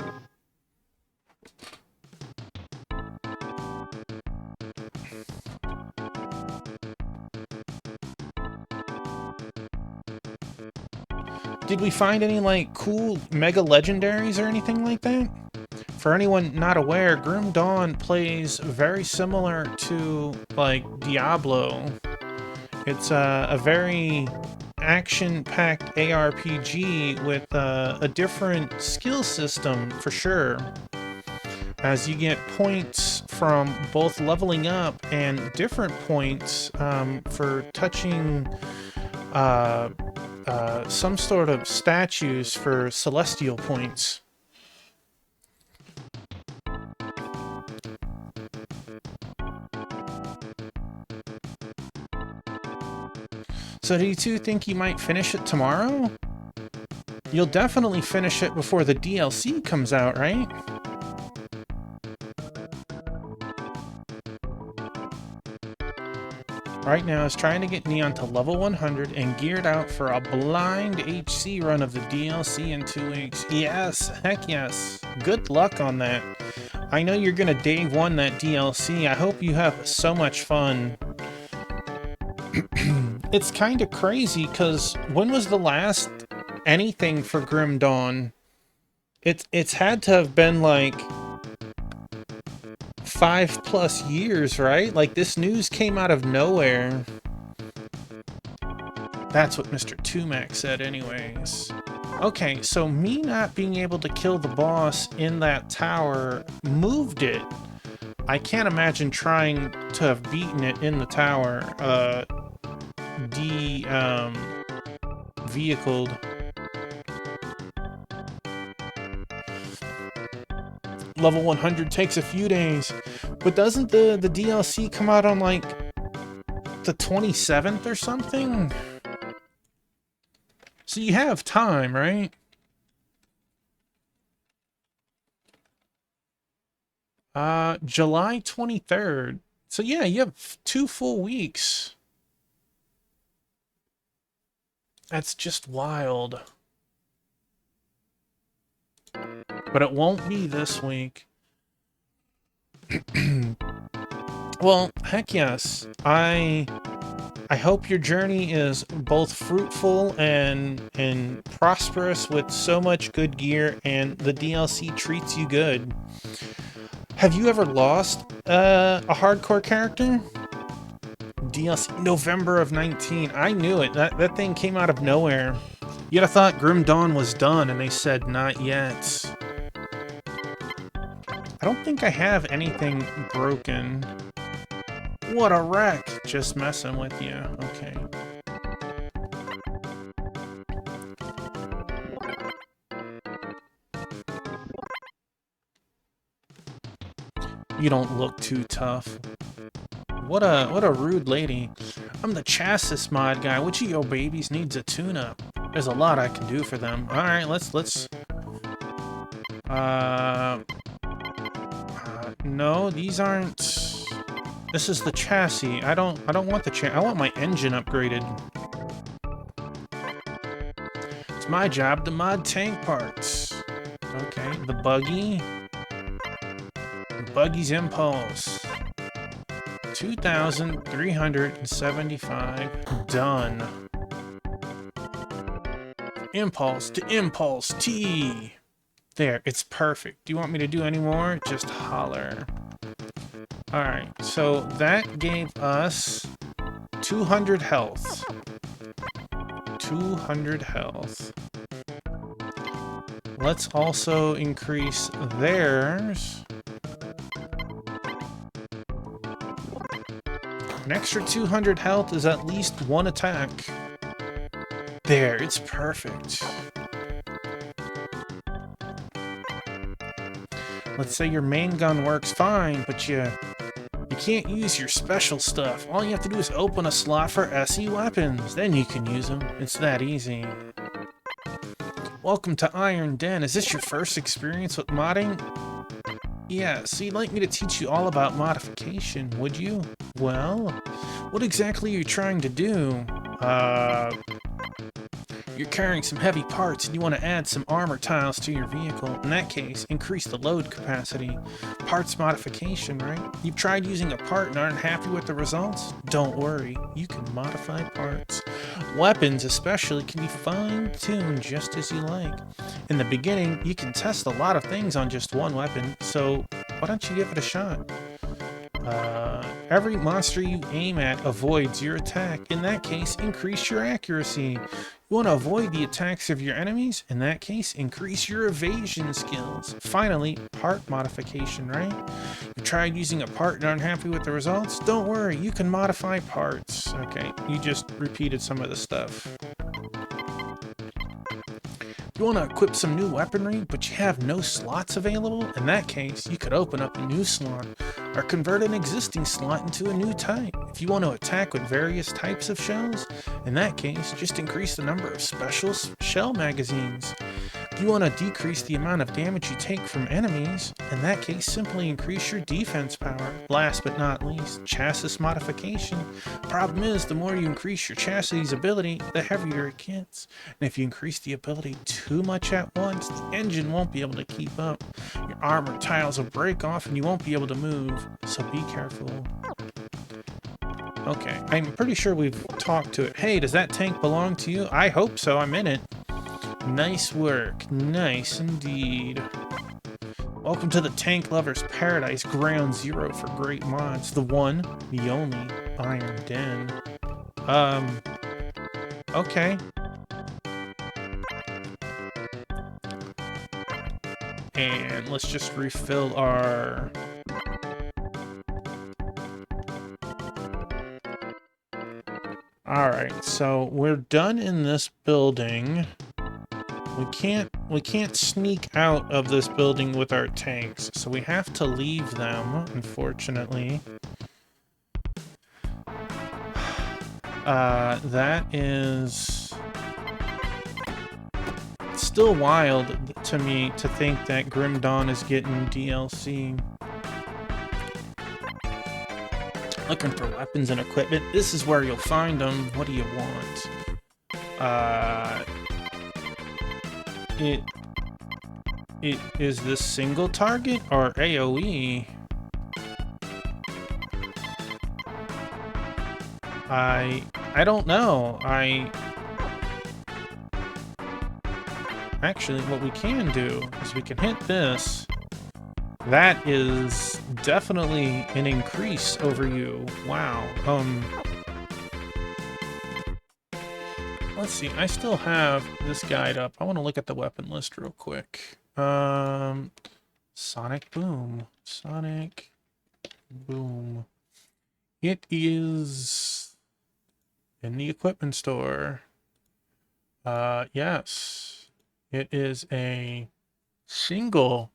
Did we find any, like, cool mega legendaries or anything like that? For anyone not aware, Grim Dawn plays very similar to, like, Diablo. It's a very action-packed ARPG with a different skill system, for sure. As you get points from both leveling up and different points for touching some sort of statues for celestial points. So do you two think you might finish it tomorrow? You'll definitely finish it before the DLC comes out, right? Right now, is trying to get Neon to level 100 and geared out for a blind HC run of the DLC in 2 weeks. Yes, heck yes. Good luck on that. I know you're gonna day one that DLC. I hope you have so much fun. It's kind of crazy, because when was the last anything for Grim Dawn? It's had to have been like 5+ years, right? Like, this news came out of nowhere. That's what Mr. Tumac said anyways. Okay, so me not being able to kill the boss in that tower moved it. I can't imagine trying to have beaten it in the tower, vehicled. Level 100 takes a few days, but doesn't the DLC come out on like the 27th or something? So you have time, right? July 23rd. So yeah, you have 2 full weeks. That's just wild. But it won't be this week. Well, heck yes. I hope your journey is both fruitful and prosperous with so much good gear, and the DLC treats you good. Have you ever lost a hardcore character? DLC November of 19. I knew it. That thing came out of nowhere. You'd have thought Grim Dawn was done, and they said not yet. I don't think I have anything broken. What a wreck! Just messing with you. Okay. You don't look too tough. What a rude lady. I'm the chassis mod guy. Which of your babies needs a tune-up? There's a lot I can do for them. All right, let's. No, these aren't. This is the chassis. I don't want the chassis. I want my engine upgraded. It's my job to mod tank parts. Okay, the buggy. The buggy's impulse. 2,375. Done. Impulse to impulse T. There, it's perfect. Do you want me to do any more? Just holler. Alright, so that gave us 200 health. 200 health. Let's also increase theirs. An extra 200 health is at least 1 attack. There, it's perfect. Let's say your main gun works fine, but you can't use your special stuff. All you have to do is open a slot for SE weapons. Then you can use them. It's that easy. Welcome to Iron Den. Is this your first experience with modding? Yeah, so you'd like me to teach you all about modification, would you? Well, what exactly are you trying to do? You're carrying some heavy parts and you want to add some armor tiles to your vehicle. In that case, increase the load capacity. Parts modification, right? You've tried using a part and aren't happy with the results? Don't worry, you can modify parts. Weapons especially can be fine-tuned just as you like. In the beginning, you can test a lot of things on just one weapon, so why don't you give it a shot? Every monster you aim at avoids your attack. In that case, increase your accuracy. You want to avoid the attacks of your enemies? In that case, increase your evasion skills. Finally, part modification, right? You tried using a part and aren't happy with the results? Don't worry, you can modify parts. Okay, you just repeated some of the stuff. You want to equip some new weaponry, but you have no slots available? In that case, you could open up a new slot, or convert an existing slot into a new type. If you want to attack with various types of shells, in that case, just increase the number of special shell magazines. If you want to decrease the amount of damage you take from enemies, in that case, simply increase your defense power. Last but not least, chassis modification. Problem is, the more you increase your chassis ability, the heavier it gets. And if you increase the ability too much at once, the engine won't be able to keep up. Your armor tiles will break off and you won't be able to move, so be careful. Okay, I'm pretty sure we've talked to it. Hey, does that tank belong to you? I hope so, I'm in it. Nice work, nice indeed. Welcome to the Tank Lover's Paradise, Ground Zero for great mods. The one, the only, Iron Den. Okay. And let's just refill our... Alright, so we're done in this building. We can't sneak out of this building with our tanks, so we have to leave them, unfortunately. That is still wild to me to think that Grim Dawn is getting DLC. Looking for weapons and equipment. This is where you'll find them. What do you want? It is this single target or AoE? I don't know. Actually, what we can do is we can hit this. That is definitely an increase over you. Wow. Let's see. I still have this guide up. I want to look at the weapon list real quick. Sonic Boom. Sonic Boom. It is in the equipment store. Yes. It is a single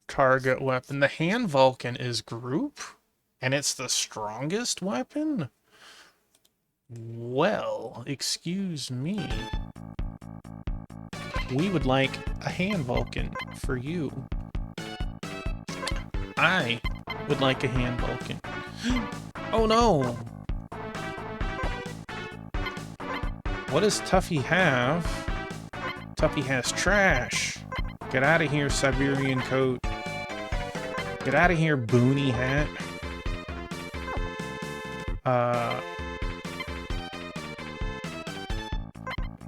target weapon. The Hand Vulcan is group, and it's the strongest weapon? Well, excuse me. We would like a Hand Vulcan for you. I would like a Hand Vulcan. Oh no! What does Tuffy have? Tuffy has trash. Get out of here, Siberian coat. Get out of here, Boonie hat.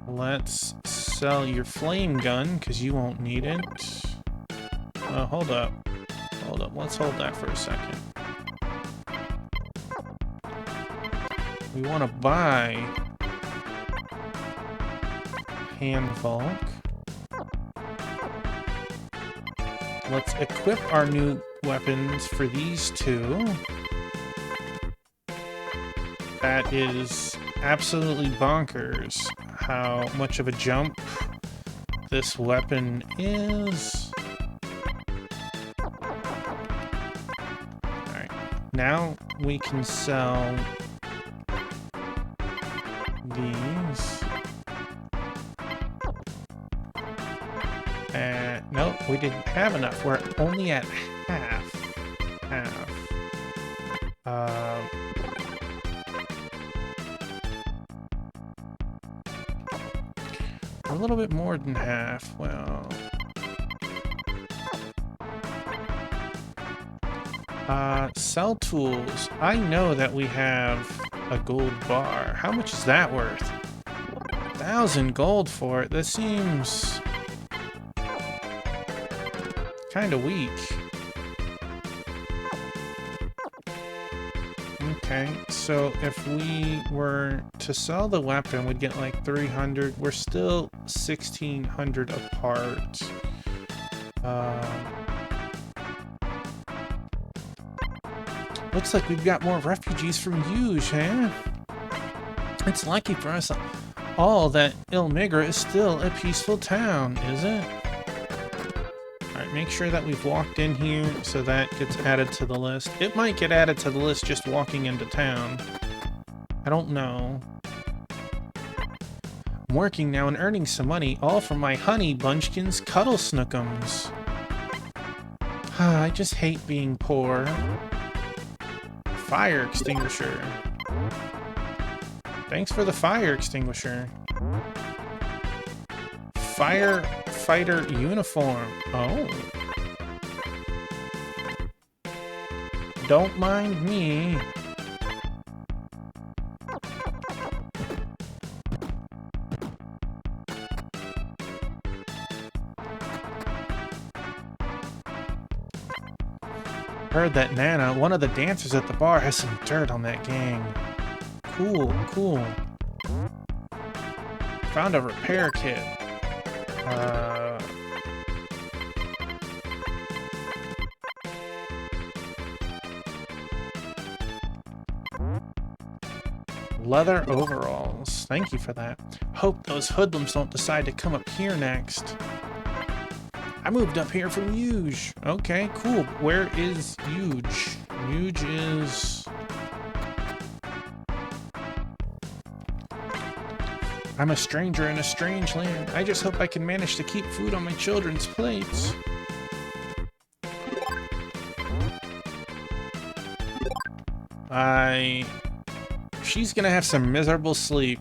Let's sell your flame gun, because you won't need it. Hold up. Hold up. Let's hold that for a second. We want to buy Hand Vulc. Let's equip our new weapons for these two. That is absolutely bonkers how much of a jump this weapon is. Alright, now we can sell these. Nope, we didn't have enough. We're only at half. We're a little bit more than half. Well, sell tools. I know that we have a gold bar. How much is that worth? 1,000 gold for it. That seems kind of weak. Okay, so if we were to sell the weapon, we'd get like 300. We're still 1,600 apart. Looks like we've got more refugees from Yuge, huh? It's lucky for us all that Ilmigra is still a peaceful town, is it? Alright, make sure that we've walked in here so that gets added to the list. It might get added to the list just walking into town. I don't know. I'm working now and earning some money, all from my honey bunchkins cuddle snookums. I just hate being poor. Fire extinguisher. Thanks for the fire extinguisher. Firefighter uniform. Oh. Don't mind me. Heard that Nana, one of the dancers at the bar, has some dirt on that gang. Cool, cool. Found a repair kit. Leather overalls. Thank you for that. Hope those hoodlums don't decide to come up here next. I moved up here from Huge. Okay, cool. Where is Huge? Huge is... I'm a stranger in a strange land. I just hope I can manage to keep food on my children's plates. She's gonna have some miserable sleep.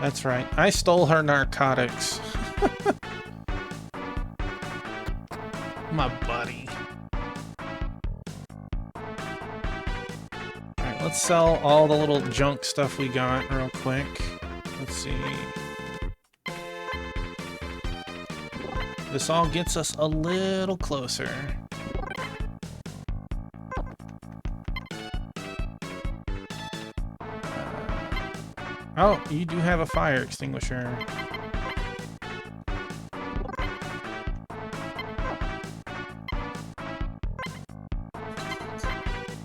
That's right. I stole her narcotics. My buddy. Alright, let's sell all the little junk stuff we got real quick. Let's see. This all gets us a little closer. Oh, you do have a fire extinguisher.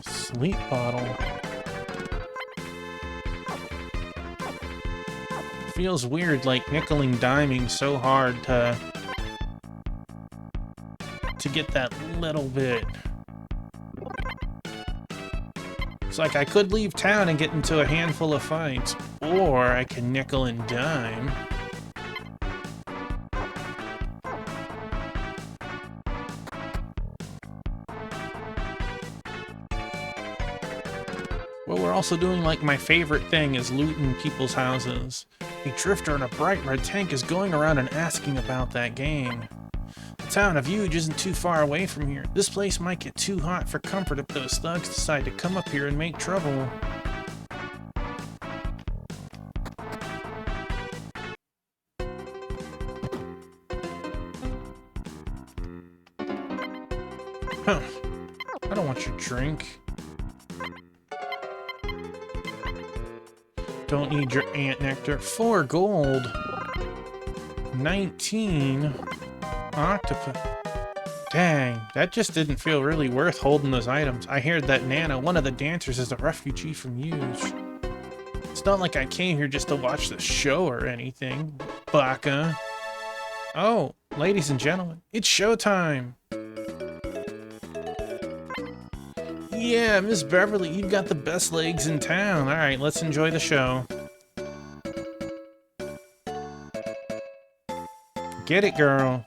Sleep bottle. Feels weird, like nickel and diming so hard to get that little bit. It's like I could leave town and get into a handful of fights, or I can nickel and dime. Well, we're also doing like my favorite thing is looting people's houses. A drifter in a bright red tank is going around and asking about that gang. The town of Huge isn't too far away from here. This place might get too hot for comfort if those thugs decide to come up here and make trouble. Huh. I don't want your drink. Don't need your ant nectar. 4 gold. 19. Octopus. Dang, that just didn't feel really worth holding those items. I heard that Nana, one of the dancers, is a refugee from Huge. It's not like I came here just to watch the show or anything. Baka. Oh, ladies and gentlemen, it's showtime. Yeah, Miss Beverly, you've got the best legs in town. All right, let's enjoy the show. Get it, girl.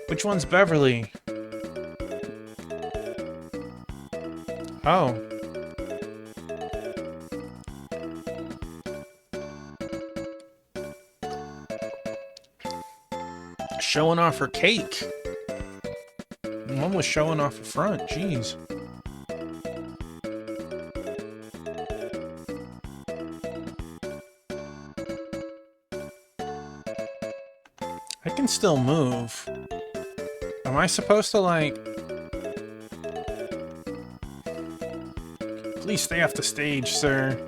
Which one's Beverly? Oh. Showing off her cake. One was showing off the front, jeez. I can still move. Am I supposed to, like... Please stay off the stage, sir.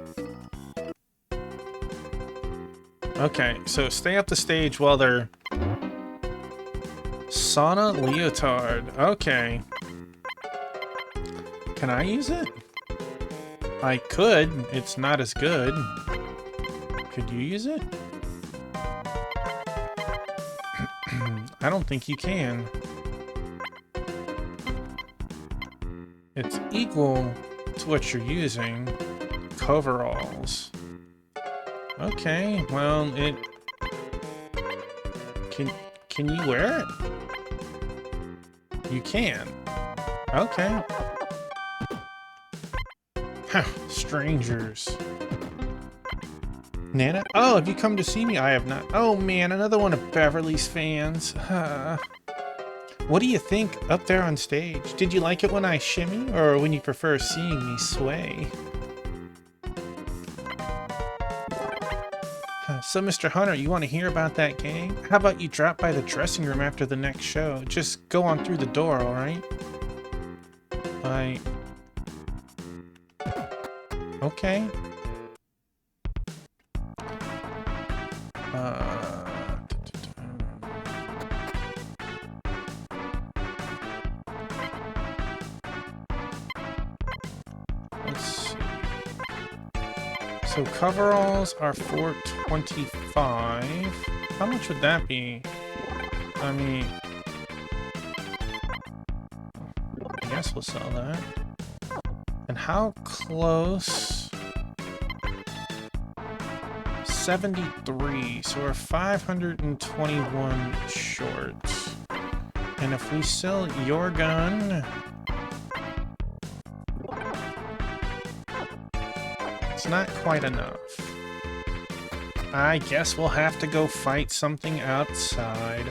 Okay, so stay up the stage while they're... Sauna leotard. Okay. Can I use it? I could. It's not as good. Could you use it? I don't think you can. It's equal to what you're using. Coveralls. Okay, well, it... Can you wear it? You can. Okay. Huh, strangers. Nana? Oh, have you come to see me? I have not. Oh man, another one of Beverly's fans. What do you think up there on stage? Did you like it when I shimmy, or when you prefer seeing me sway? So, Mr. Hunter, you want to hear about that gang? How about you drop by the dressing room after the next show? Just go on through the door, alright? Okay. Let's see. So coveralls are $4.25. How much would that be? I mean, I guess we'll sell that. And how close? 73, so we're 521 short. And if we sell your gun, it's not quite enough. I guess we'll have to go fight something outside.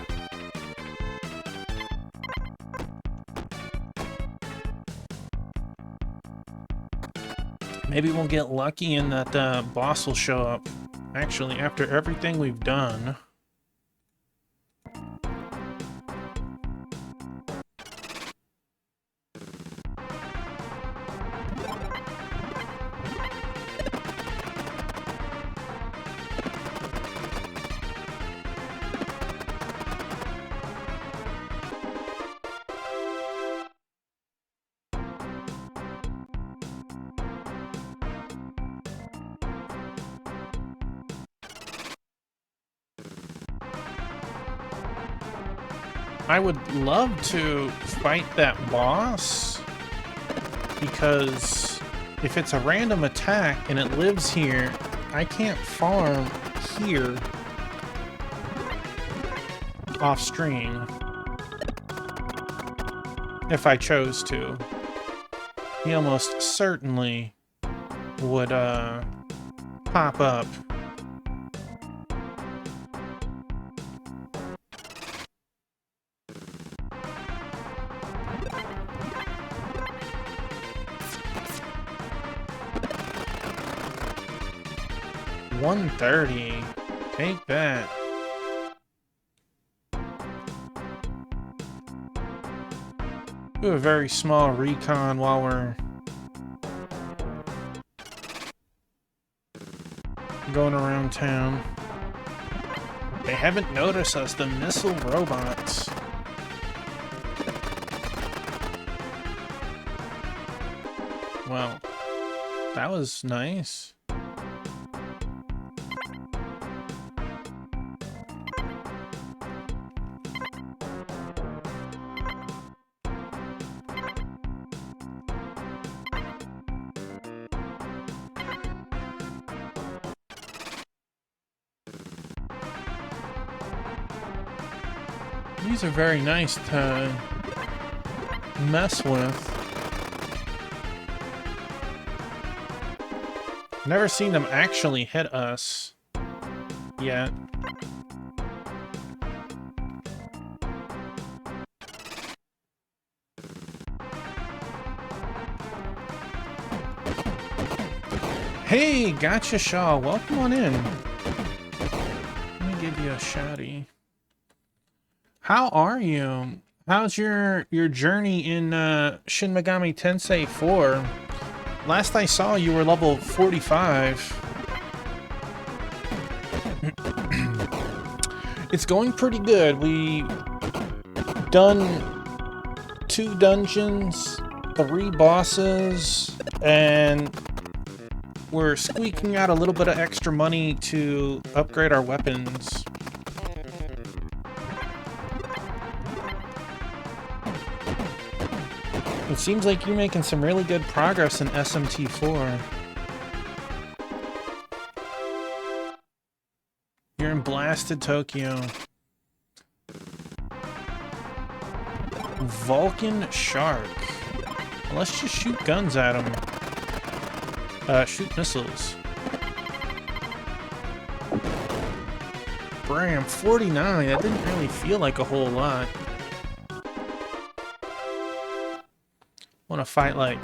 Maybe we'll get lucky and that boss will show up. Actually, after everything we've done... I would love to fight that boss, because if it's a random attack and it lives here, I can't farm here off stream if I chose to. He almost certainly would pop up. $130. Take that. Do a very small recon while we're going around town. They haven't noticed us, the missile robots. Well, that was nice. These are very nice to mess with. Never seen them actually hit us yet. Hey, Gotcha Shaw, welcome on in. Let me give you a shouty. How are you? How's your journey in Shin Megami Tensei 4? Last I saw, you were level 45. It's going pretty good. We done 2 dungeons, 3 bosses, and we're squeaking out a little bit of extra money to upgrade our weapons. It seems like you're making some really good progress in SMT4. You're in Blasted Tokyo. Vulcan Shark. Well, let's just shoot guns at him. Shoot missiles. Bram, 49. That didn't really feel like a whole lot. Want to fight like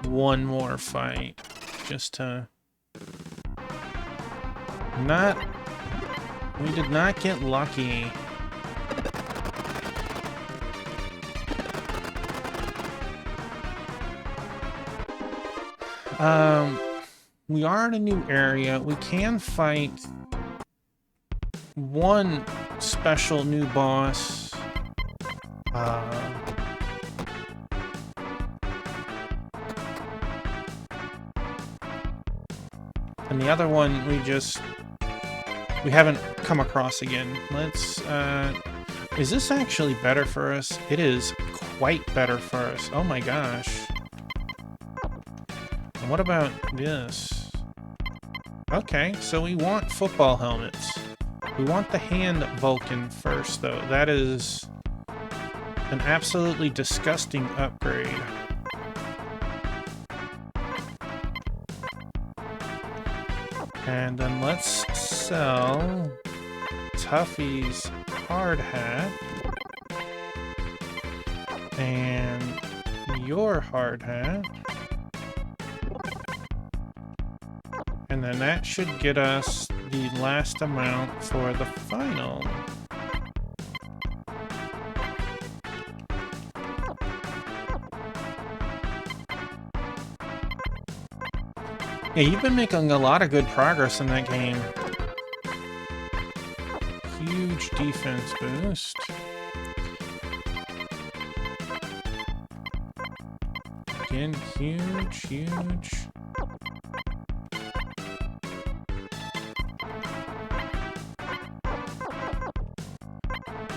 one more fight just to not. We did not get lucky. We are in a new area. We can fight one special new boss. And the other one we haven't come across again. Let's, is this actually better for us? It is quite better for us. Oh my gosh. And what about this? Okay, so we want football helmets. We want the hand Vulcan first, though. That is an absolutely disgusting upgrade. And then let's sell Tuffy's hard hat and your hard hat. And then that should get us the last amount for the final. Yeah, you've been making a lot of good progress in that game. Huge defense boost. Again, huge.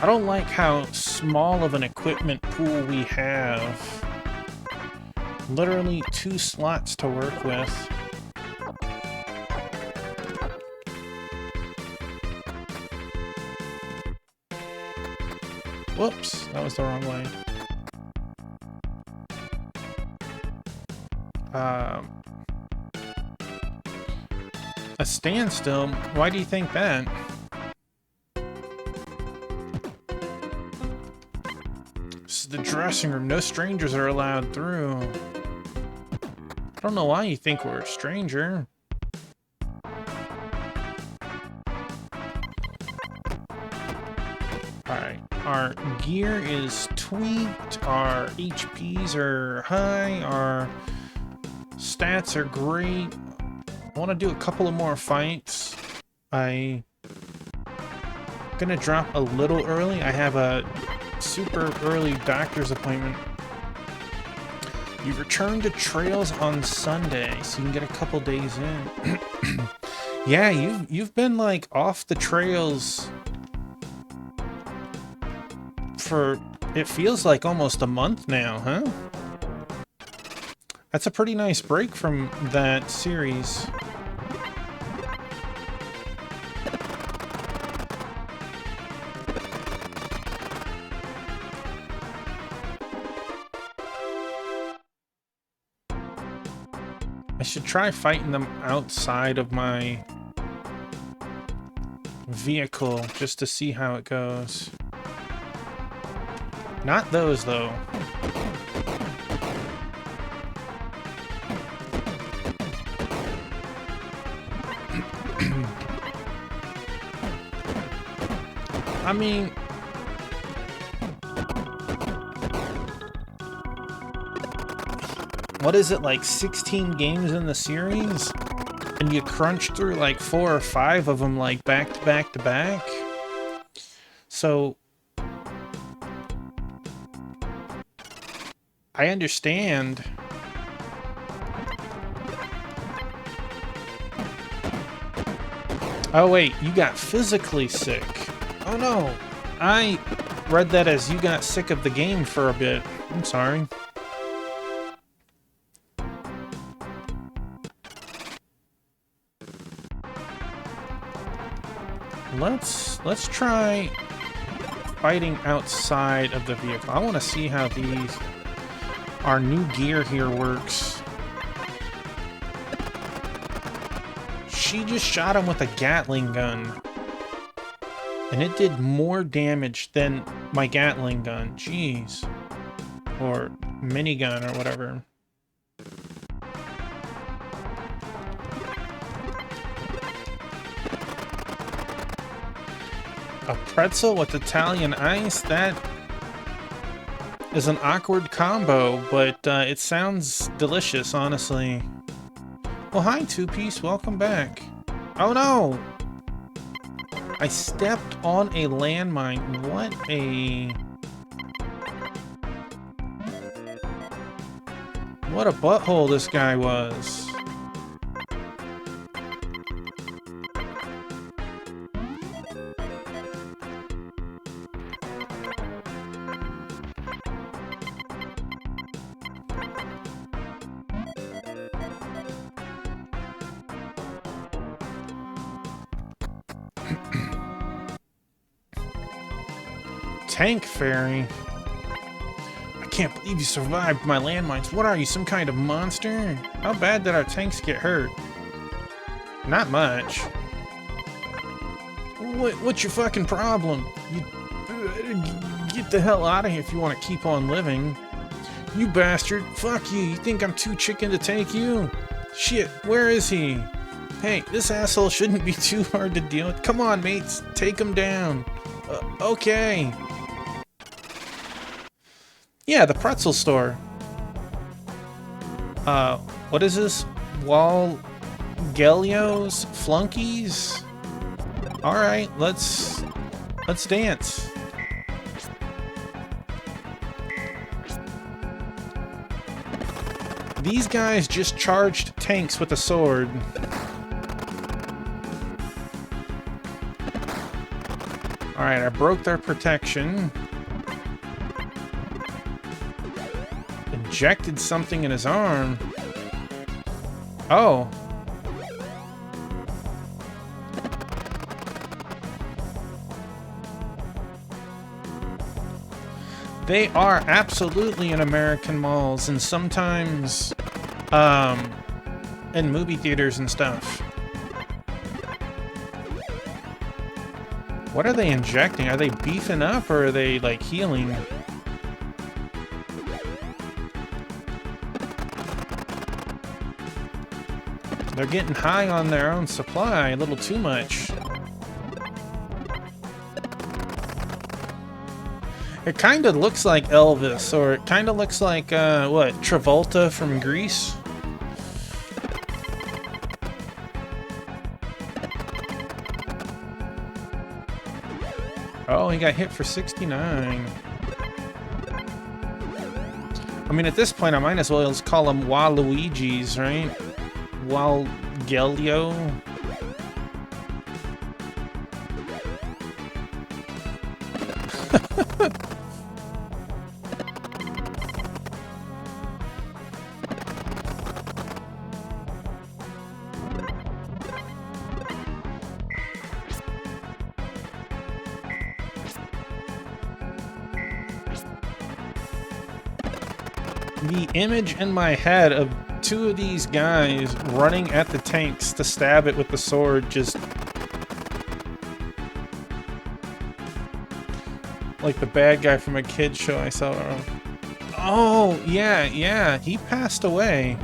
I don't like how small of an equipment pool we have. Literally 2 slots to work with. Whoops, that was the wrong way. A standstill? Why do you think that? This is the dressing room. No strangers are allowed through. I don't know why you think we're a stranger. Alright, our gear is tweaked, our HPs are high, our stats are great. I want to do a couple of more fights. I'm gonna drop a little early. I have a super early doctor's appointment. You return to Trails on Sunday, so you can get a couple days in. Yeah, you've been like off the trails for, it feels like almost a month now, huh? That's a pretty nice break from that series. I should try fighting them outside of my vehicle just to see how it goes. Not those, though. I mean, what is it, like 16 games in the series? And you crunch through like 4 or 5 of them like back to back to back? So I understand. Oh wait, you got physically sick. Oh no, I read that as you got sick of the game for a bit. I'm sorry. Let's try fighting outside of the vehicle. I want to see how our new gear here works. She just shot him with a Gatling gun. And it did more damage than my Gatling gun. Jeez. Or minigun or whatever. A pretzel with Italian ice? That is an awkward combo, but it sounds delicious, honestly. Well, hi, Two-Piece. Welcome back. Oh, no! I stepped on a landmine. What a butthole this guy was. Tank Fairy? I can't believe you survived my landmines. What are you, some kind of monster? How bad did our tanks get hurt? Not much. What's your fucking problem? You get the hell out of here if you want to keep on living. You bastard. Fuck you. You think I'm too chicken to take you? Shit, where is he? Hey, this asshole shouldn't be too hard to deal with. Come on, mates. Take him down. Okay. Yeah, the pretzel store. What is this? Walgelio's Flunkies? Alright, let's dance. These guys just charged tanks with a sword. Alright, I broke their protection. Injected something in his arm. Oh. They are absolutely in American malls and sometimes in movie theaters and stuff. What are they injecting? Are they beefing up or are they like healing? They're getting high on their own supply, a little too much. It kind of looks like Elvis, or it kind of looks like, what, Travolta from Grease? Oh, he got hit for 69. I mean, at this point, I might as well just call them Waluigi's, right? Walgelio. The image in my head of two of these guys running at the tanks to stab it with the sword just... like the bad guy from a kid's show I saw. Oh, yeah, he passed away.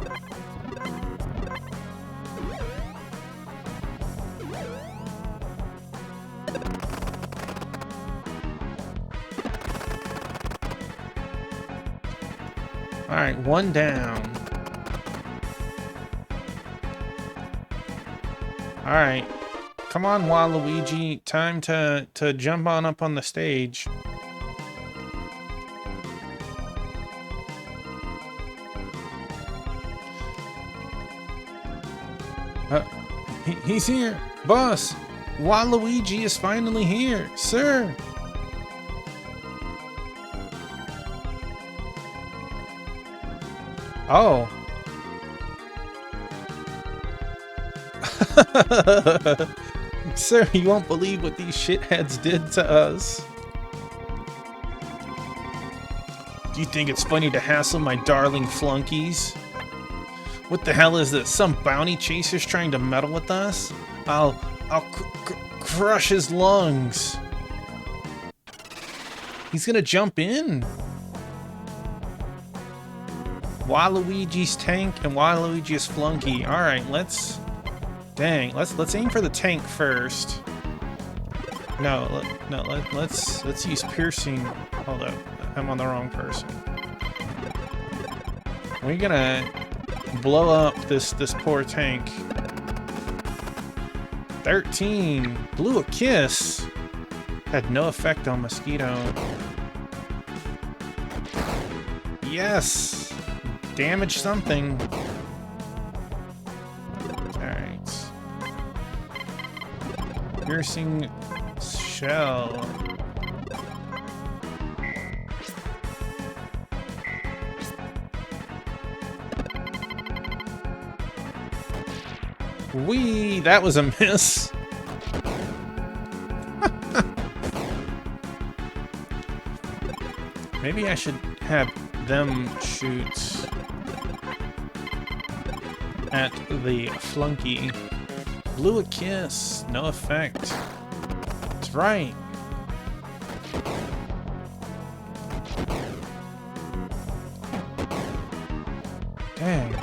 Alright, one down. Alright. Come on, Waluigi. Time to jump on up on the stage. He's here. Boss, Waluigi is finally here. Sir. Oh. Sir, you won't believe what these shitheads did to us. Do you think it's funny to hassle my darling flunkies? What the hell is this? Some bounty chasers trying to meddle with us? I'll crush his lungs. He's gonna jump in. Waluigi's tank and Waluigi's flunky. All right, let's aim for the tank first. Let's use piercing. Hold up, I'm on the wrong person. We're gonna blow up this poor tank. 13 blew a kiss. Had no effect on Mosquito. Yes, damage something. Alright. Piercing shell. Whee! That was a miss. Maybe I should have them shoot at the flunky. Blew a kiss, no effect. That's right. Dang.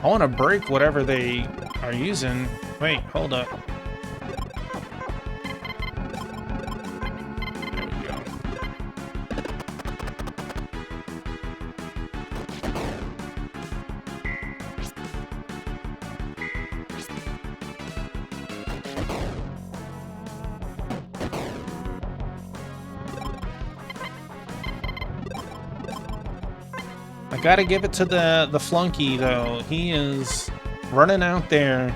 I want to break whatever they are using. Wait, hold up. There we go. I gotta give it to the flunky though. He is running out there,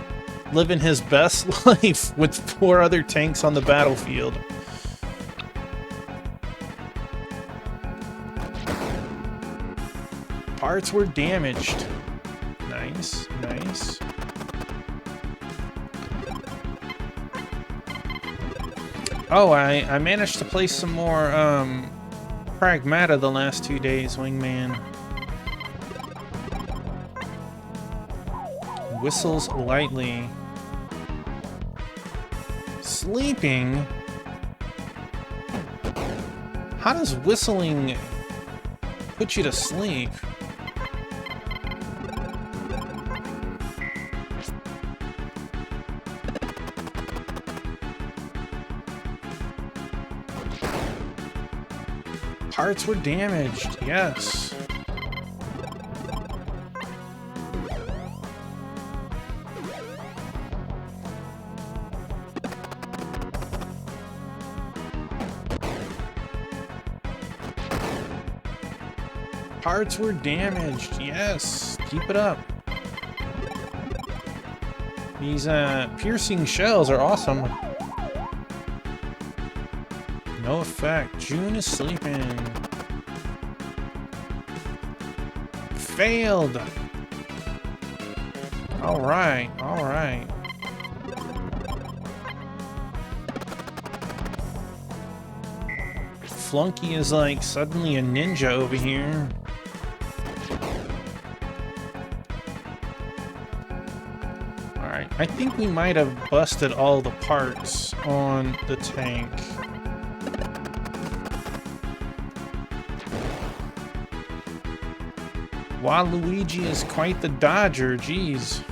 living his best life with 4 other tanks on the battlefield. Parts were damaged. Nice, nice. Oh, I managed to place some more Pragmata the last 2 days, Wingman. Whistles lightly. Sleeping? How does whistling put you to sleep? Parts were damaged, yes. Parts were damaged, yes. Keep it up. These piercing shells are awesome. No effect. June is sleeping. Failed. All right, all right. Flunky is like suddenly a ninja over here. Alright, I think we might have busted all the parts on the tank. Waluigi is quite the dodger, geez.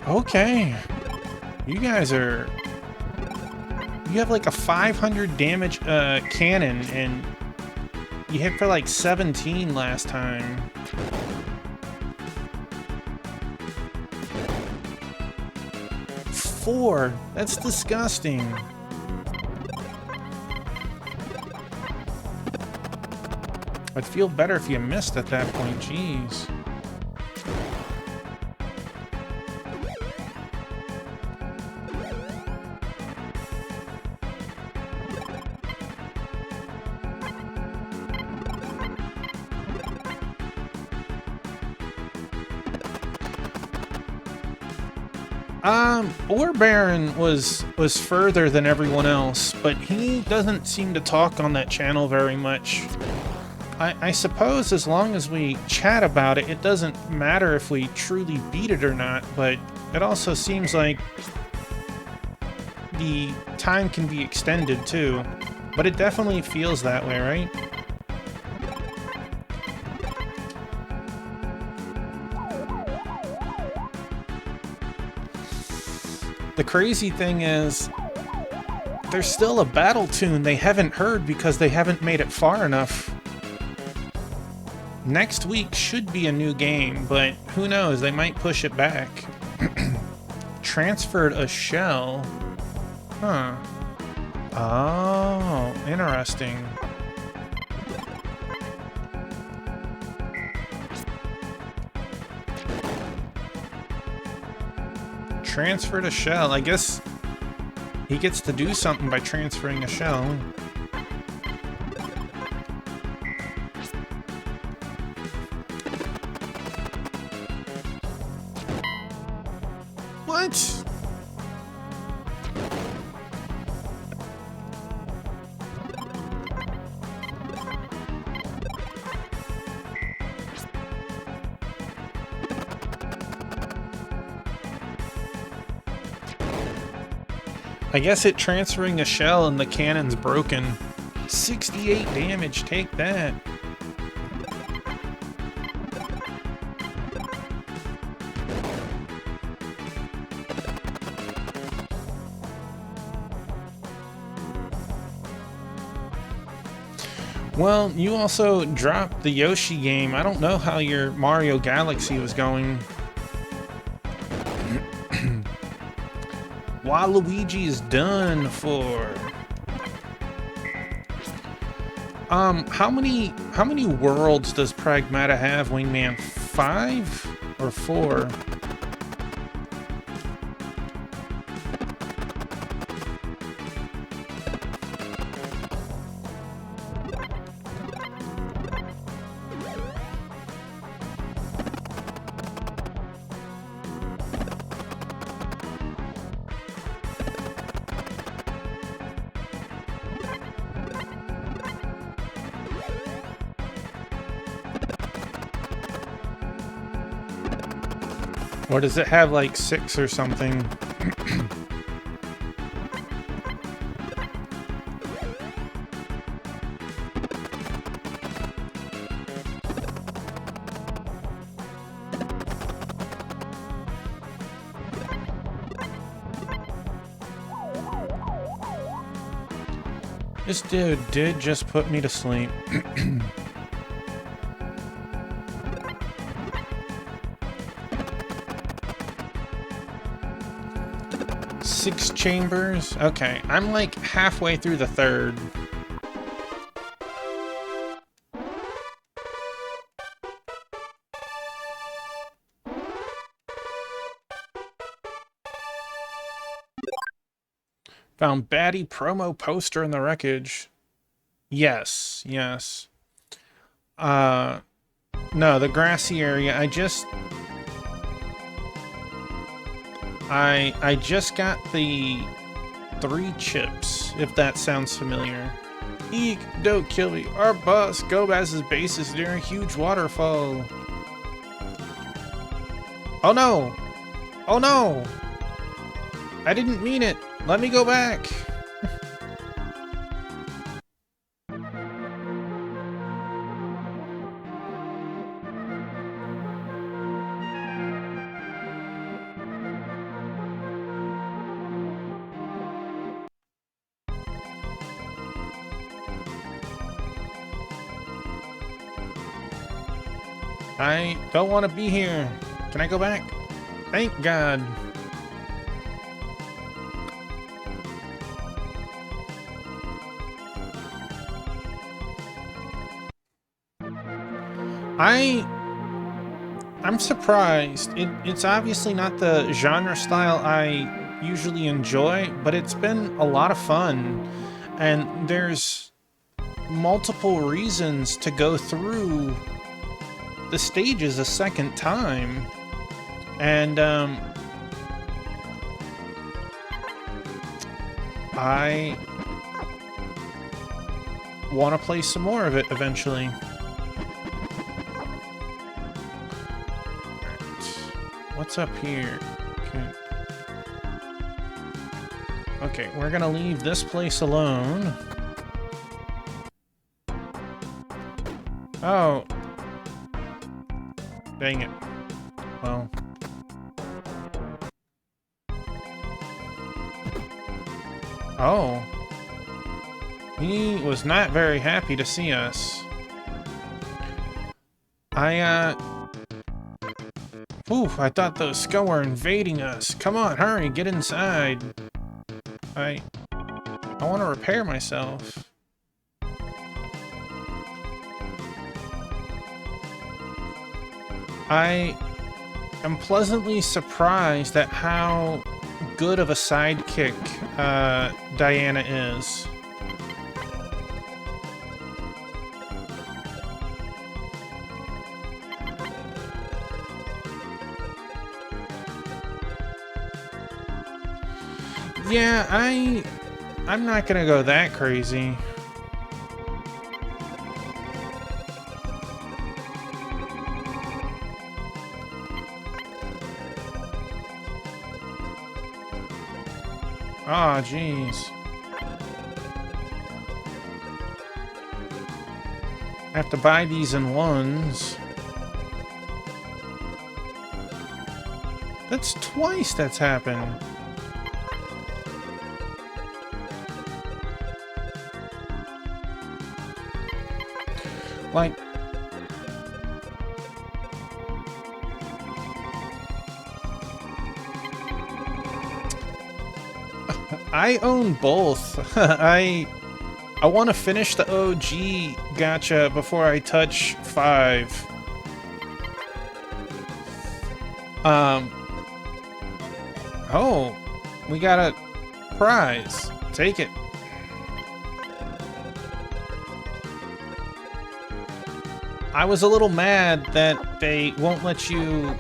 Okay, you guys are... You have like a 500 damage cannon, and you hit for like 17 last time. Four? That's disgusting. I'd feel better if you missed at that point, jeez. Ore Baron was further than everyone else, but he doesn't seem to talk on that channel very much. I suppose as long as we chat about it, it doesn't matter if we truly beat it or not, but it also seems like the time can be extended too. But it definitely feels that way, right? The crazy thing is, there's still a battle tune they haven't heard because they haven't made it far enough. Next week should be a new game, but who knows, they might push it back. Transferred a shell? Huh. Oh, interesting. Transferred a shell. I guess he gets to do something by transferring a shell. What? I guess it transferring a shell and the cannon's broken. 68 damage, take that. Well, you also dropped the Yoshi game. I don't know how your Mario Galaxy was going. Waluigi is done for. How many worlds does Pragmata have, Wingman? 5 or 4? Or does it have like 6 or something? This dude did just put me to sleep. 6 chambers? Okay, I'm like halfway through the 3rd. Found baddie promo poster in the wreckage. Yes, yes. No, the grassy area, I just got the 3 chips, if that sounds familiar. Eek, don't kill me. Our boss, Gobaz's base is near a huge waterfall. Oh no! Oh no! I didn't mean it! Let me go back! I don't want to be here. Can I go back? Thank God. I'm surprised. It's obviously not the genre style I usually enjoy, but it's been a lot of fun. And there's multiple reasons to go through the stages a second time. And I want to play some more of it eventually. What's up here? Okay, we're gonna leave this place alone. Oh. Dang it. Well. Oh. He was not very happy to see us. Oof, I thought those Skull were invading us. Come on, hurry, get inside. I want to repair myself. I am pleasantly surprised at how good of a sidekick Diana is. Yeah, I'm not gonna go that crazy. Aw, jeez. I have to buy these in ones. That's twice that's happened. Like, I own both. I want to finish the OG gacha before I touch 5. Oh, we got a prize. Take it. I was a little mad that they won't let you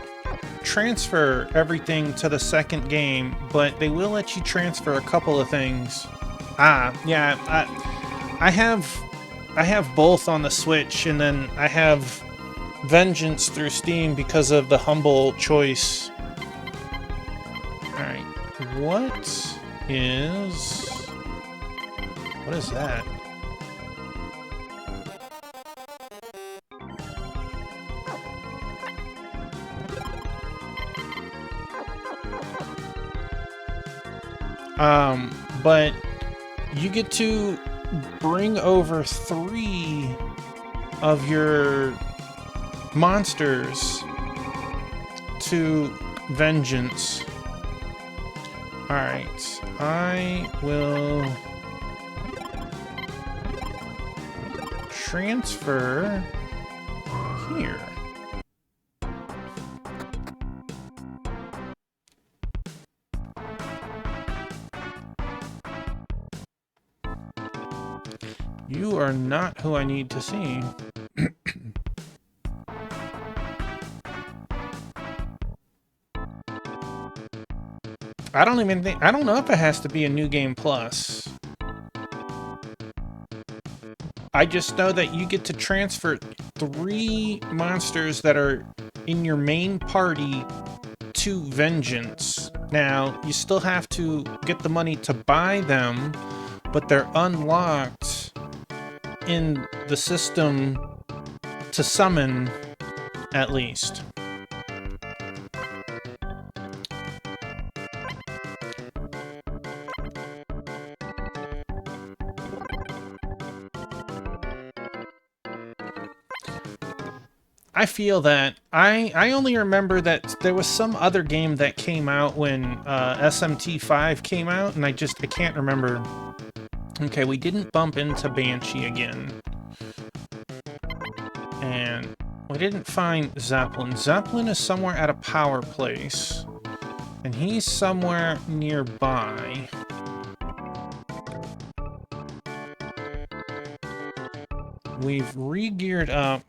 transfer everything to the second game, but they will let you transfer a couple of things. Yeah, I have both on the Switch, and then I have Vengeance through Steam because of the humble choice. Alright, what is that? But you get to bring over 3 of your monsters to Vengeance. Alright, I will transfer here. You are not who I need to see. I don't know if it has to be a New Game Plus. I just know that you get to transfer 3 monsters that are in your main party to Vengeance. Now, you still have to get the money to buy them, but they're unlocked in the system to summon, at least. I feel that I only remember that there was some other game that came out when SMT5 came out, and I can't remember. Okay, we didn't bump into Banshee again. And We didn't find Zeppelin. Zeppelin is somewhere at a power place. And he's somewhere nearby. We've re-geared up.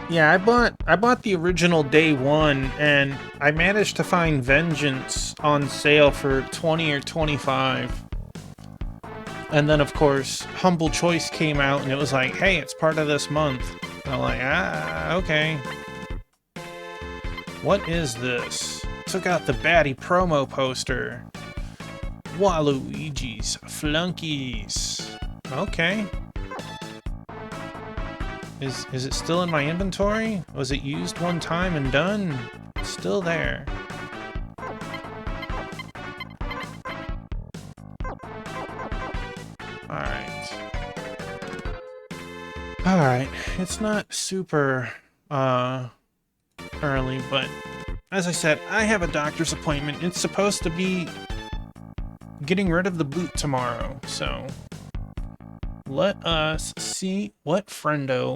Yeah, I bought the original day one, and I managed to find Vengeance on sale for 20 or 25. And then, of course, Humble Choice came out, and it was like, hey, it's part of this month. And I'm like, okay. What is this? Took out the baddie promo poster. Waluigi's Flunkies. Okay. Is it still in my inventory? Was it used one time and done? Still there. Alright, it's not super early, but as I said, I have a doctor's appointment. It's supposed to be getting rid of the boot tomorrow, so let us see what friendo